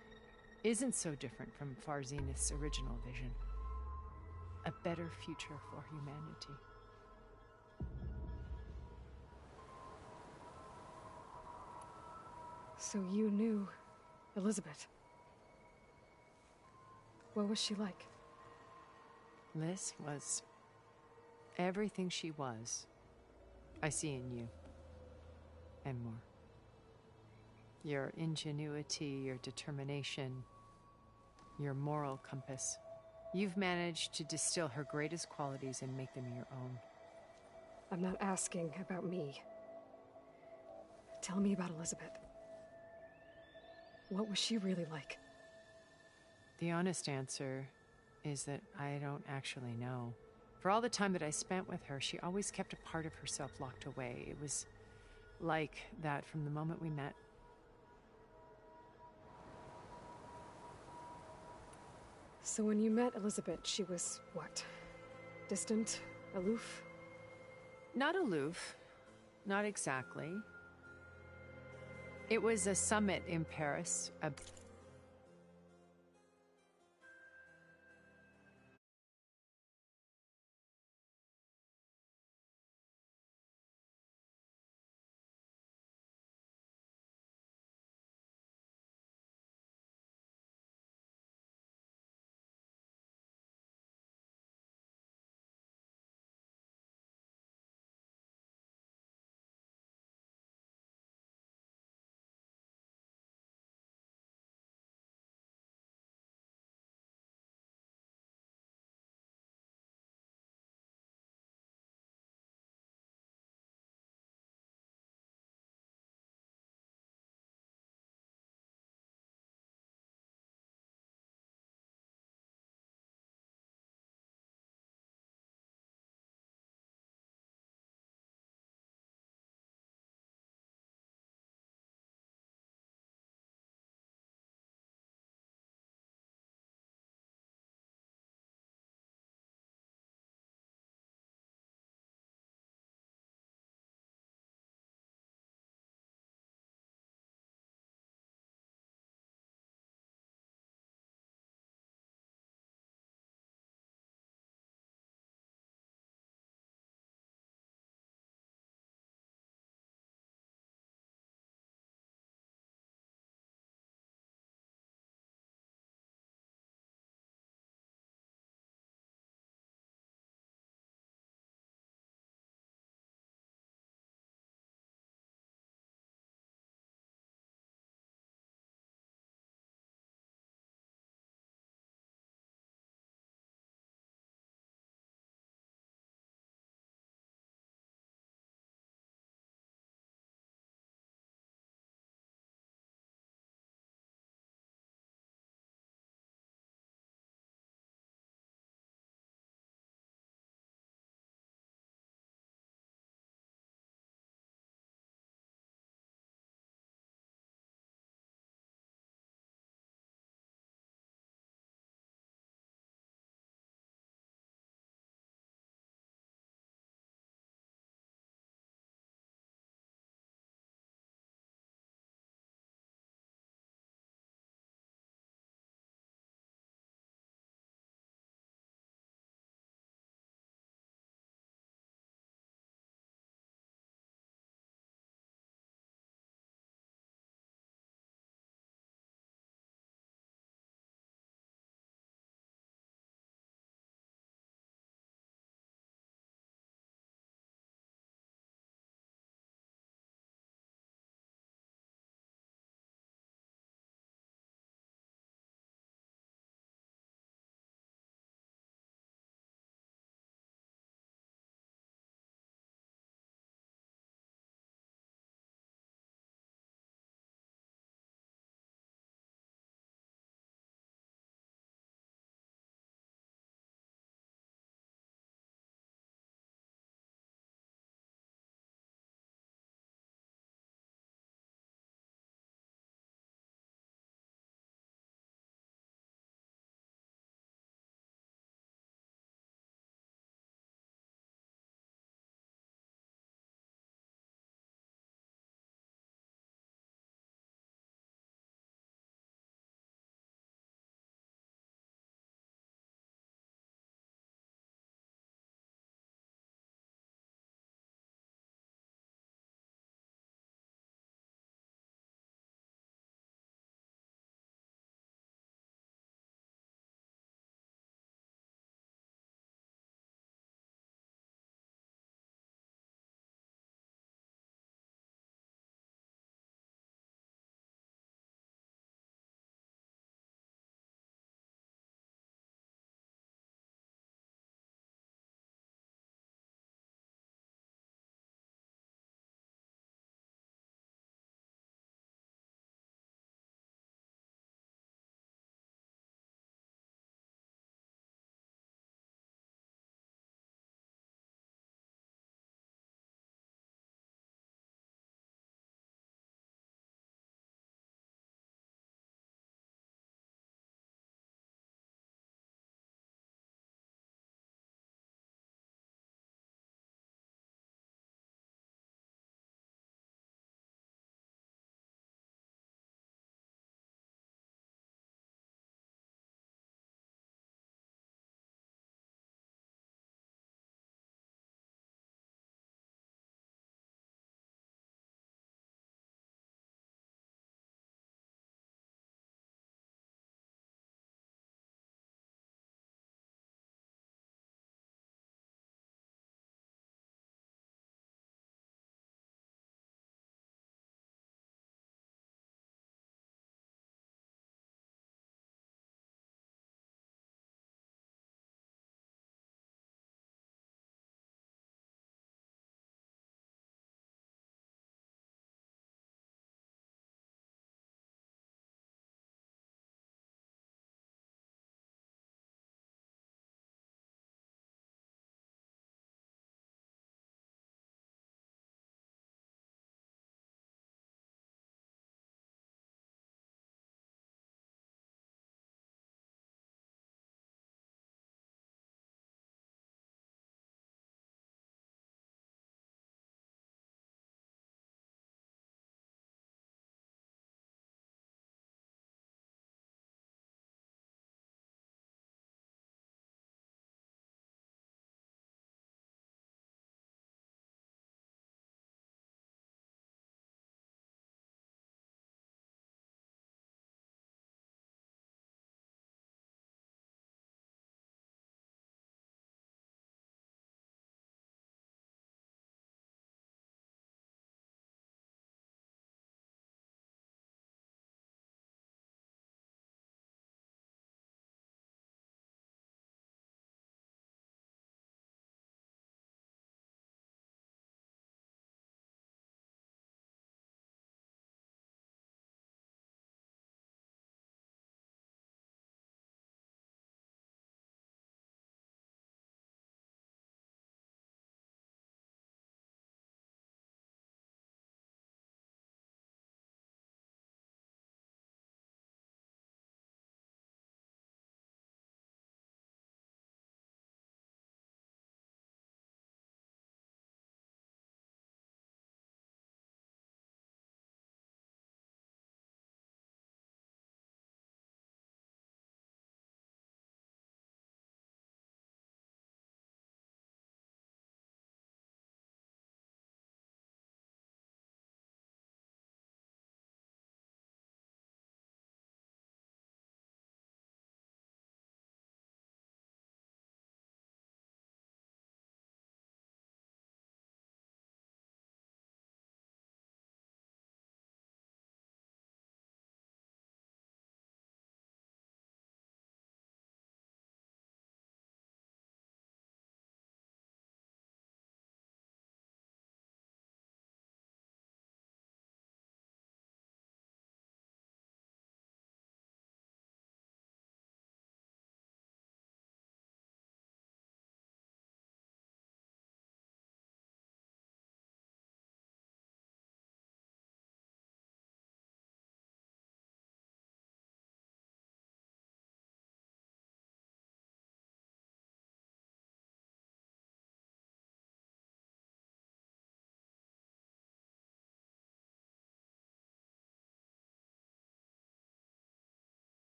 isn't so different from Far Zenith's original vision. A better future for humanity. So you knew Elizabeth. What was she like? Liz was everything she was. I see in you. And more. Your ingenuity, your determination, your moral compass. You've managed to distill her greatest qualities and make them your own. I'm not asking about me. Tell me about Elizabeth. What was she really like? The honest answer is that I don't actually know. For all the time that I spent with her, she always kept a part of herself locked away. It was like that from the moment we met. So when you met Elizabeth, she was what? Distant? Aloof? Not aloof. Not exactly. It was a summit in Paris,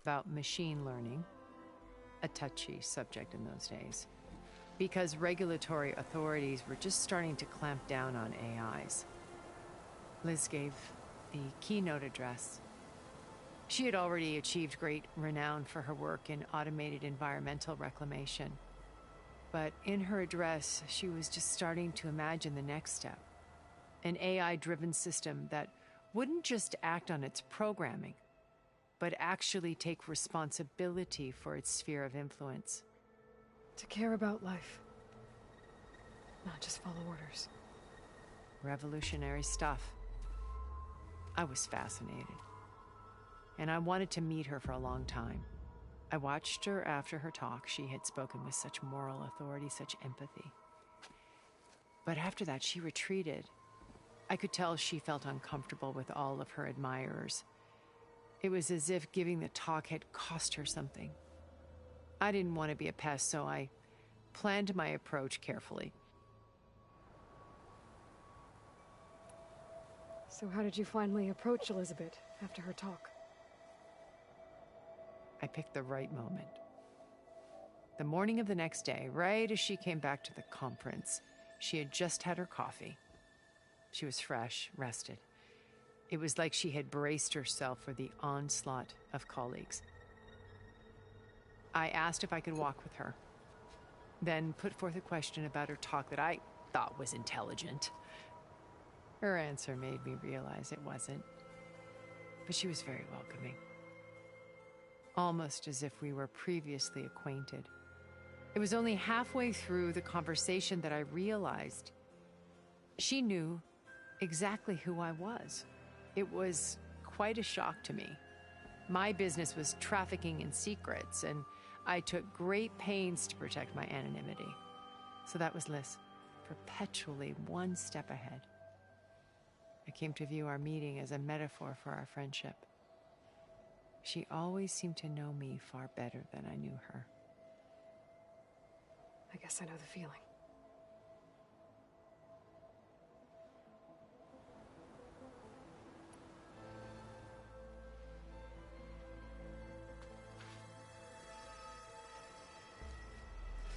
about machine learning, a touchy subject in those days, because regulatory authorities were just starting to clamp down on AIs. Liz gave the keynote address. She had already achieved great renown for her work in automated environmental reclamation. But in her address, she was just starting to imagine the next step. An AI-driven system that wouldn't just act on its programming, but actually take responsibility for its sphere of influence. To care about life, not just follow orders. Revolutionary stuff. I was fascinated. And I wanted to meet her for a long time. I watched her after her talk. She had spoken with such moral authority, such empathy. But after that, she retreated. I could tell she felt uncomfortable with all of her admirers. It was as if giving the talk had cost her something. I didn't want to be a pest, so I planned my approach carefully. So how did you finally approach Elizabeth after her talk? I picked the right moment. The morning of the next day, right as she came back to the conference, she had just had her coffee. She was fresh, rested. It was like she had braced herself for the onslaught of colleagues. I asked if I could walk with her, then put forth a question about her talk that I thought was intelligent. Her answer made me realize it wasn't, but she was very welcoming. Almost as if we were previously acquainted. It was only halfway through the conversation that I realized she knew exactly who I was. It was quite a shock to me. My business was trafficking in secrets, and I took great pains to protect my anonymity. So that was Liz, perpetually one step ahead. I came to view our meeting as a metaphor for our friendship. She always seemed to know me far better than I knew her. I guess I know the feeling.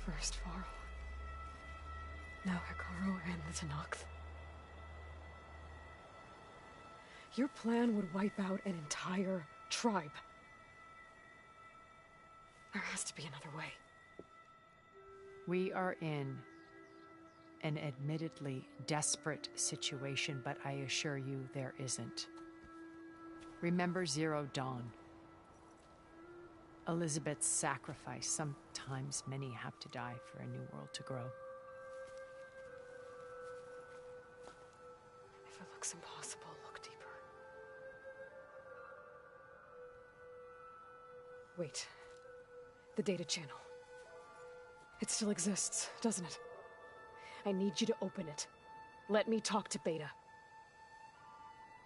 First Varl, now Hekarro and the Tenakth. Your plan would wipe out an entire tribe. There has to be another way. We are in an admittedly desperate situation, but I assure you there isn't. Remember Zero Dawn. Elizabeth's sacrifice. Sometimes many have to die for a new world to grow. If it looks impossible, look deeper. Wait. The data channel. It still exists, doesn't it? I need you to open it. Let me talk to Beta.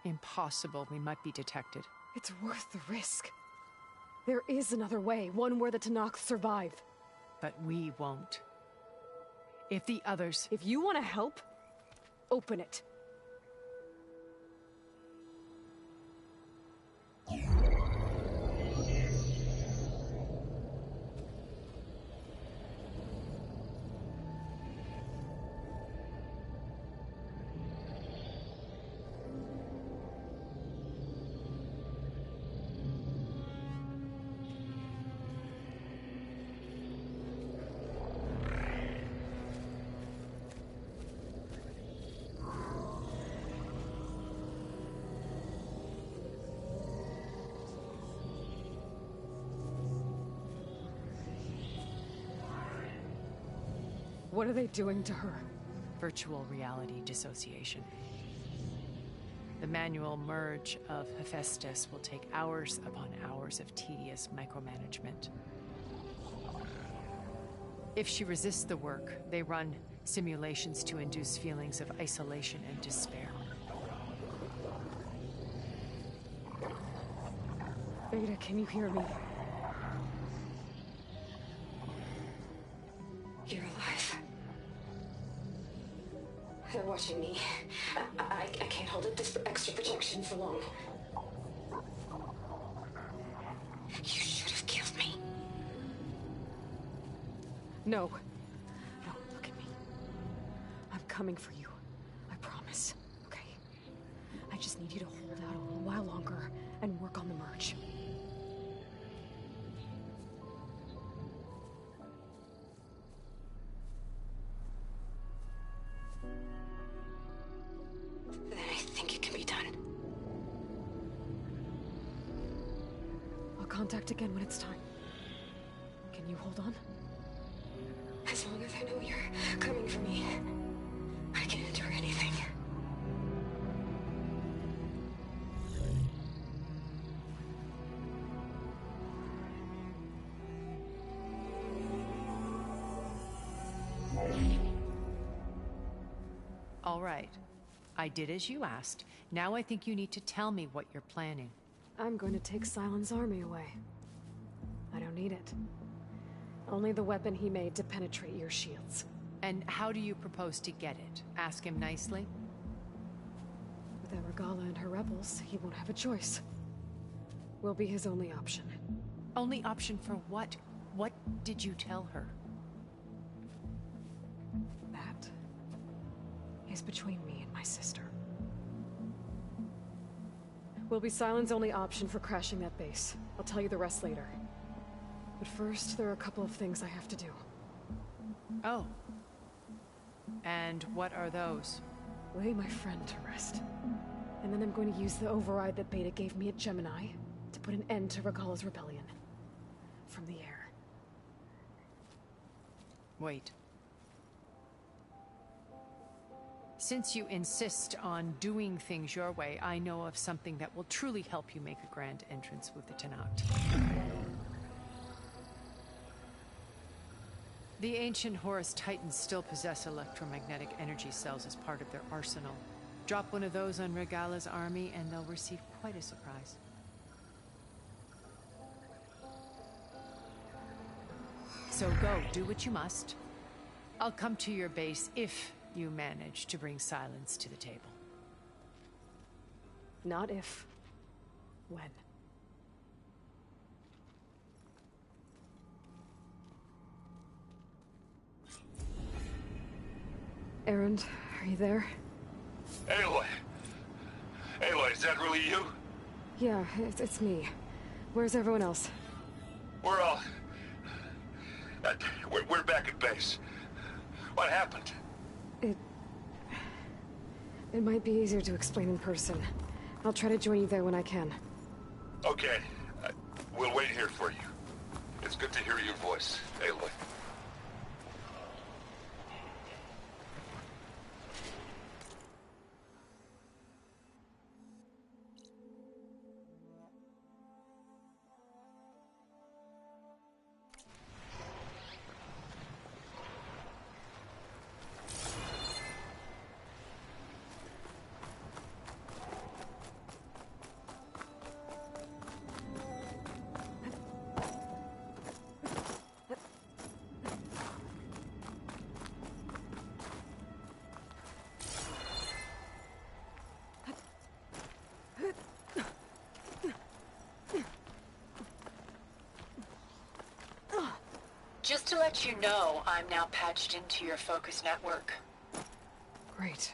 Impossible. We might be detected. It's worth the risk. There is another way, one where the Tenakth survive. But we won't. If the others... If you want to help, open it. What are they doing to her? Virtual reality dissociation. The manual merge of Hephaestus will take hours upon hours of tedious micromanagement. If she resists the work, they run simulations to induce feelings of isolation and despair. Beta, can you hear me? You're alive. They're watching me. I can't hold this extra protection for long. You No. No, look at me. I'm coming for you. I promise. Okay? I just need you to hold out a little while longer and work on the merge. I think it can be done. I'll contact again when it's time. Can you hold on? As long as I know you're coming for me, I can endure anything. All right. I did as you asked. Now I think you need to tell me what you're planning. I'm going to take Sylens' army away. I don't need it. Only the weapon he made to penetrate your shields. And how do you propose to get it? Ask him nicely? Without Regalla and her rebels, he won't have a choice. We'll be his only option. Only option for what? What did you tell her? That is between me and my sister. Will be Sylens' only option for crashing that base. I'll tell you the rest later. But first, there are a couple of things I have to do. Oh. And what are those? Lay my friend to rest. And then I'm going to use the override that Beta gave me at Gemini to put an end to Regalla's rebellion. From the air. Wait. Since you insist on doing things your way, I know of something that will truly help you make a grand entrance with the Tenakth. The ancient Horus Titans still possess electromagnetic energy cells as part of their arsenal. Drop one of those on Regalla's army and they'll receive quite a surprise. So go, do what you must. I'll come to your base if you manage to bring Sylens to the table. Not if. When. Erend, are you there? Aloy! Aloy, is that really you? Yeah, it's me. Where's everyone else? We're all... we're back at base. What happened? It might be easier to explain in person. I'll try to join you there when I can. Okay. We'll wait here for you. It's good to hear your voice, Aloy. Just to let you know, I'm now patched into your focus network. Great.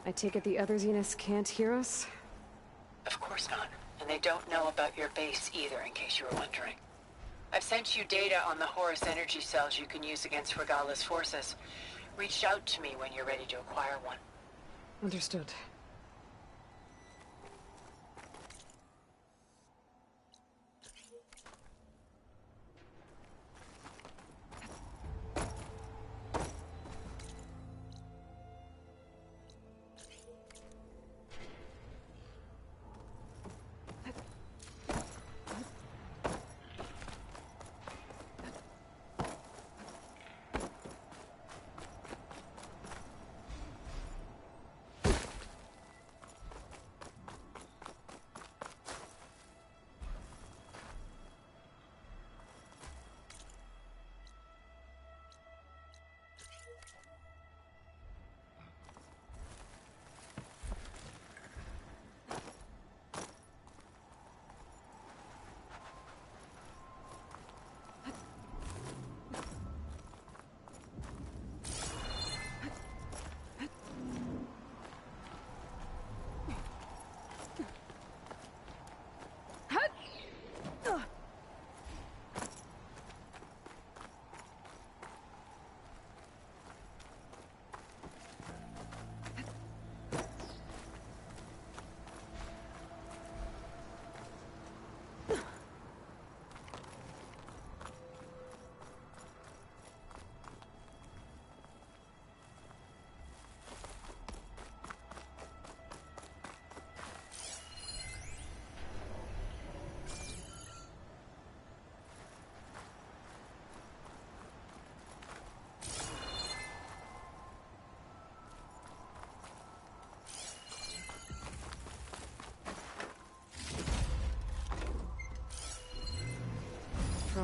I take it the other Zeniths can't hear us? Of course not. And they don't know about your base either, in case you were wondering. I've sent you data on the Horus energy cells you can use against Regalla's forces. Reach out to me when you're ready to acquire one. Understood.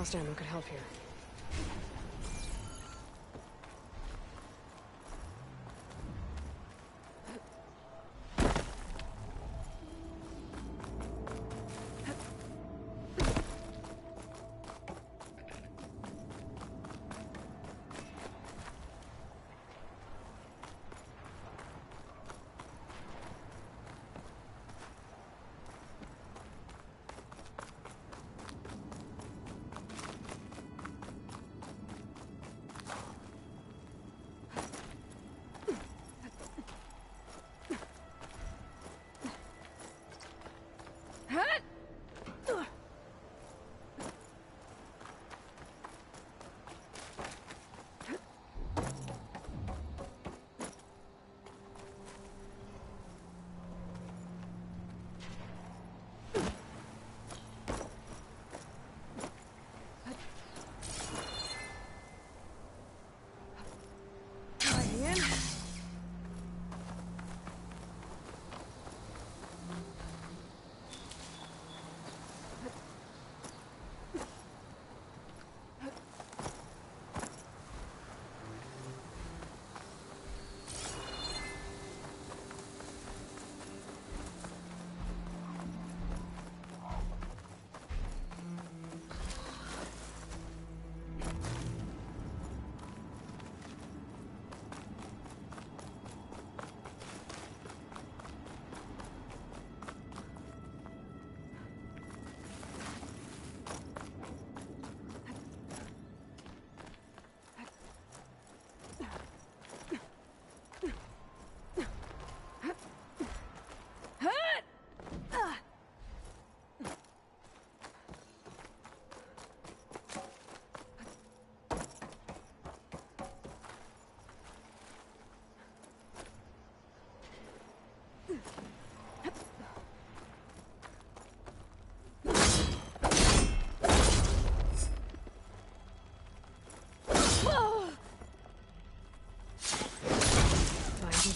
exhaust ammo could help here.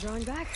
Drawing back.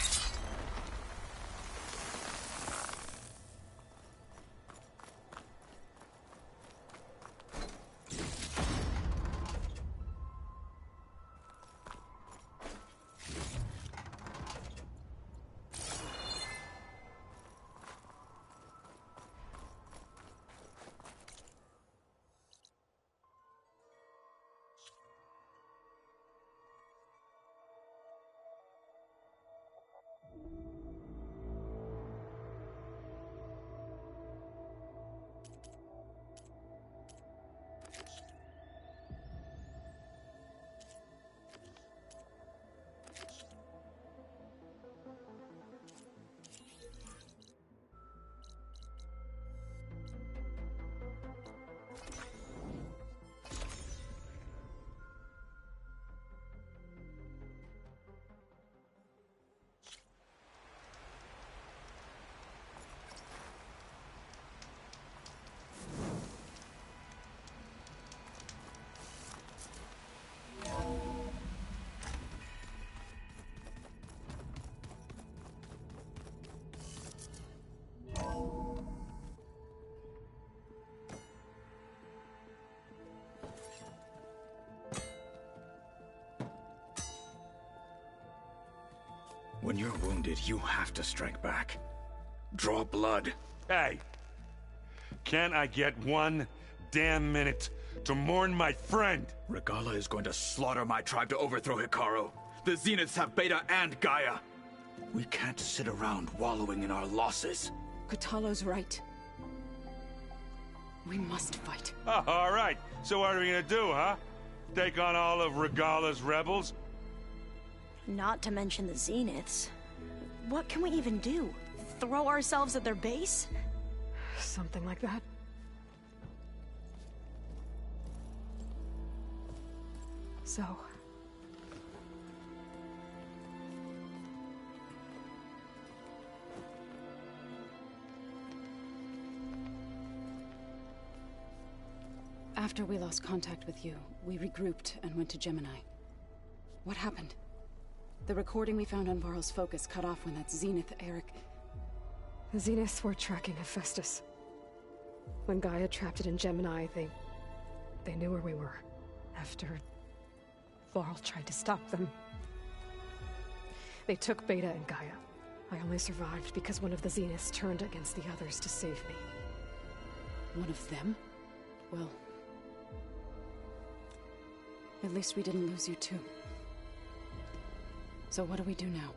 When you're wounded, you have to strike back. Draw blood. Hey! Can't I get one damn minute to mourn my friend? Regalla is going to slaughter my tribe to overthrow Hekarro. The Zeniths have Beta and Gaia. We can't sit around wallowing in our losses. Kotallo's right. We must fight. Oh, all right. So what are we gonna do, huh? Take on all of Regalla's rebels? Not to mention the Zeniths. What can we even do? Throw ourselves at their base? Something like that. So... After we lost contact with you, we regrouped and went to Gemini. What happened? The recording we found on Varl's focus cut off when that Zenith Eric... The Zeniths were tracking Hephaestus. When Gaia trapped it in Gemini, they They knew where we were. After Varl tried to stop them. They took Beta and Gaia. I only survived because one of the Zeniths turned against the others to save me. One of them? Well... at least we didn't lose you too. So what do we do now?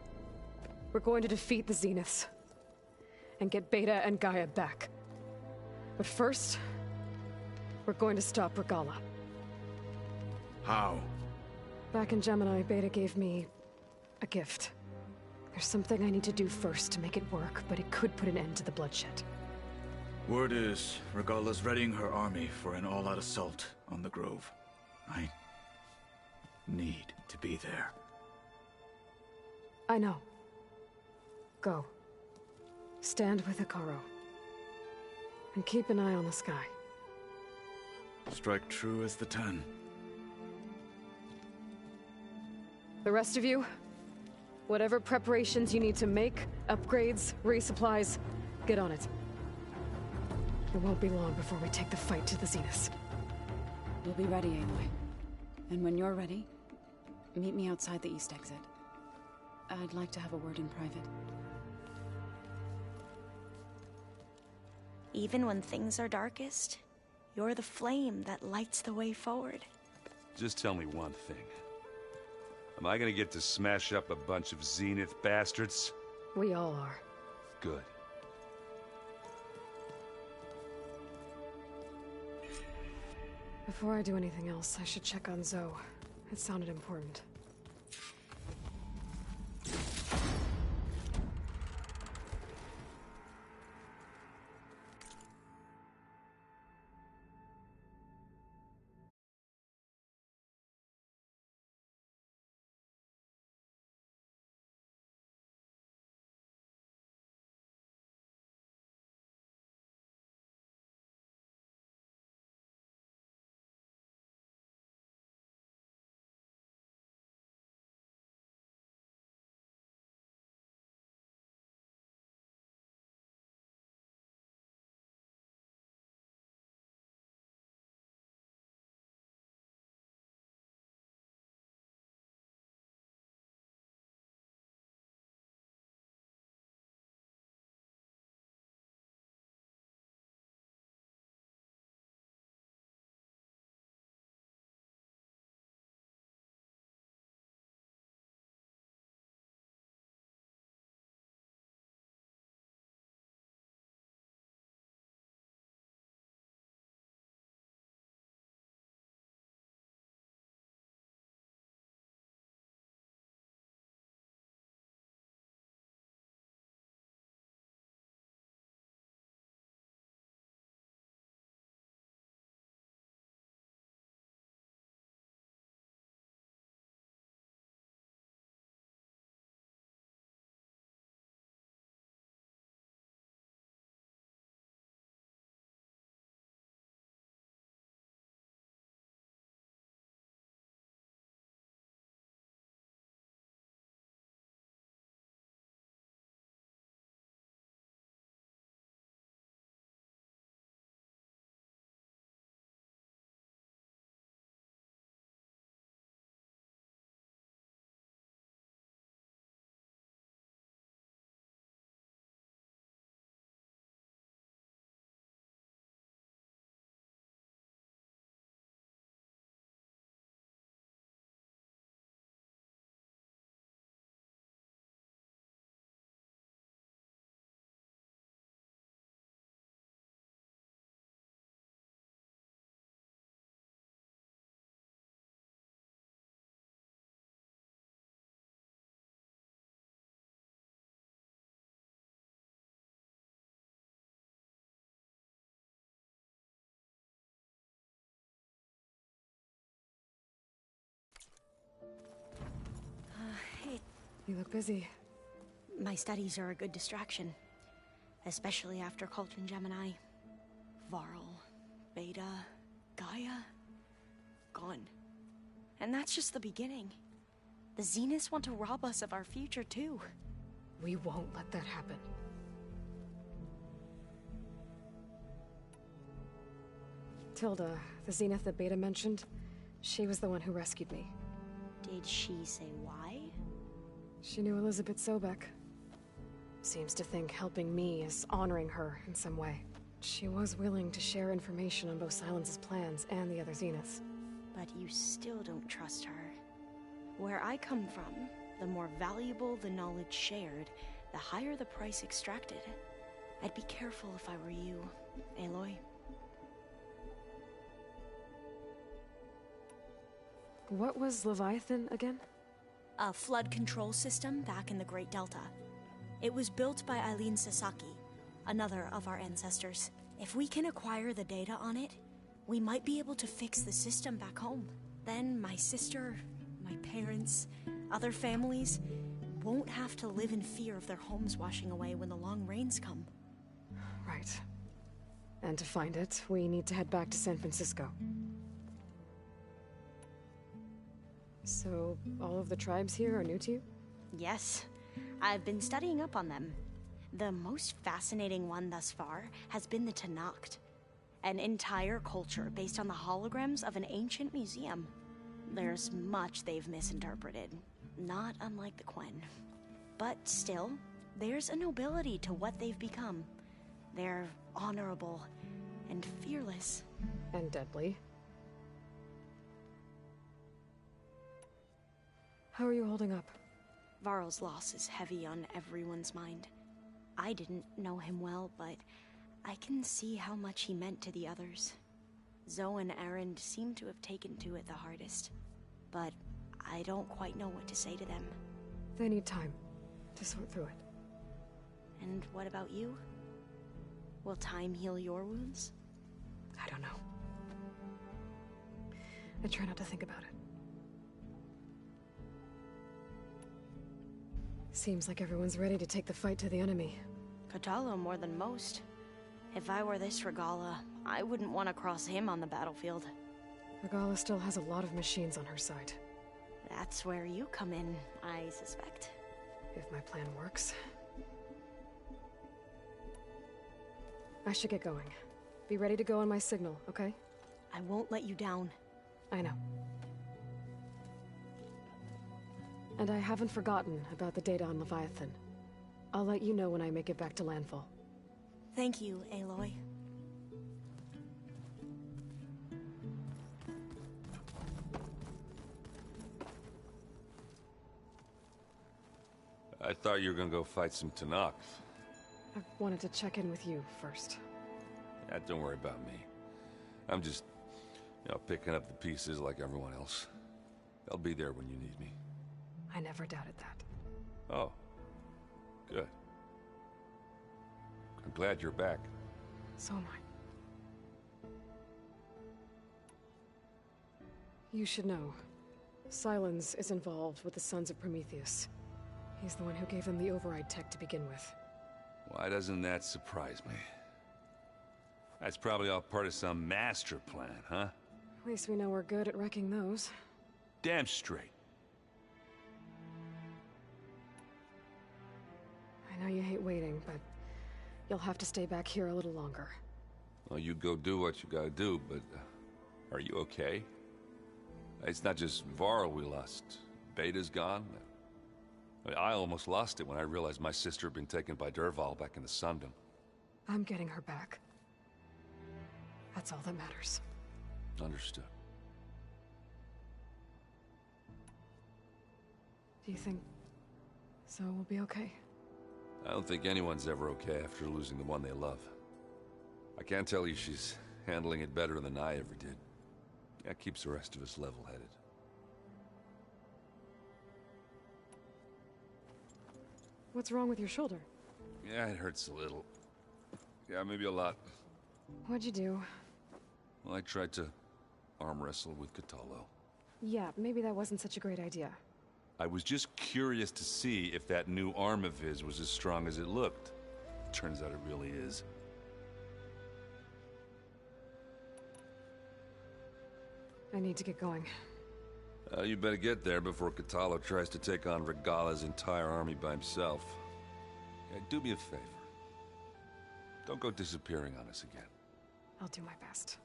We're going to defeat the Zeniths. And get Beta and Gaia back. But first... we're going to stop Regalla. How? Back in Gemini, Beta gave me... a gift. There's something I need to do first to make it work, but it could put an end to the bloodshed. Word is, Regalla's readying her army for an all-out assault on the Grove. I need to be there. I know. Go. Stand with Hekarro. And keep an eye on the sky. Strike true as the 10. The rest of you, whatever preparations you need to make, upgrades, resupplies, get on it. It won't be long before we take the fight to the Zeniths. We'll be ready, Aloy. And when you're ready, meet me outside the east exit. I'd like to have a word in private. Even when things are darkest, you're the flame that lights the way forward. Just tell me one thing. Am I gonna get to smash up a bunch of Zenith bastards? We all are. Good. Before I do anything else, I should check on Zoe. It sounded important. You look busy. My studies are a good distraction. Especially after Cauldron Gemini. Varl, Beta, Gaia, gone. And that's just the beginning. The Zeniths want to rob us of our future too. We won't let that happen. Tilda, the Zenith that Beta mentioned, she was the one who rescued me. Did she say why? She knew Elizabeth Sobek. Seems to think helping me is honoring her in some way. She was willing to share information on both Silence's plans and the other Zeniths. But you still don't trust her. Where I come from, the more valuable the knowledge shared, the higher the price extracted. I'd be careful if I were you, Aloy. What was Leviathan again? A flood control system back in the Great Delta. It was built by Eileen Sasaki, another of our ancestors. If we can acquire the data on it, we might be able to fix the system back home. Then my sister, my parents, other families won't have to live in fear of their homes washing away when the long rains come. Right. And to find it, we need to head back to San Francisco. So, all of the tribes here are new to you? Yes. I've been studying up on them. The most fascinating one thus far has been the Tenakth, an entire culture based on the holograms of an ancient museum. There's much they've misinterpreted, not unlike the Quen. But still, there's a nobility to what they've become. They're honorable and fearless. And deadly. How are you holding up? Varl's loss is heavy on everyone's mind. I didn't know him well, but I can see how much he meant to the others. Zoe and Erend seem to have taken to it the hardest, but I don't quite know what to say to them. They need time to sort through it. And what about you? Will time heal your wounds? I don't know. I try not to think about it. Seems like everyone's ready to take the fight to the enemy. Kotallo more than most. If I were this Regalla, I wouldn't want to cross him on the battlefield. Regalla still has a lot of machines on her side. That's where you come in, I suspect. If my plan works. I should get going. Be ready to go on my signal, okay? I won't let you down. I know. And I haven't forgotten about the data on Leviathan. I'll let you know when I make it back to landfall. Thank you, Aloy. I thought you were gonna go fight some Tenakth. I wanted to check in with you first. Yeah, don't worry about me. I'm just, picking up the pieces like everyone else. I'll be there when you need me. I never doubted that. Oh. Good. I'm glad you're back. So am I. You should know. Sylens is involved with the Sons of Prometheus. He's the one who gave them the override tech to begin with. Why doesn't that surprise me? That's probably all part of some master plan, huh? At least we know we're good at wrecking those. Damn straight. I know you hate waiting, but you'll have to stay back here a little longer. Well, you go do what you gotta do, but are you okay? It's not just Varl we lost. Beta's gone. I almost lost it when I realized my sister had been taken by Dervahl back in the Sundom. I'm getting her back. That's all that matters. Understood. Do you think Zoe will be okay? I don't think anyone's ever okay after losing the one they love. I can't tell you she's handling it better than I ever did. That keeps the rest of us level-headed. What's wrong with your shoulder? Yeah, it hurts a little. Yeah, maybe a lot. What'd you do? Well, I tried to arm wrestle with Kotallo. Yeah, maybe that wasn't such a great idea. I was just curious to see if that new arm of his was as strong as it looked. Turns out it really is. I need to get going. You better get there before Kotallo tries to take on Regalla's entire army by himself. Do me a favor. Don't go disappearing on us again. I'll do my best.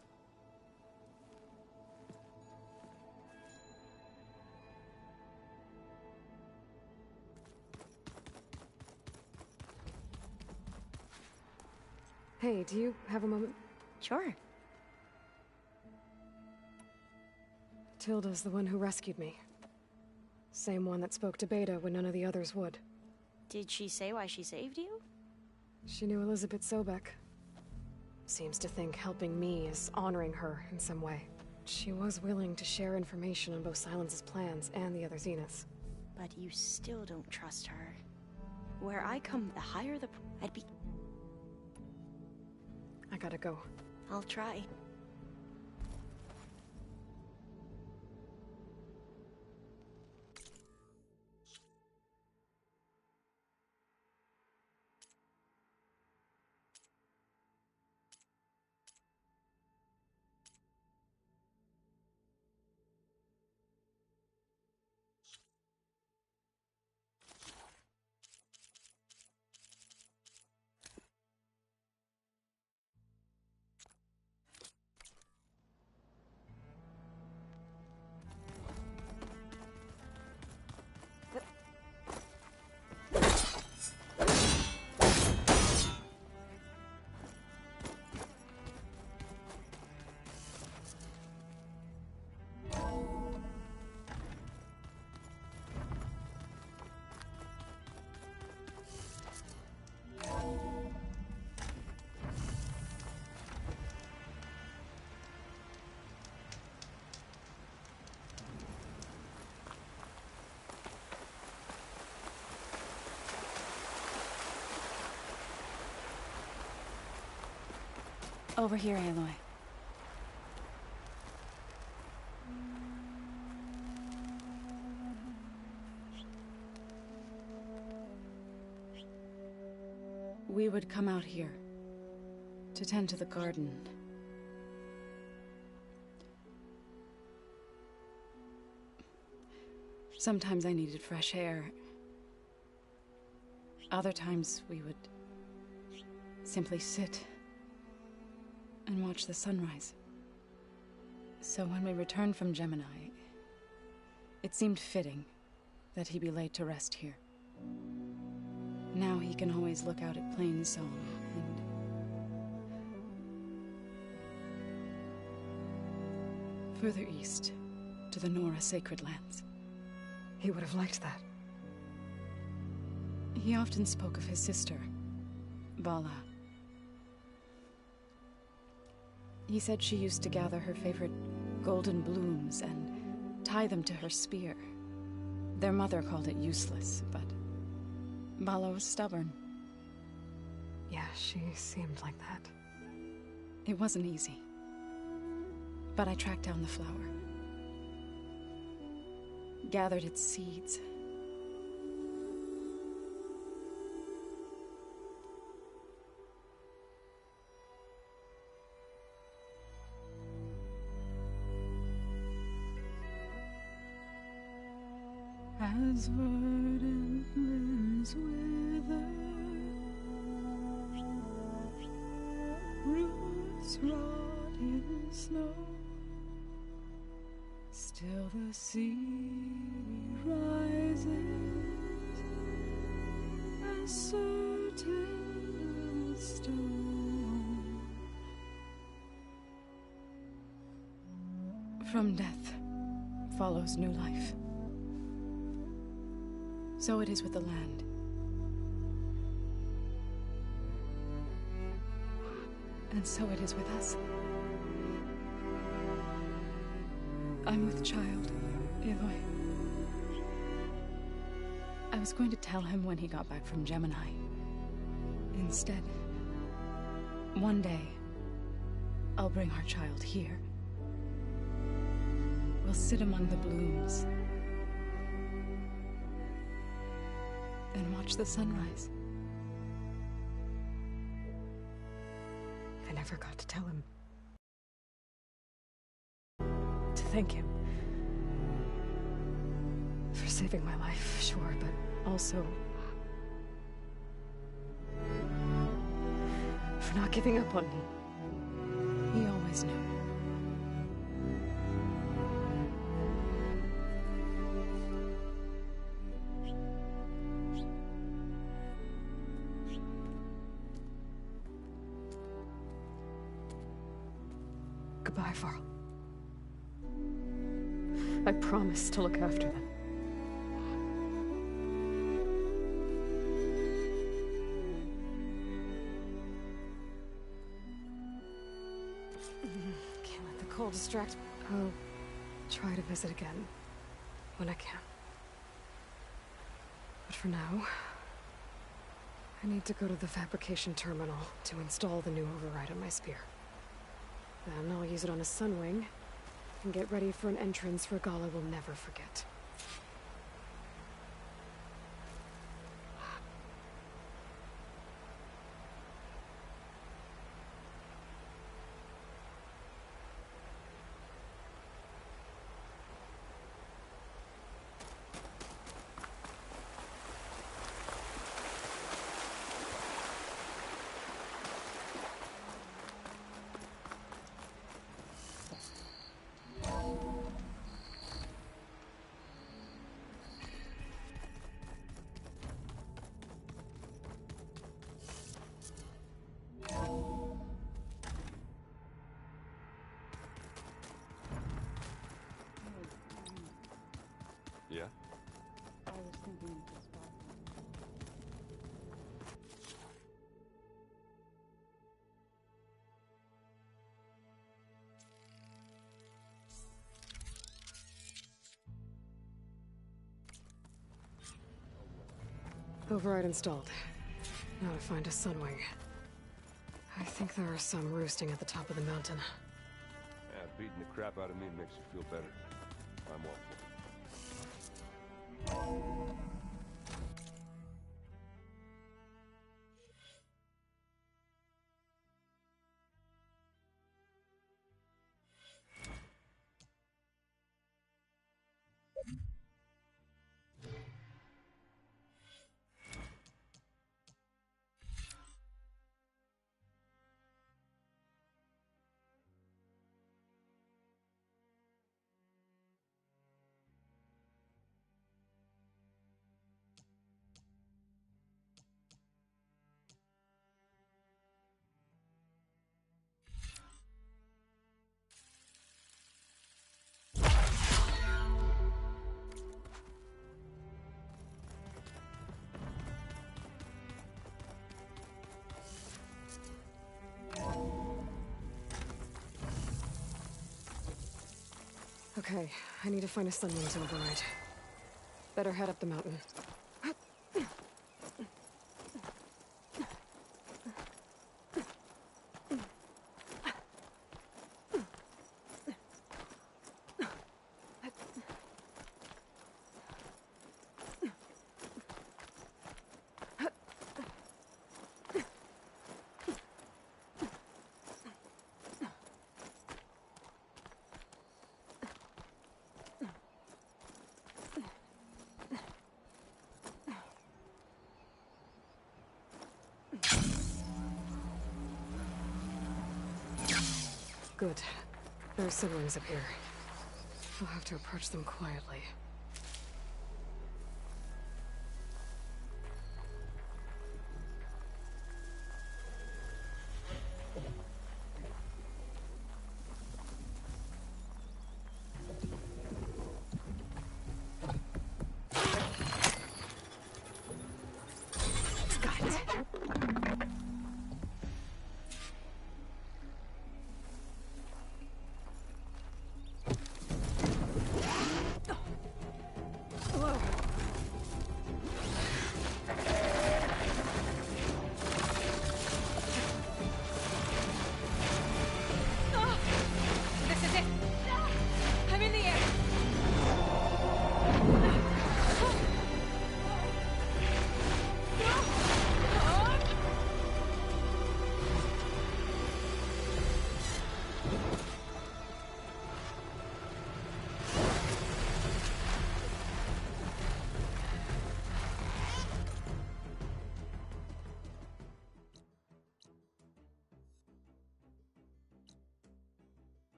Hey, do you have a moment? Sure. Tilda's the one who rescued me. Same one that spoke to Beta when none of the others would. Did she say why she saved you? She knew Elizabeth Sobek. Seems to think helping me is honoring her in some way. She was willing to share information on both Silence's plans and the other Zeniths. But you still don't trust her. Where I come, the higher the... I'd be... I gotta go. I'll try. Over here, Aloy. We would come out here to tend to the garden. Sometimes I needed fresh air. Other times we would simply sit and watch the sunrise. So when we returned from Gemini, it seemed fitting that he be laid to rest here. Now he can always look out at Plainsong and... further east, to the Nora Sacred Lands. He would have liked that. He often spoke of his sister, Vala. He said she used to gather her favorite golden blooms and tie them to her spear. Their mother called it useless, but Vala was stubborn. Yeah, she seemed like that. It wasn't easy. But I tracked down the flower. Gathered its seeds. As verdant limbs wither, roots rot in snow, still the sea rises, as certain as stone. From death follows new life. So it is with the land. And so it is with us. I'm with child, Aloy. I was going to tell him when he got back from Gemini. Instead, one day, I'll bring our child here. We'll sit among the blooms and watch the sunrise. I never got to tell him. To thank him. For saving my life, sure, but also... for not giving up on me. He always knew. Goodbye, Varl. I promise to look after them. Can't let the cold distract me. I'll try to visit again when I can. But for now, I need to go to the fabrication terminal to install the new override on my spear. Then I'll use it on a Sunwing and get ready for an entrance Regalla will never forget. Yeah? I was thinking of this spot. Override installed. Now to find a Sunwing. I think there are some roosting at the top of the mountain. Yeah, beating the crap out of me makes you feel better. I'm all for it. Okay, I need to find a Sunwing to override. Better head up the mountain. Good. There are Sunwings up here. I'll have to approach them quietly.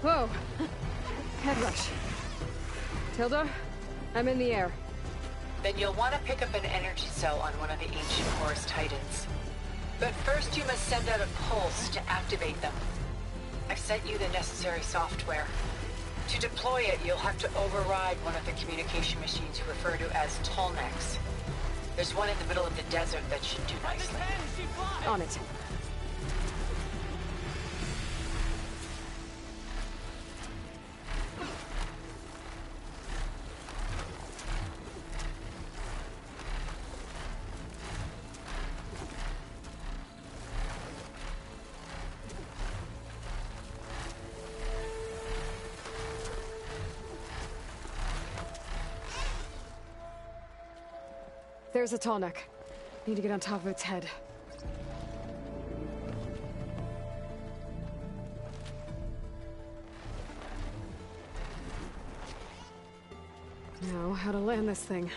Whoa! Head rush. Tilda, I'm in the air. Then you'll want to pick up an energy cell on one of the ancient Horus Titans. But first you must send out a pulse to activate them. I've sent you the necessary software. To deploy it, you'll have to override one of the communication machines you refer to as Tallnecks. There's one in the middle of the desert that should do nicely. On it. There's a Tallneck. Need to get on top of its head. Now, how to land this thing.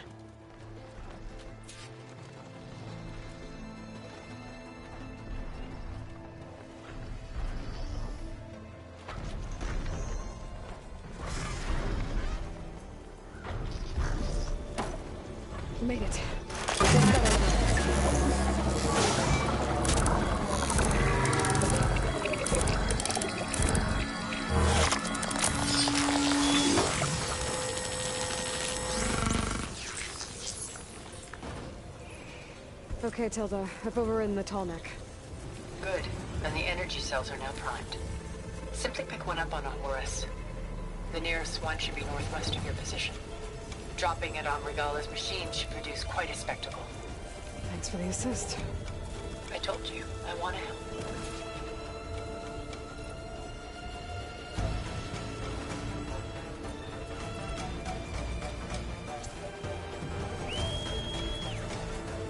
Made it. Okay, Tilda. I've overridden the Tallneck. Good. And the energy cells are now primed. Simply pick one up on a Horus. The nearest one should be northwest of your position. Dropping it on Regala's machine should produce quite a spectacle. Thanks for the assist. I told you, I want to help.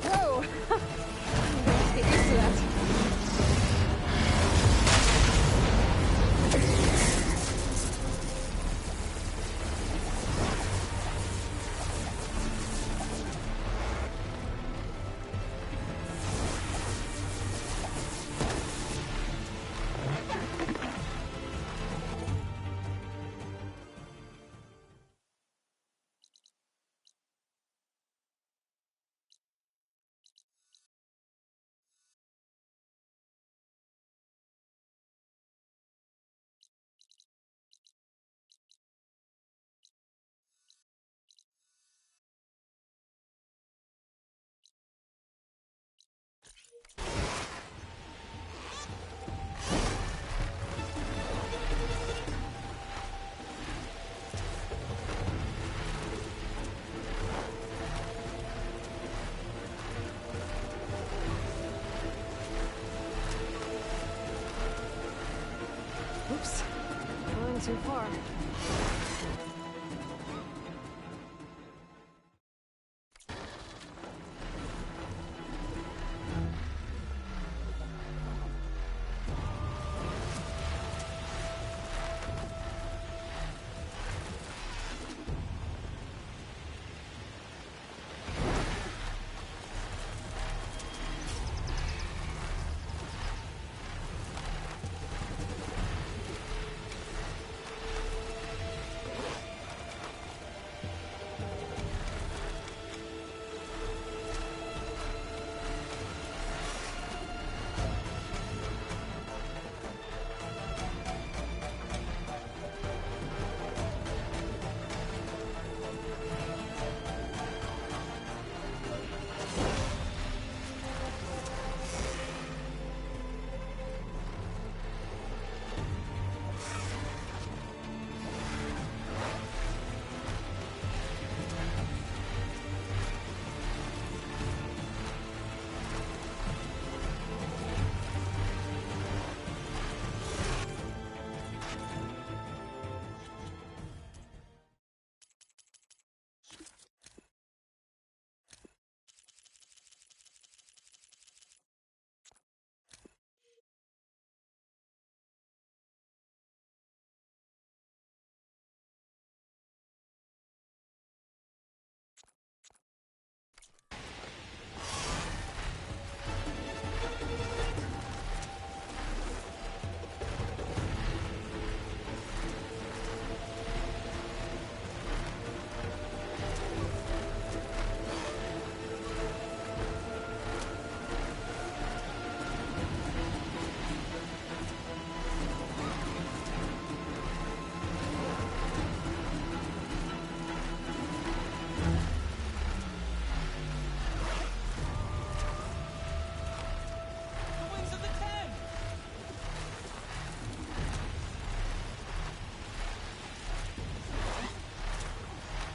Whoa! Get used to that. Oops. Going too far.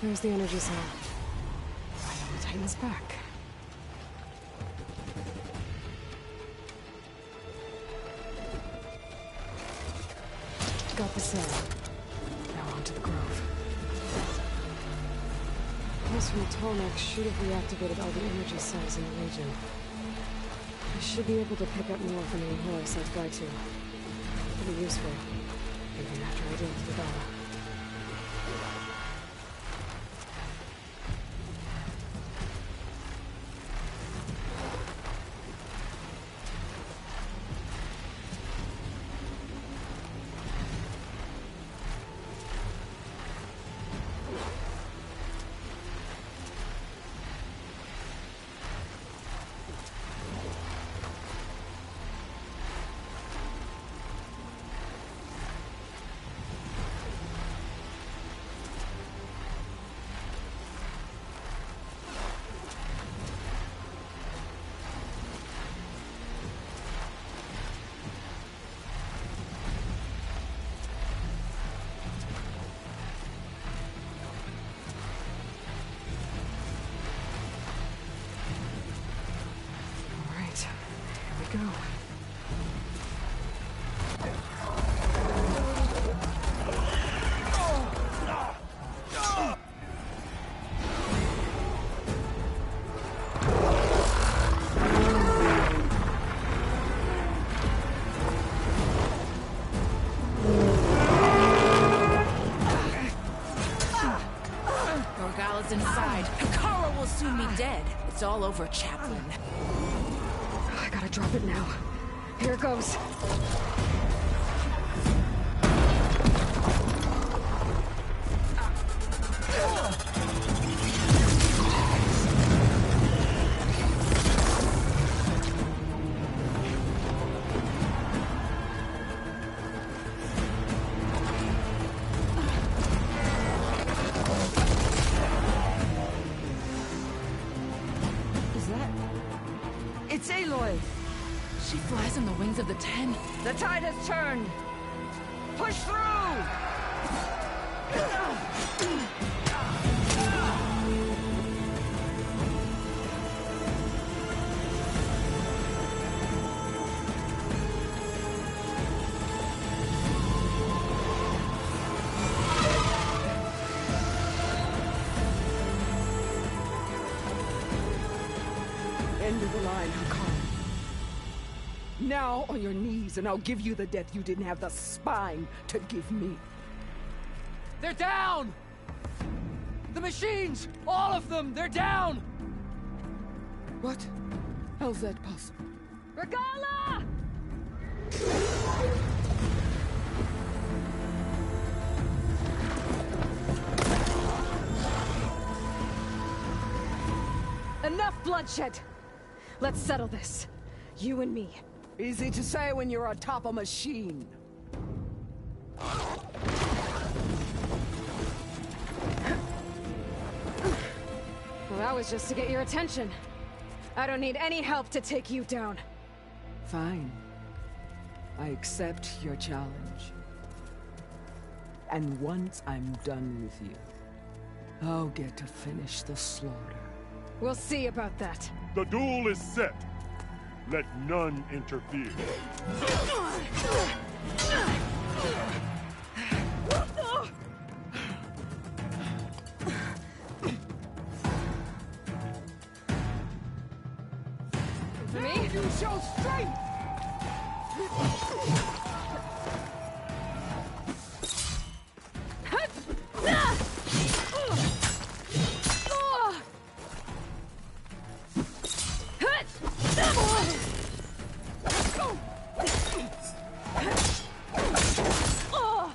There's the energy cell. I gotta tighten this back. Got the cell. Now on to the Grove. Pulse from Tolmec should have reactivated all the energy cells in the region. I should be able to pick up more from the Ahura sent Guy to. It'll be useful, even after I deal with the Regala. Go. Regala's inside. Kara will soon be dead. It's all over, Chaplain. I gotta drop it now. Here it goes. Is that... It's Aloy! She flies on the wings of the Ten. The tide has turned! Push through! End of the line, Hakar. Now on your knees, and I'll give you the death you didn't have the spine to give me. They're down! The machines! All of them! They're down! What? How's that possible? Regala! Enough bloodshed! Let's settle this. You and me. Easy to say when you're on top of a machine. Well, that was just to get your attention. I don't need any help to take you down. Fine. I accept your challenge. And once I'm done with you, I'll get to finish the slaughter. We'll see about that. The duel is set. Let none interfere. For me? You show strength!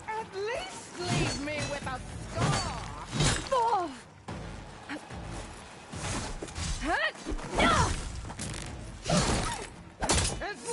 At least leave me with a scar! It's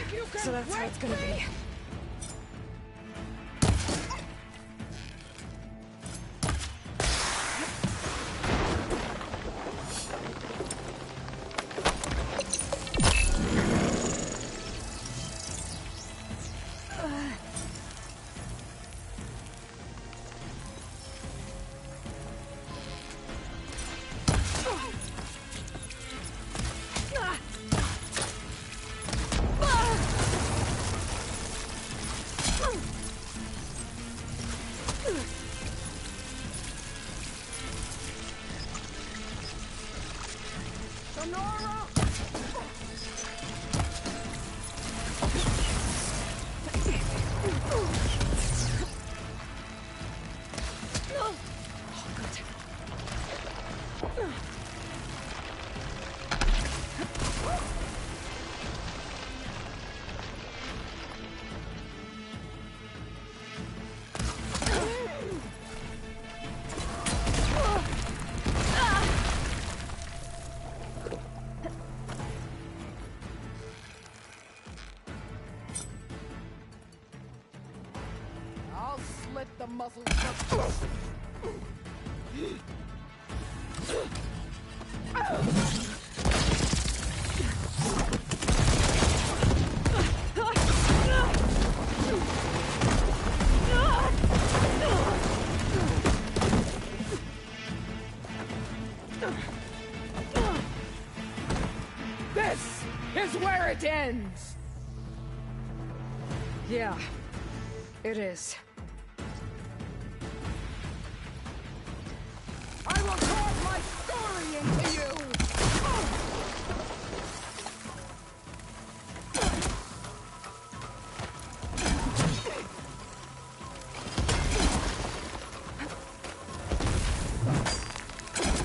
think you can So that's how it's gonna be. I'll slit the muscles. This is where it ends. Yeah, it is. I will carve my story into you!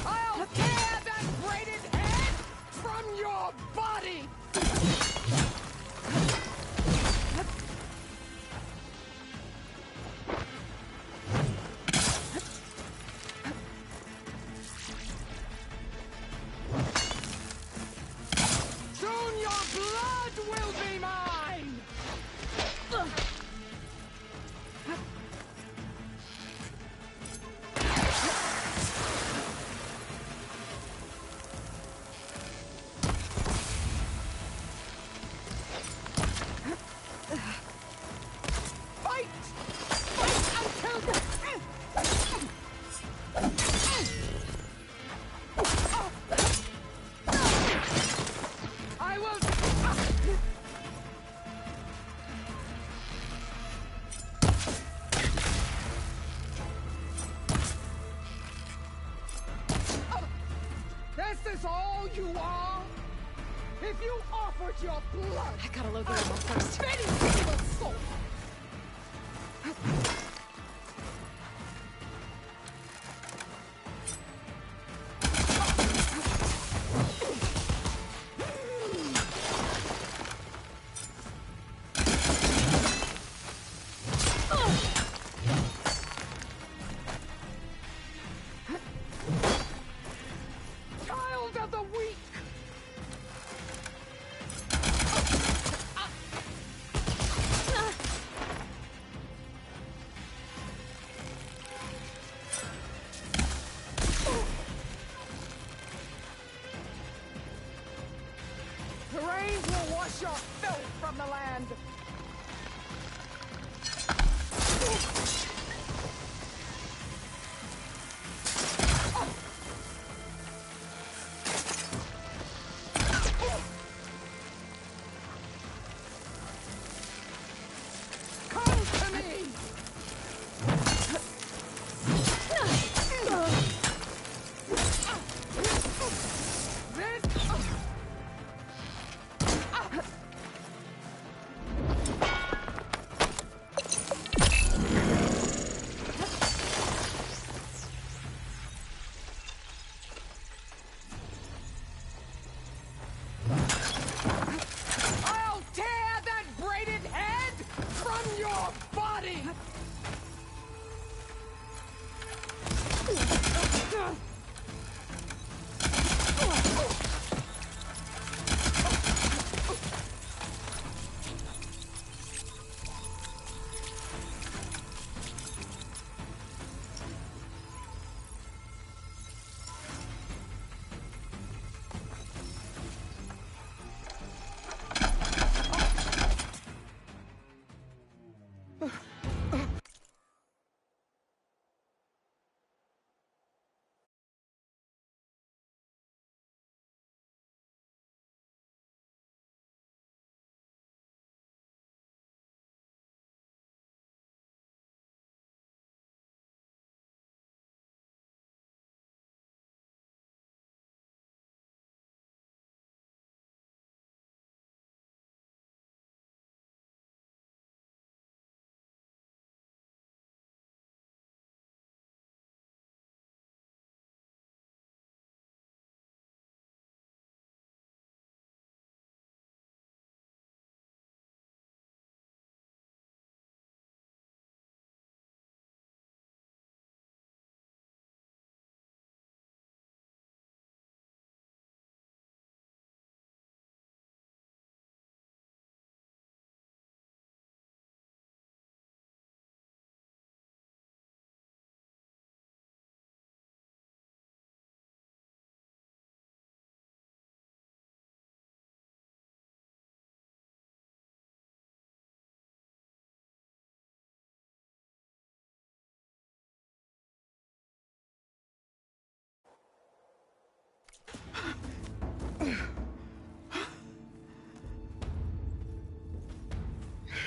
I'll tear that braided head from your body! Soon your blood will be mine! Fight! Fight until... I will... This is all you are? If you offered your blood... I gotta locate him first. Finish the soul! Child of the weak! The rains will wash your filth from the land! Come to me! This...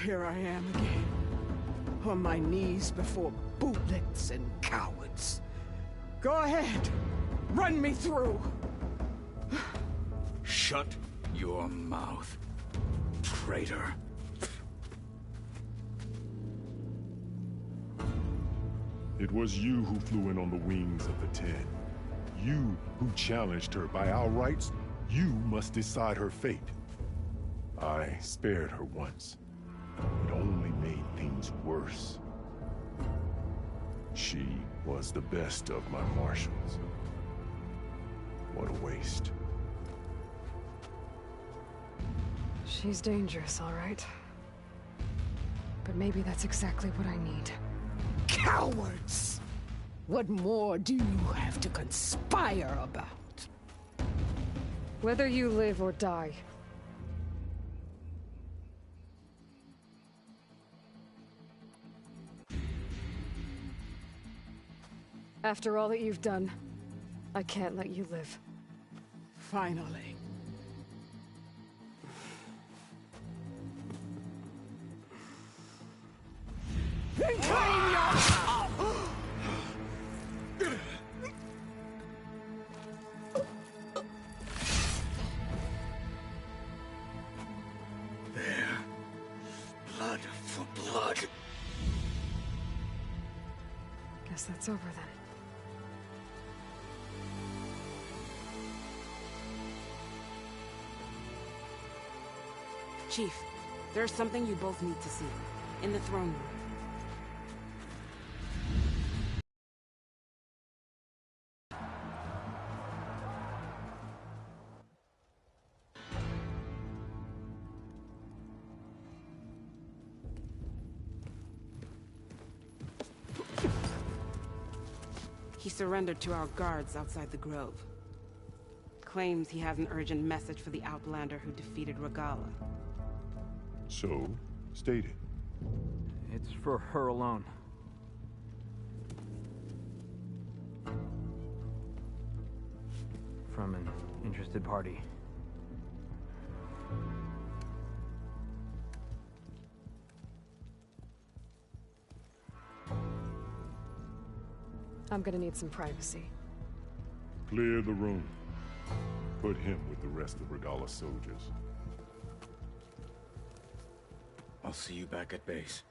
here I am again. On my knees before bootlets and cowards. Go ahead. Run me through. Shut your mouth, traitor. It was you who flew in on the wings of the Ten. You who challenged her. By our rights, you must decide her fate. I spared her once. It only made things worse. She was the best of my marshals. What a waste. She's dangerous, all right. But maybe that's exactly what I need. Cowards! What more do you have to conspire about? Whether you live or die. After all that you've done, I can't let you live. Finally. Then claim your... There. Blood for blood. Guess that's over then. Chief, there's something you both need to see. In the throne room. He surrendered to our guards outside the grove. Claims he has an urgent message for the Outlander who defeated Regalla. So, state it. It's for her alone. From an interested party. I'm gonna need some privacy. Clear the room. Put him with the rest of Regalla's soldiers. I'll see you back at base.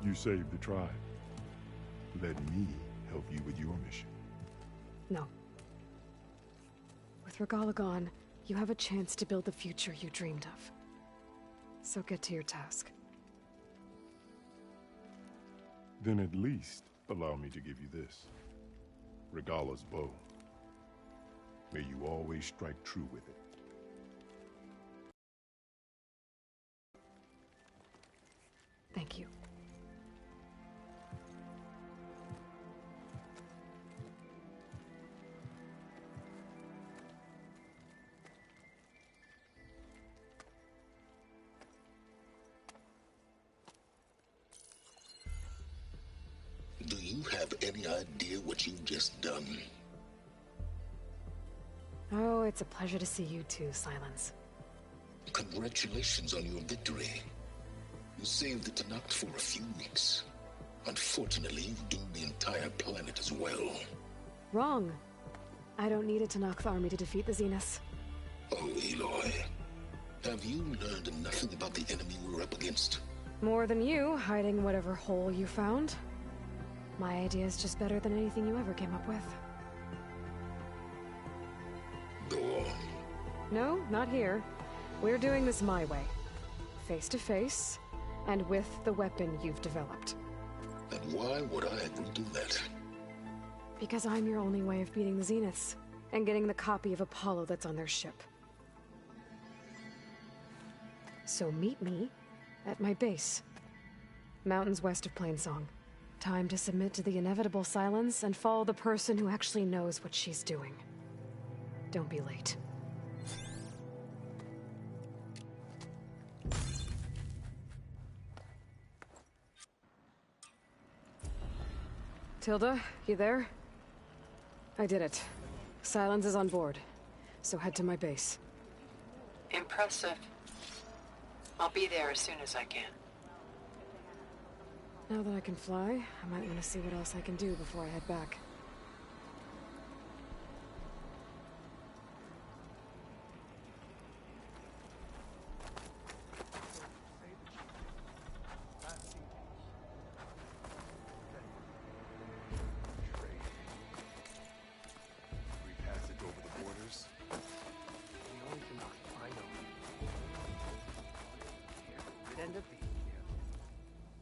You saved the tribe. Let me help you with your mission. No. With Regalla gone, you have a chance to build the future you dreamed of. So get to your task. Then at least allow me to give you this. Regalla's bow. May you always strike true with it. Thank you. Do you have any idea what you've just done? Oh, it's a pleasure to see you too, Silence. Congratulations on your victory. You saved the Tenakth for a few weeks. Unfortunately, you've doomed the entire planet as well. Wrong. I don't need a Tenakth army to defeat the Zeniths. Oh, Aloy. Have you learned nothing about the enemy we're up against? More than you, hiding whatever hole you found. My idea is just better than anything you ever came up with. Go on. No, not here. We're doing this my way. Face to face, and with the weapon you've developed. And why would I agree to that? Because I'm your only way of beating the Zeniths, and getting the copy of Apollo that's on their ship. So meet me at my base. Mountains west of Plainsong. Time to submit to the inevitable silence and follow the person who actually knows what she's doing. Don't be late. Tilda, you there? I did it. Silence is on board, so head to my base. Impressive. I'll be there as soon as I can. Now that I can fly, I might want to see what else I can do before I head back.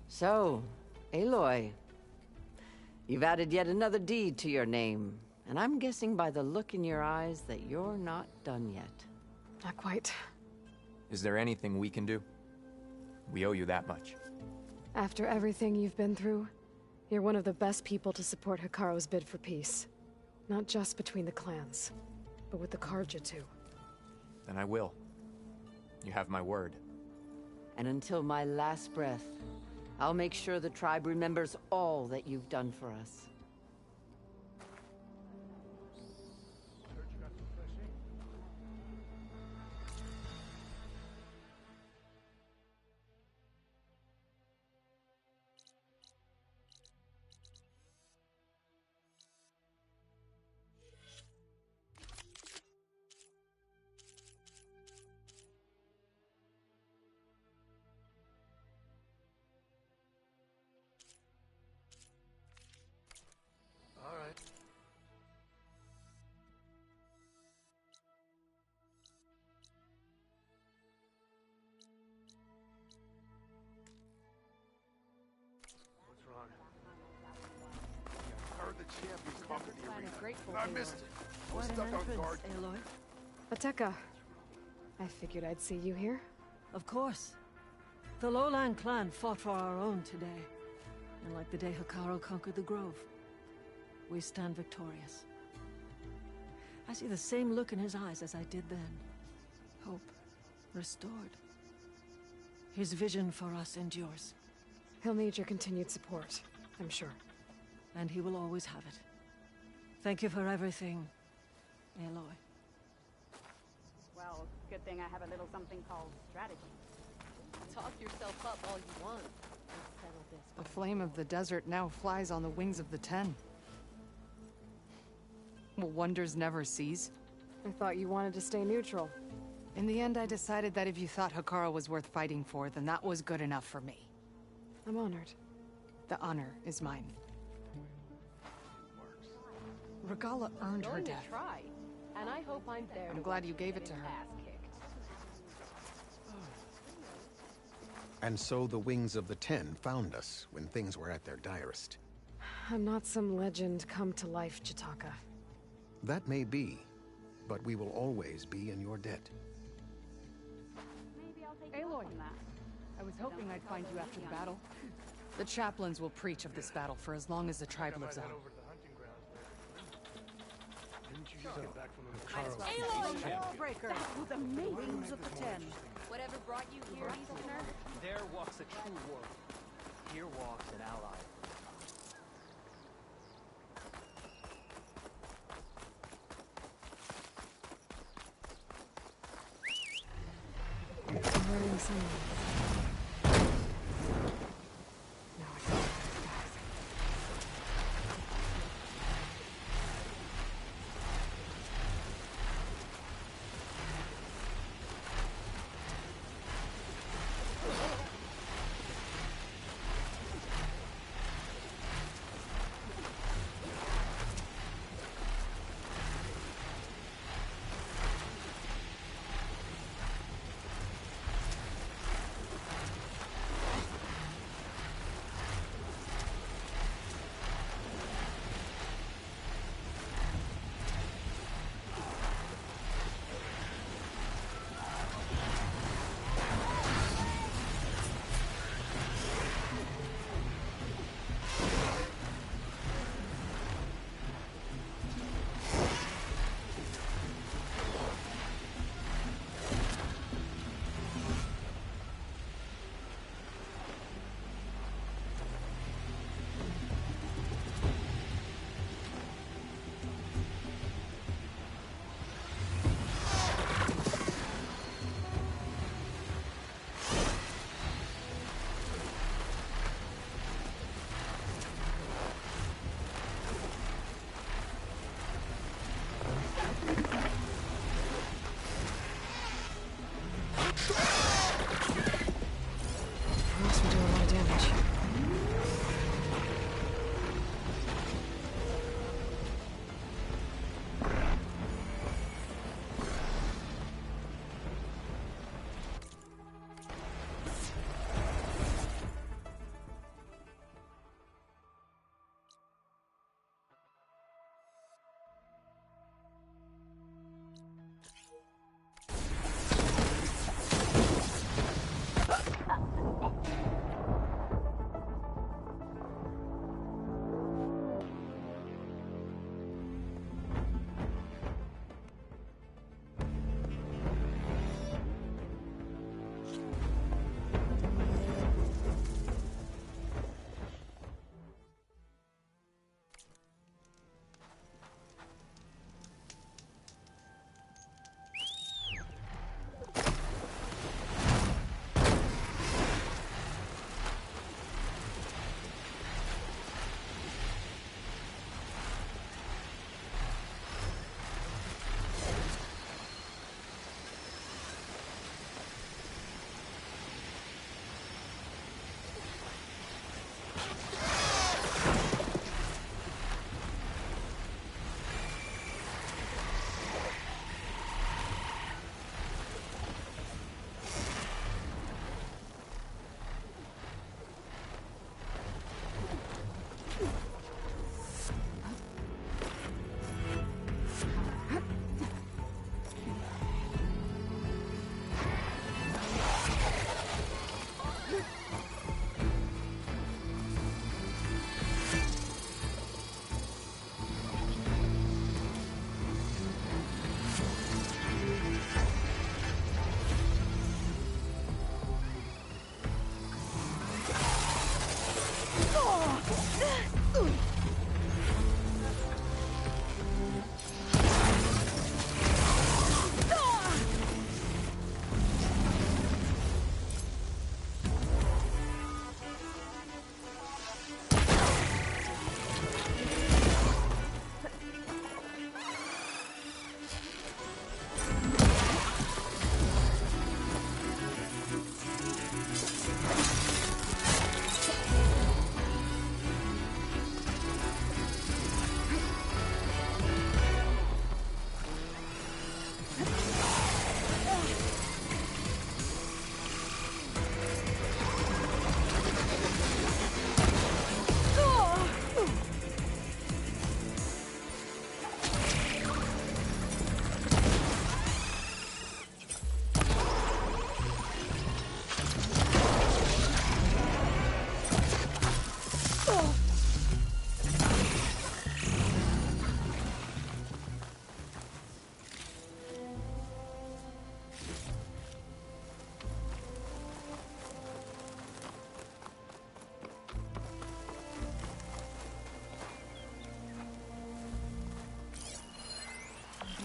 So, Aloy, you've added yet another deed to your name, and I'm guessing by the look in your eyes that you're not done yet. Not quite. Is there anything we can do? We owe you that much. After everything you've been through, you're one of the best people to support Hekarro's bid for peace. Not just between the clans, but with the Carja too. Then I will. You have my word. And until my last breath, I'll make sure the tribe remembers all that you've done for us. I missed it. I was stuck on guard. Aloy. Ateka. I figured I'd see you here. Of course. The Lowland clan fought for our own today. And like the day Hekarro conquered the Grove, we stand victorious. I see the same look in his eyes as I did then. Hope restored. His vision for us endures. He'll need your continued support, I'm sure. And he will always have it. Thank you for everything, Aloy. Well, good thing I have a little something called strategy. Talk yourself up all you want. Let's settle this. The flame of the desert now flies on the wings of the Ten. Will wonders never cease? I thought you wanted to stay neutral. In the end, I decided that if you thought Hekarro was worth fighting for, then that was good enough for me. I'm honored. The honor is mine. Regalla earned her death. Try, and I hope I'm there. I'm glad you gave it to her. And so the Wings of the Ten found us when things were at their direst. I'm not some legend come to life, Jataka. That may be, but we will always be in your debt. Aloy, I was hoping I'd find you after the battle. The chaplains will preach of this battle for as long as the tribe lives on. Aloy, Wallbreaker! That was amazing! Wings of the Ten. Whatever brought you here, Easterner? There walks a true warrior. Here walks an ally. I'm learning someone. No, I can't.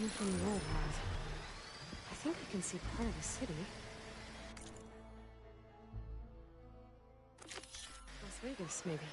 view from the old world. I think I can see part of the city. Las Vegas, maybe.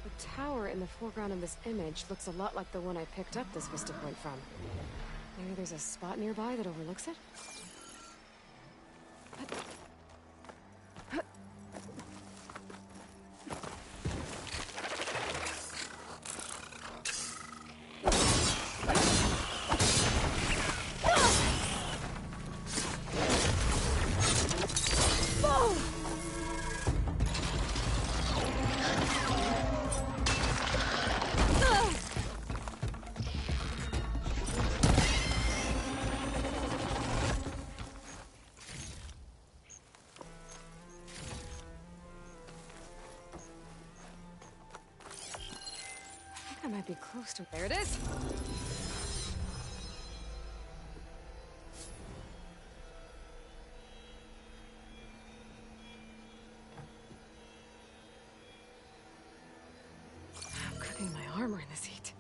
The tower in the foreground of this image looks a lot like the one I picked up this vista point from. Maybe there's a spot nearby that overlooks it? I might be close to... There it is! I'm cooking my armor in this heat.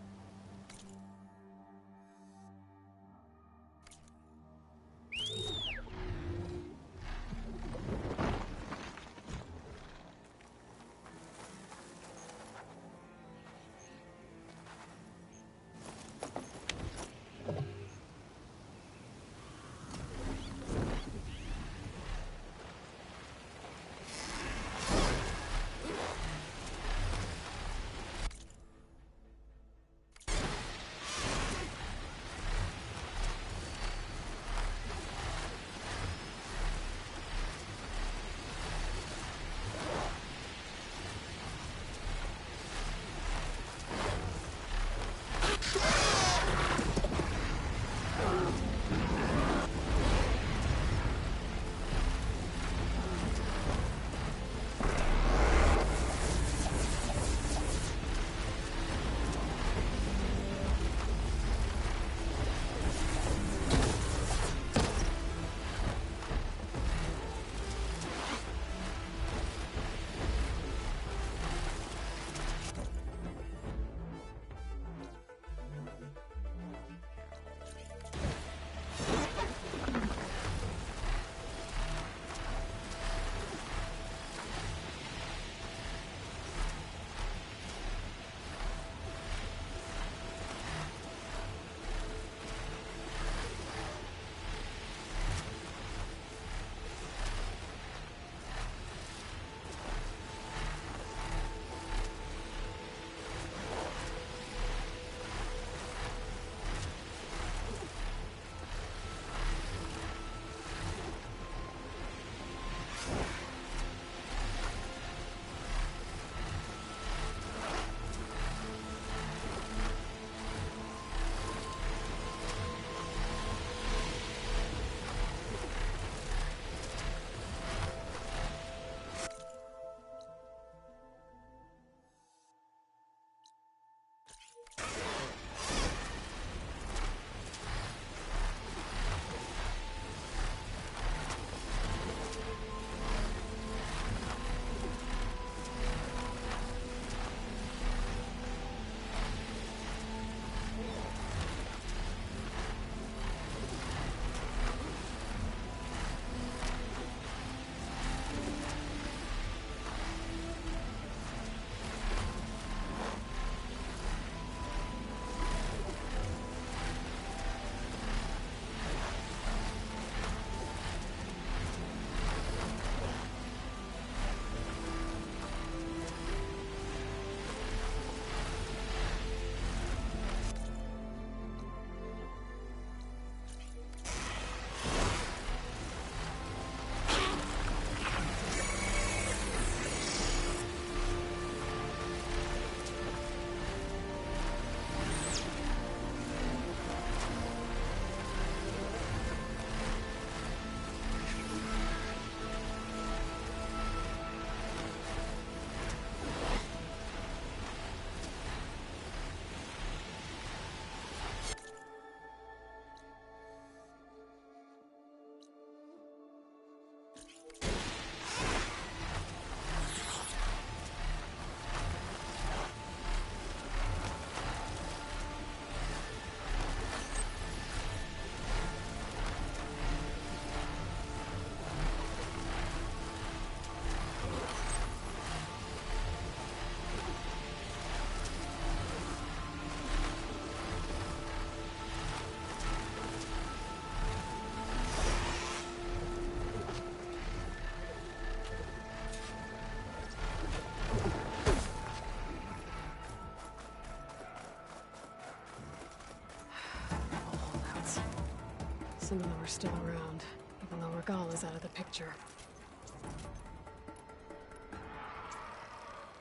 Some of them are still around, even though Regal is out of the picture.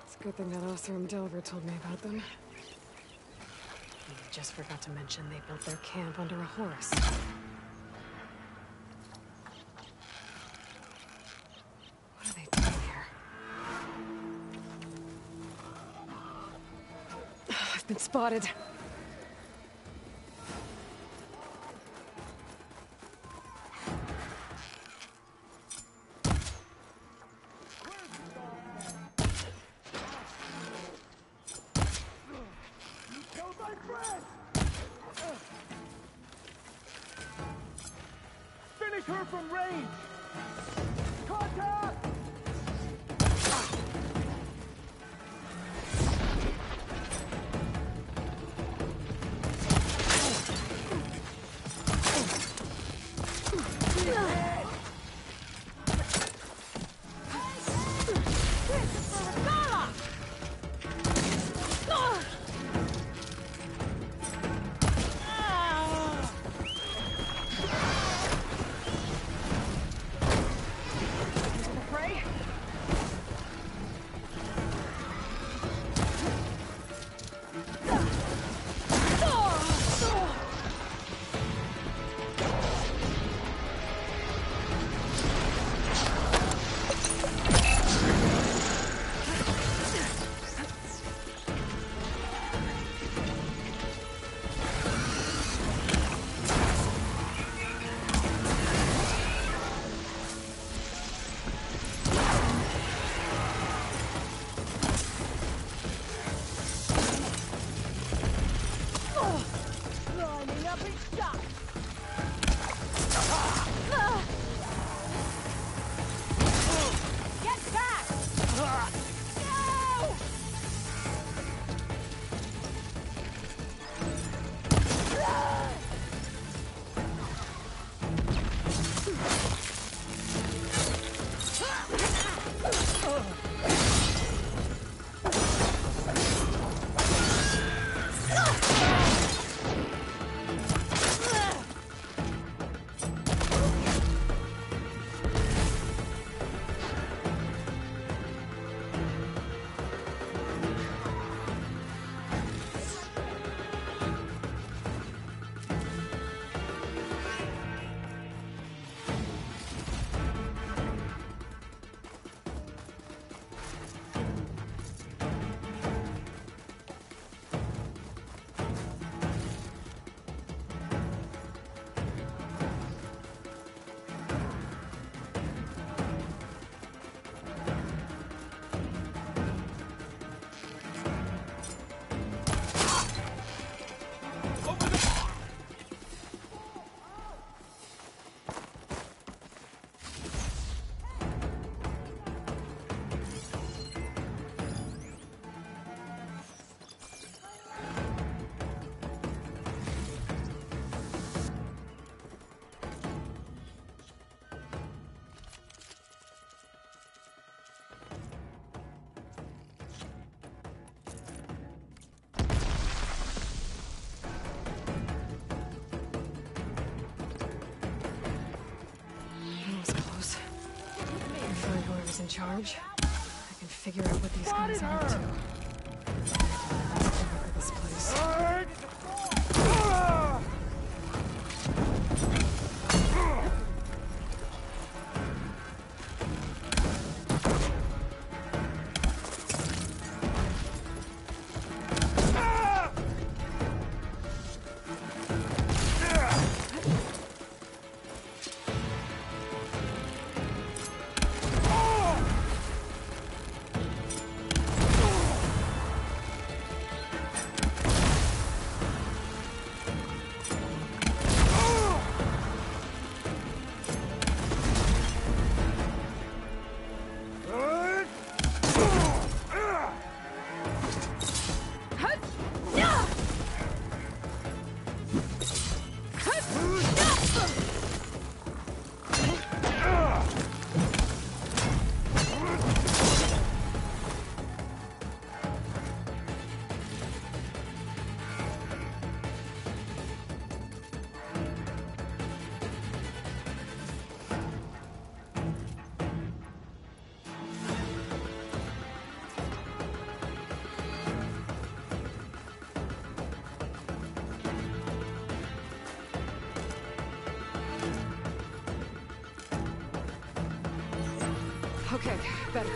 It's a good thing that Oseram Delver told me about them. He just forgot to mention they built their camp under a horse. What are they doing here? I've been spotted. Finish her from range! Contact! In charge, I can figure out what these guys are up to. Look at this place. Okay, better.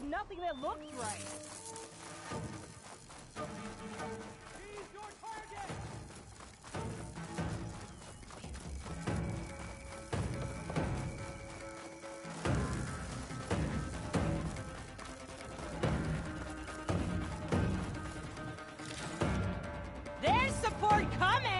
Nothing that looks right. There's support coming!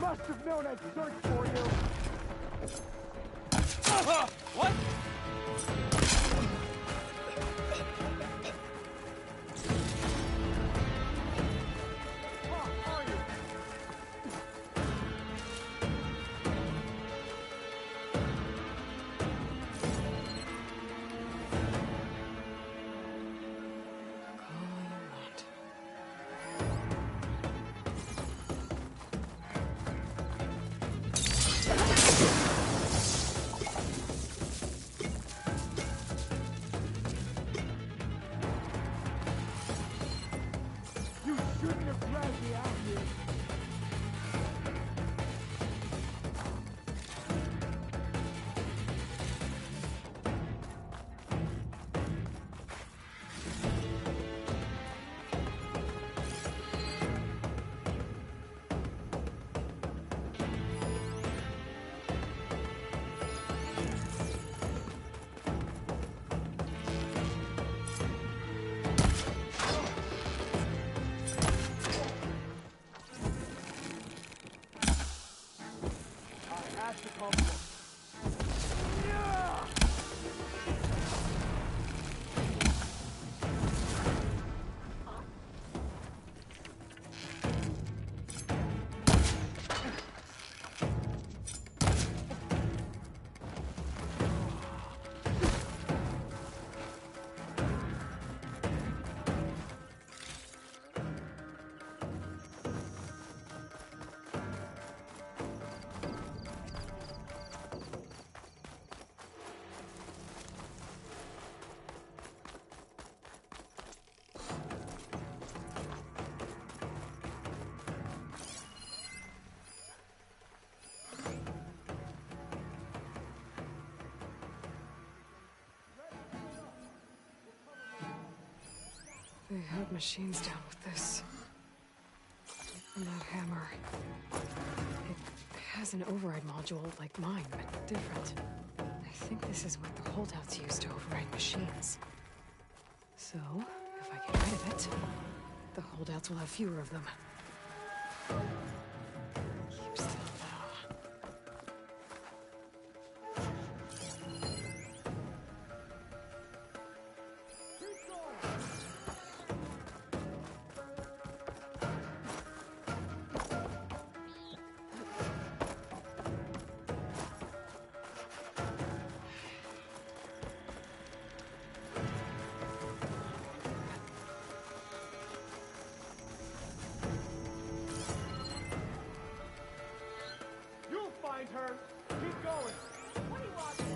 Must have known I'd search for you! What? They held machines down with this. And that hammer. It has an override module like mine, but different. I think this is what the holdouts use to override machines. So, if I get rid of it, the holdouts will have fewer of them. Keep still now. You'll find her. Keep going. What are you watching?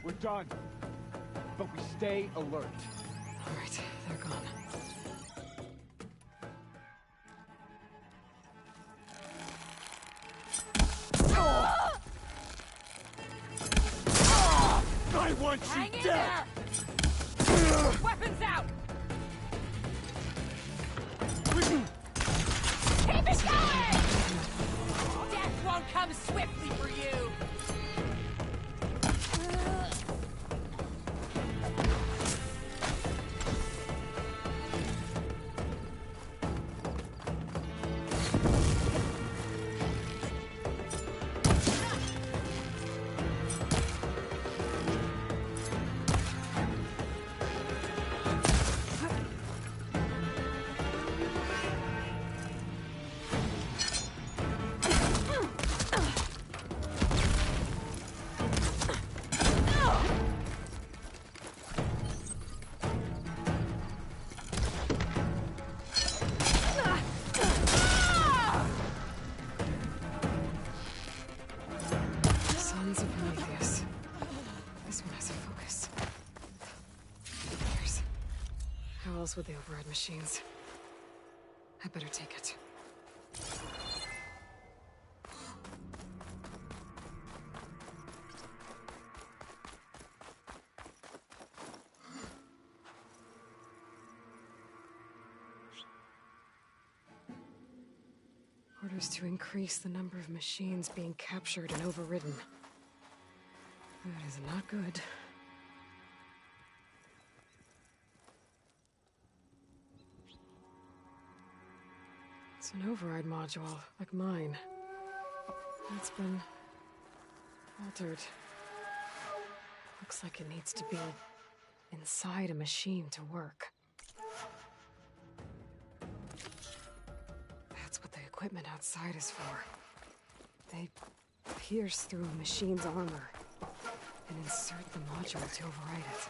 We're done. But we stay alert. All right, they're gone. I want you Hang in dead! there! Weapons out! Keep it going! Death won't come swiftly for you! Sons of Prometheus. This one has a focus. There's... How else would they override machines? I better take it. Orders to increase the number of machines being captured and overridden. That is not good. It's an override module, like mine. It's been altered. Looks like it needs to be inside a machine to work. That's what the equipment outside is for. They pierce through a machine's armor and insert the module to override it.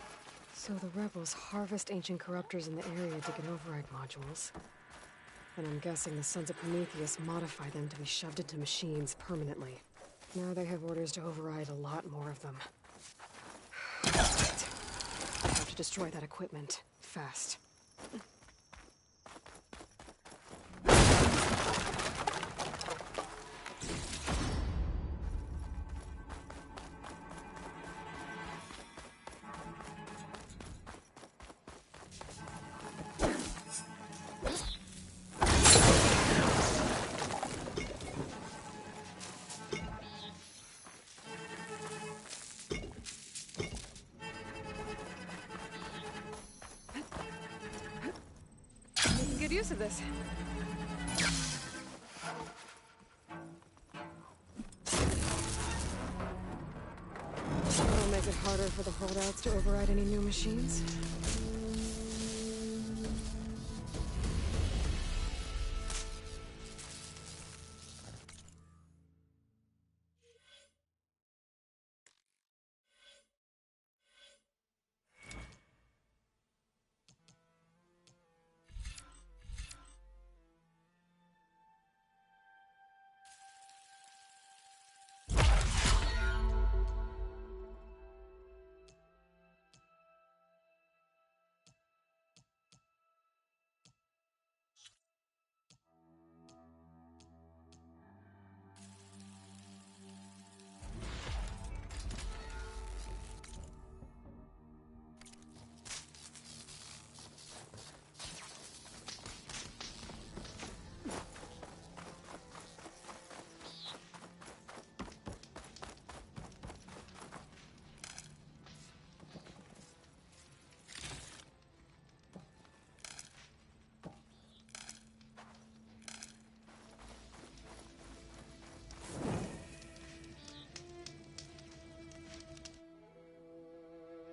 So the rebels harvest ancient corruptors in the area to get override modules. And I'm guessing the Sons of Prometheus modify them to be shoved into machines permanently. Now they have orders to override a lot more of them. Right. I have to destroy that equipment. Fast. Good use of this. That'll make it harder for the holdouts to override any new machines.